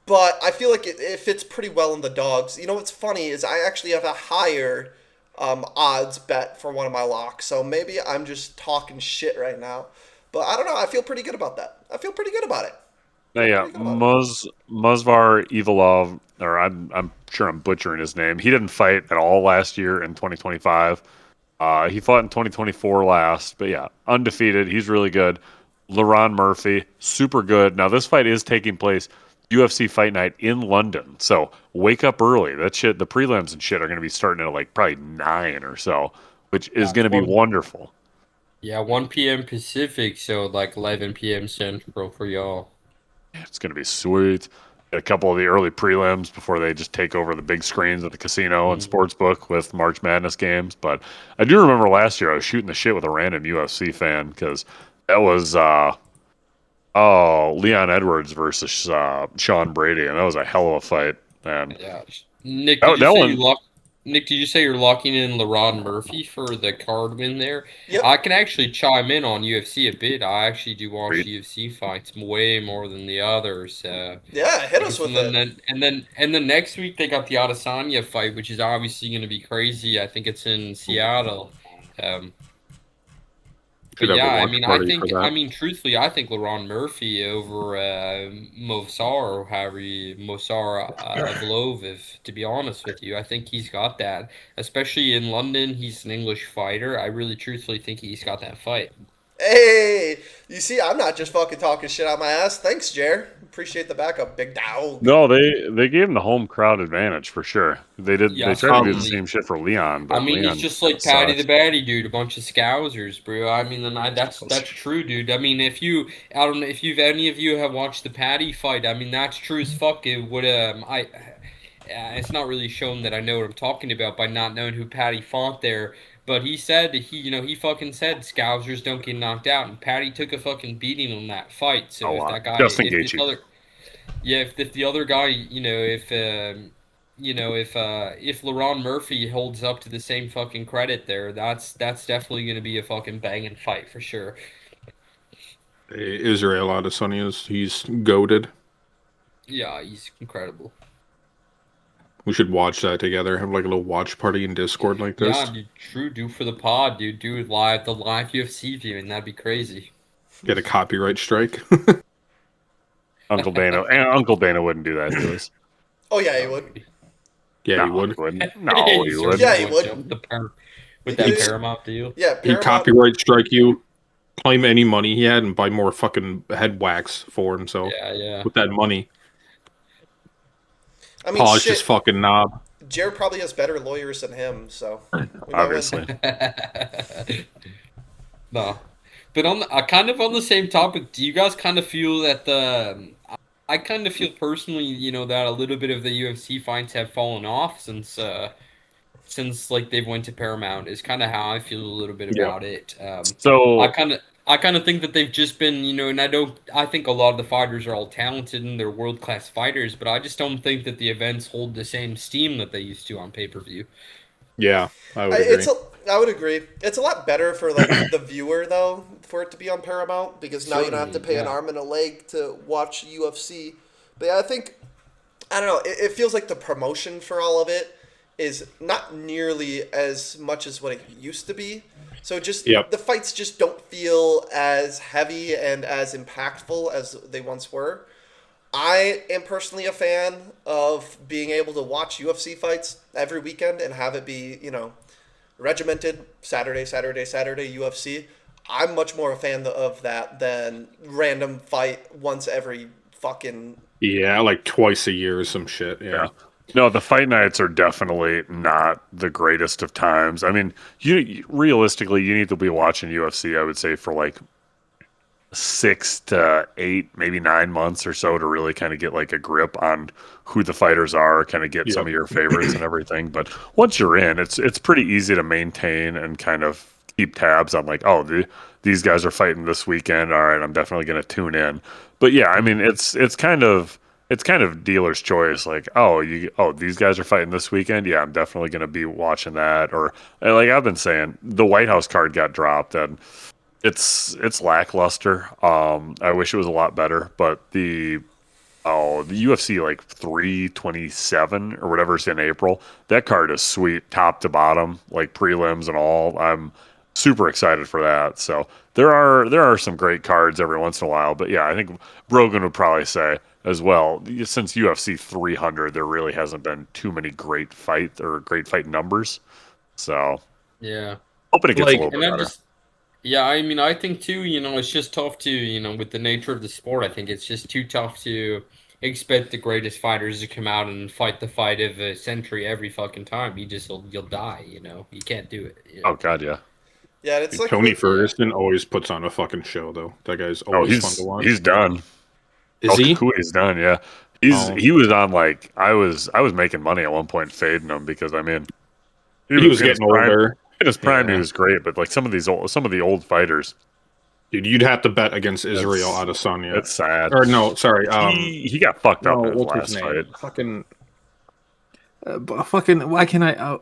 Speaker 2: But I feel like it fits pretty well in the dogs. You know what's funny is I actually have a higher odds bet for one of my locks. So maybe I'm just talking shit right now. But I don't know. I feel pretty good about that. I feel pretty good about it.
Speaker 1: Yeah, Musvar Evilov, or I'm sure I'm butchering his name. He didn't fight at all last year in 2025. He fought in 2024 last, but yeah, undefeated. He's really good. LaRon Murphy, super good. Now this fight is taking place UFC Fight Night in London. So wake up early. That shit, the prelims and shit are going to be starting at like probably 9 or so, which is going to be wonderful.
Speaker 4: Yeah, 1 p.m. Pacific, so like 11 p.m. Central for y'all.
Speaker 1: It's going to be sweet. A couple of the early prelims before they just take over the big screens at the casino and sportsbook with March Madness games. But I do remember last year I was shooting the shit with a random UFC fan because that was Leon Edwards versus Sean Brady, and that was a hell of a fight. And
Speaker 4: Yeah. Nick,
Speaker 1: that, that one,
Speaker 4: Nick, did you say you're locking in LaRon Murphy for the card win there?
Speaker 2: Yep.
Speaker 4: I can actually chime in on UFC a bit. I actually do watch UFC fights way more than the others.
Speaker 2: Yeah, hit us with it.
Speaker 4: And then next week they got the Adesanya fight, which is obviously going to be crazy. I think it's in Seattle.
Speaker 3: Should
Speaker 4: But
Speaker 3: have
Speaker 4: yeah,
Speaker 3: a
Speaker 4: I
Speaker 3: watch
Speaker 4: mean,
Speaker 3: party for that.
Speaker 4: truthfully, I think LaRon Murphy over Movsar or Movsar Evloev, to be honest with you, I think he's got that. Especially in London, he's an English fighter. I really, truthfully think he's got that fight.
Speaker 2: Hey, you see, I'm not just fucking talking shit out my ass. Thanks, Jer. Appreciate the backup, big dog.
Speaker 1: no, they gave him the home crowd advantage for sure. They did.
Speaker 4: Yeah,
Speaker 1: They tried to do the
Speaker 4: certainly.
Speaker 1: same shit for Leon,
Speaker 4: I
Speaker 1: but
Speaker 4: mean, he's
Speaker 1: Leon
Speaker 4: just
Speaker 1: kind
Speaker 4: like
Speaker 1: of
Speaker 4: Patty the
Speaker 1: sucks.
Speaker 4: Batty dude, a bunch of scousers, bro. I mean, that's true, dude. I mean, I don't know if any of you have watched the Patty fight. I mean, that's true as fuck. It would it's not really shown that I know what I'm talking about by not knowing who Patty fought there. But he said that he fucking said Scousers don't get knocked out, and Patty took a fucking beating on that fight.
Speaker 1: A
Speaker 4: So if
Speaker 1: lot.
Speaker 4: that guy,
Speaker 1: Justin
Speaker 4: if this
Speaker 1: Gaethje.
Speaker 4: other, yeah, if the other guy, if LaRon Murphy holds up to the same fucking credit there, that's definitely gonna be a fucking banging fight for sure.
Speaker 3: Israel Adesanya he's goated.
Speaker 4: Yeah, he's incredible.
Speaker 3: We should watch that together. Have like a little watch party in Discord like this.
Speaker 4: Yeah, dude, true. Do for the pod, dude. Do the live UFC viewing. That'd be crazy.
Speaker 3: Get a copyright strike.
Speaker 1: Uncle Dana wouldn't do that to us.
Speaker 2: Oh yeah, he would.
Speaker 3: Yeah,
Speaker 1: No,
Speaker 3: he would.
Speaker 1: He wouldn't. No, he would.
Speaker 2: Yeah, he would.
Speaker 4: With that Paramount deal.
Speaker 2: Yeah,
Speaker 3: He'd
Speaker 2: Paramount.
Speaker 3: copyright strike you, claim any money he had, and buy more fucking head wax for himself
Speaker 4: Yeah.
Speaker 3: with that money.
Speaker 2: I mean,
Speaker 3: Paul's
Speaker 2: shit.
Speaker 3: just fucking knob.
Speaker 2: Jared probably has better lawyers than him, so we might win.
Speaker 1: Obviously.
Speaker 4: No, but kind of on the same topic, do you guys kind of feel that I kind of feel personally, that a little bit of the UFC fights have fallen off since like they've went to Paramount is kind of how I feel a little bit
Speaker 3: Yeah.
Speaker 4: about it.
Speaker 1: So
Speaker 4: I kind of think that they've just been, and I think a lot of the fighters are all talented and they're world-class fighters, but I just don't think that the events hold the same steam that they used to on pay-per-view.
Speaker 3: Yeah, I would agree.
Speaker 2: I would agree. It's a lot better for like the viewer though, for it to be on Paramount because now you don't have to
Speaker 4: Certainly,
Speaker 2: pay an
Speaker 4: yeah.
Speaker 2: arm and a leg to watch UFC. But yeah, I don't know. It feels like the promotion for all of it is not nearly as much as what it used to be. So just
Speaker 3: Yep.
Speaker 2: the fights just don't feel as heavy and as impactful as they once were. I am personally a fan of being able to watch UFC fights every weekend and have it be, regimented Saturday UFC. I'm much more a fan of that than random fight once every fucking.
Speaker 3: Yeah, like twice a year or some shit. Yeah.
Speaker 1: no, the fight nights are definitely not the greatest of times. I mean, you realistically, you need to be watching UFC. I would say for like 6 to 8, maybe 9 months or so to really kind of get like a grip on who the fighters are, kind of get some of your favorites and everything. But once you're in, it's pretty easy to maintain and kind of keep tabs on like, these guys are fighting this weekend. All right, I'm definitely going to tune in. But yeah, I mean, it's kind of dealer's choice. Like, these guys are fighting this weekend. Yeah, I'm definitely going to be watching that. Or like I've been saying, the White House card got dropped and it's lackluster. I wish it was a lot better, but the UFC like 327 or whatever's in April, that card is sweet, top to bottom, like prelims and all. I'm super excited for that. So there are some great cards every once in a while, but yeah, I think Brogan would probably say as well, since UFC 300, there really hasn't been too many great fight numbers. So
Speaker 4: Yeah.
Speaker 1: hoping it gets
Speaker 3: Like-
Speaker 1: a little
Speaker 4: And
Speaker 1: bit
Speaker 4: I'm
Speaker 1: better.
Speaker 4: just, yeah, I mean, I think too, it's just tough to, with the nature of the sport, I think it's just too tough to expect the greatest fighters to come out and fight the fight of a century every fucking time. You'll die. You know, you can't do it. You know?
Speaker 1: Oh God, yeah.
Speaker 2: Yeah, it's like
Speaker 3: Tony Ferguson always puts on a fucking show, though. That guy's
Speaker 1: Oh,
Speaker 3: always fun to watch.
Speaker 1: he's done.
Speaker 3: Is he?
Speaker 1: He's done. Yeah, he was on like I was making money at one point fading him because I mean
Speaker 3: He was
Speaker 1: in his
Speaker 3: getting
Speaker 1: prime-
Speaker 3: older.
Speaker 1: In his prime,
Speaker 3: Yeah.
Speaker 1: he was great, but like some of the old fighters,
Speaker 3: Dude, you'd have to bet against Israel Adesanya.
Speaker 1: it's sad.
Speaker 3: Or no, sorry.
Speaker 1: He got fucked up
Speaker 3: No,
Speaker 1: in his
Speaker 3: what's his
Speaker 1: last
Speaker 3: name?
Speaker 1: fight.
Speaker 3: Fucking. Why can I?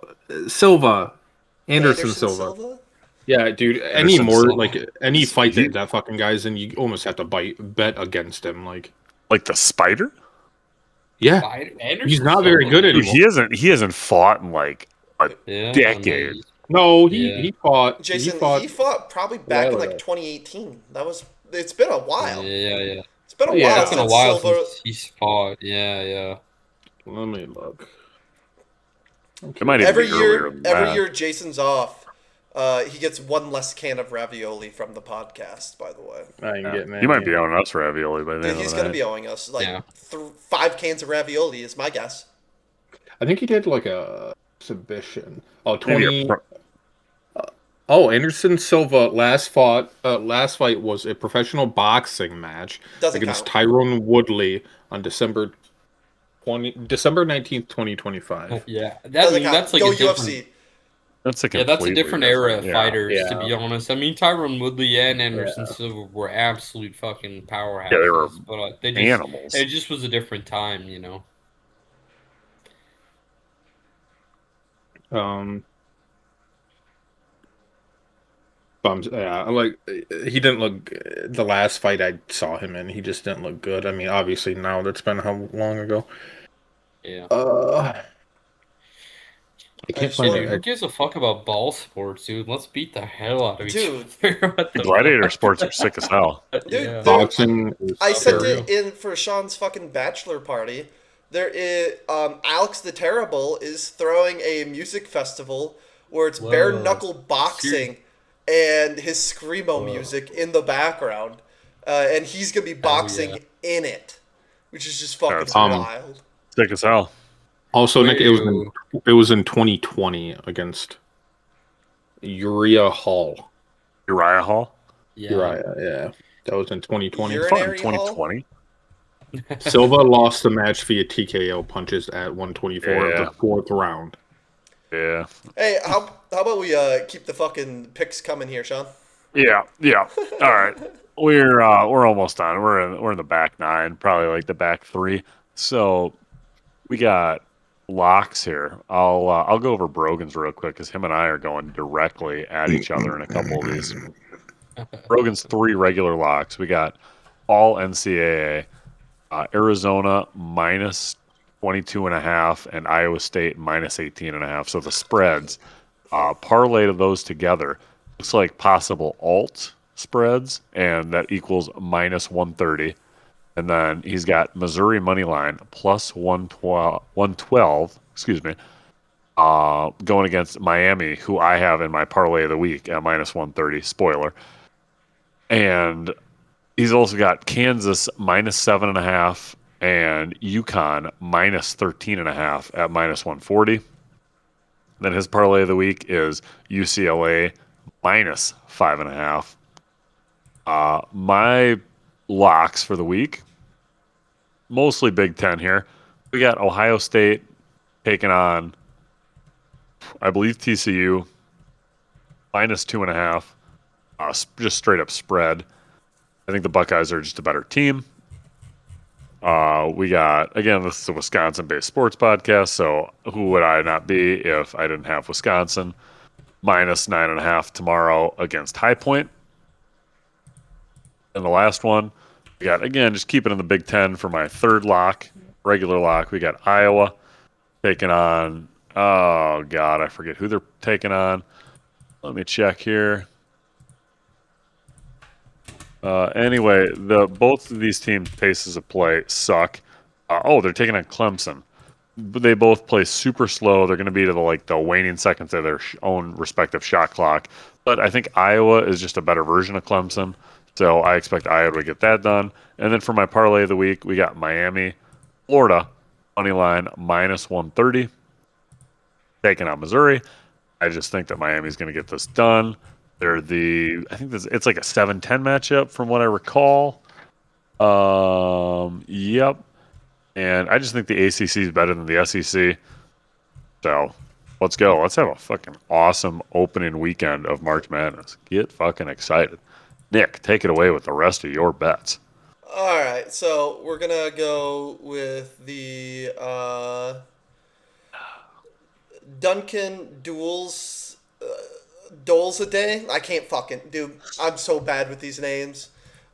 Speaker 3: Silva, Anderson Silva. Yeah, dude. Any
Speaker 1: Anderson
Speaker 3: more
Speaker 1: Silva.
Speaker 3: like any fight that fucking guy's in, you almost have to bet against him. Like
Speaker 1: the Spider.
Speaker 3: yeah,
Speaker 4: Anderson
Speaker 3: he's not very good
Speaker 1: Dude,
Speaker 3: anymore.
Speaker 1: he hasn't fought in like a
Speaker 4: Yeah,
Speaker 1: decade.
Speaker 3: No,
Speaker 4: Yeah.
Speaker 3: he fought.
Speaker 2: Jason,
Speaker 3: he
Speaker 2: he
Speaker 3: fought.
Speaker 2: fought probably back in
Speaker 3: while
Speaker 2: like
Speaker 3: ago.
Speaker 2: 2018. It's been a while.
Speaker 4: Yeah.
Speaker 2: It's been a
Speaker 3: Yeah.
Speaker 2: while
Speaker 4: It's been a
Speaker 2: since
Speaker 4: while
Speaker 2: Silva.
Speaker 4: since he's fought. Yeah.
Speaker 3: Let me look.
Speaker 1: It might even
Speaker 2: Every
Speaker 1: be earlier than
Speaker 2: every
Speaker 1: that.
Speaker 2: year Jason's off. He gets one less can of ravioli from the podcast. By the way,
Speaker 3: I ain't getting
Speaker 1: He might be owing us ravioli by the end
Speaker 2: he's
Speaker 1: of the
Speaker 2: gonna
Speaker 1: night.
Speaker 2: be owing us like
Speaker 4: Yeah.
Speaker 2: 5 cans of ravioli is my guess.
Speaker 3: I think he did like a exhibition. Oh,
Speaker 1: Maybe
Speaker 3: 20. Oh, Anderson Silva last fight was a professional boxing match
Speaker 2: Doesn't
Speaker 3: against
Speaker 2: count.
Speaker 3: Tyrone Woodley on December 19th, 2025.
Speaker 4: Yeah.
Speaker 2: Doesn't count.
Speaker 4: That's like
Speaker 2: Go
Speaker 4: a different.
Speaker 2: UFC.
Speaker 1: That's a
Speaker 4: Yeah, that's a
Speaker 1: completely
Speaker 4: different era of
Speaker 1: yeah.
Speaker 4: fighters,
Speaker 3: Yeah.
Speaker 4: to be honest. I mean, Tyrone Woodley and Anderson Silva were absolute fucking powerhouses.
Speaker 1: Yeah, they were
Speaker 4: but they
Speaker 1: animals.
Speaker 4: It just was a different time, you know.
Speaker 3: Yeah, like he didn't look. The last fight I saw him in, he just didn't look good. I mean, obviously now that's been how long ago?
Speaker 4: Yeah.
Speaker 3: I can't
Speaker 2: just
Speaker 3: find
Speaker 4: Dude, who
Speaker 3: it.
Speaker 4: gives a fuck about ball sports, dude? Let's beat the hell out of each
Speaker 2: Dude.
Speaker 4: other. What the
Speaker 1: Gladiator
Speaker 4: fuck?
Speaker 1: sports are sick as hell.
Speaker 2: Dude,
Speaker 4: Yeah.
Speaker 2: there-
Speaker 3: Boxing. Is
Speaker 2: I sent
Speaker 3: terrible.
Speaker 2: it in for Sean's fucking bachelor party. There is Alex the Terrible is throwing a music festival where it's bare knuckle boxing and his screamo music in the background, and he's gonna be boxing in it, which is just fucking
Speaker 1: That's
Speaker 2: wild.
Speaker 1: Sick as hell.
Speaker 3: Also, Nick, it was in 2020 against Uriah Hall.
Speaker 1: Uriah Hall.
Speaker 4: Yeah.
Speaker 3: Uriah, yeah, that was in 2020.
Speaker 2: Uri-
Speaker 1: Fought in
Speaker 2: Urinary Hall?
Speaker 1: 2020.
Speaker 3: Silva lost the match via TKO punches at 124
Speaker 1: Yeah.
Speaker 3: of the 4th round.
Speaker 1: Yeah.
Speaker 2: Hey, how about we keep the fucking picks coming here, Sean?
Speaker 1: Yeah. All right. We're almost done. We're in the back 9, probably like the back 3. So we got locks here. I'll go over Brogan's real quick because him and I are going directly at each other in a couple of these. Brogan's 3 regular locks. We got all NCAA, Arizona minus 22.5 and Iowa State minus 18.5. So the spreads, parlay to those together, looks like possible alt spreads, and that equals minus 130. And then he's got Missouri money line plus 112, excuse me, going against Miami, who I have in my parlay of the week at minus 130. Spoiler. And he's also got Kansas minus 7.5 and UConn minus 13.5 at minus 140. Then his parlay of the week is UCLA minus 5.5. My locks for the week, mostly Big Ten here. We got Ohio State taking on, I believe, TCU minus 2.5. Just straight up spread. I think the Buckeyes are just a better team. We got, again, this is a Wisconsin-based sports podcast, so who would I not be if I didn't have Wisconsin? Minus 9.5 tomorrow against High Point. And the last one, we got, again, just keep it in the Big Ten for my third lock, regular lock. We got Iowa taking on, oh, God, I forget who they're taking on. Let me check here. Anyway, both of these teams' paces of play suck. They're taking on Clemson. But they both play super slow. They're going to be to the waning seconds of their own respective shot clock. But I think Iowa is just a better version of Clemson. So I expect Iowa to get that done. And then for my parlay of the week, we got Miami Florida, money line -130. Taking on Missouri. I just think that Miami's going to get this done. I think it's like a 7-10 matchup from what I recall. Yep. And I just think the ACC is better than the SEC. So let's go. Let's have a fucking awesome opening weekend of March Madness. Get fucking excited. Nick, take it away with the rest of your bets.
Speaker 2: All right, so we're gonna go with the Duncan Duels a day. I can't fucking dude. I'm so bad with these names.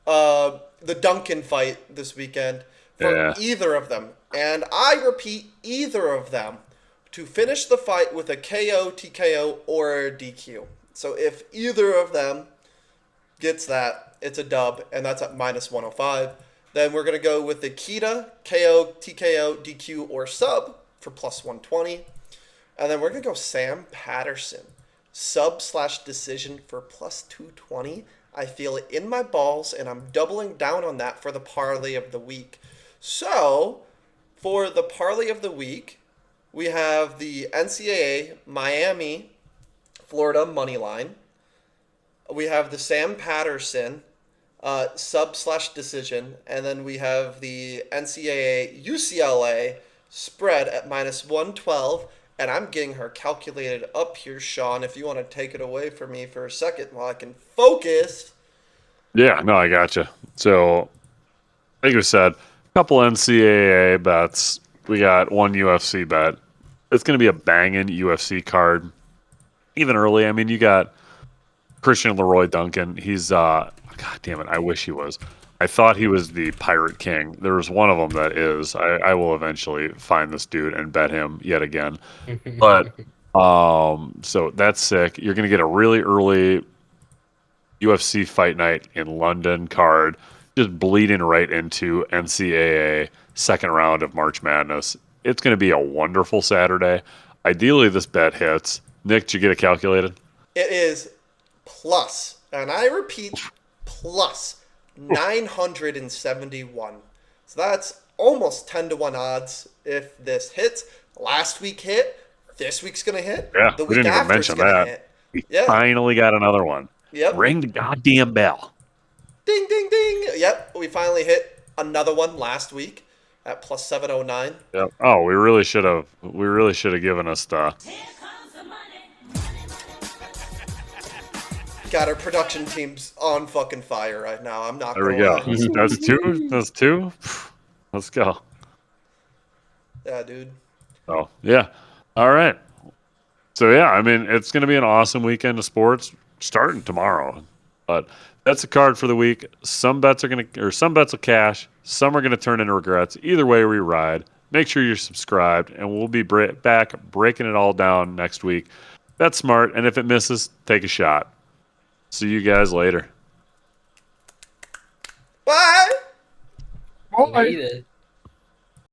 Speaker 2: The Duncan fight this weekend for either of them, and I repeat, either of them to finish the fight with a KO, TKO, or a DQ. So if either of them gets that, it's a dub, and that's at -105. Then we're going to go with the Kita, KO, TKO, DQ, or sub for +120. And then we're going to go Sam Patterson, sub/decision for +220. I feel it in my balls, and I'm doubling down on that for the parlay of the week. So, for the parlay of the week, we have the NCAA Miami, Florida money line. We have the Sam Patterson sub/decision, and then we have the NCAA UCLA spread at -112. And I'm getting her calculated up here, Sean, if you want to take it away from me for a second while I can focus.
Speaker 1: Yeah, no, I gotcha. So, like you said, a couple NCAA bets. We got one UFC bet. It's going to be a banging UFC card. Even early, I mean, you got Christian Leroy Duncan. He's, God damn it, I wish he was. I thought he was the Pirate King. There's one of them that is. I will eventually find this dude and bet him yet again. But so that's sick. You're gonna get a really early UFC fight night in London card, just bleeding right into NCAA second round of March Madness. It's gonna be a wonderful Saturday. Ideally, this bet hits. Nick, did you get it calculated?
Speaker 2: It is plus, and I repeat, plus 971. So that's almost 10-1 odds if this hits. Last week hit. This week's going to hit.
Speaker 1: Yeah,
Speaker 2: the
Speaker 1: we
Speaker 2: week
Speaker 1: didn't even
Speaker 2: after
Speaker 1: mention
Speaker 2: gonna
Speaker 1: that.
Speaker 2: Hit.
Speaker 1: We
Speaker 2: Yeah.
Speaker 1: finally got another one.
Speaker 2: Yep.
Speaker 1: Ring the goddamn bell.
Speaker 2: Ding, ding, ding. Yep. We finally hit another one last week at plus 709.
Speaker 1: Yep. Oh, we really should have. We really should have given us the.
Speaker 2: God, our production team's on fucking fire right now. I'm not
Speaker 1: There we
Speaker 2: gonna
Speaker 1: go.
Speaker 2: lie.
Speaker 1: That's two. That's two. Let's go.
Speaker 2: Yeah, dude.
Speaker 1: Oh yeah. All right. So yeah, I mean, it's going to be an awesome weekend of sports starting tomorrow. But that's a card for the week. Some bets will cash. Some are going to turn into regrets. Either way, we ride. Make sure you're subscribed, and we'll be back breaking it all down next week. That's smart, and if it misses, take a shot. See you guys later.
Speaker 2: Bye.
Speaker 3: Oh,
Speaker 4: Hate it.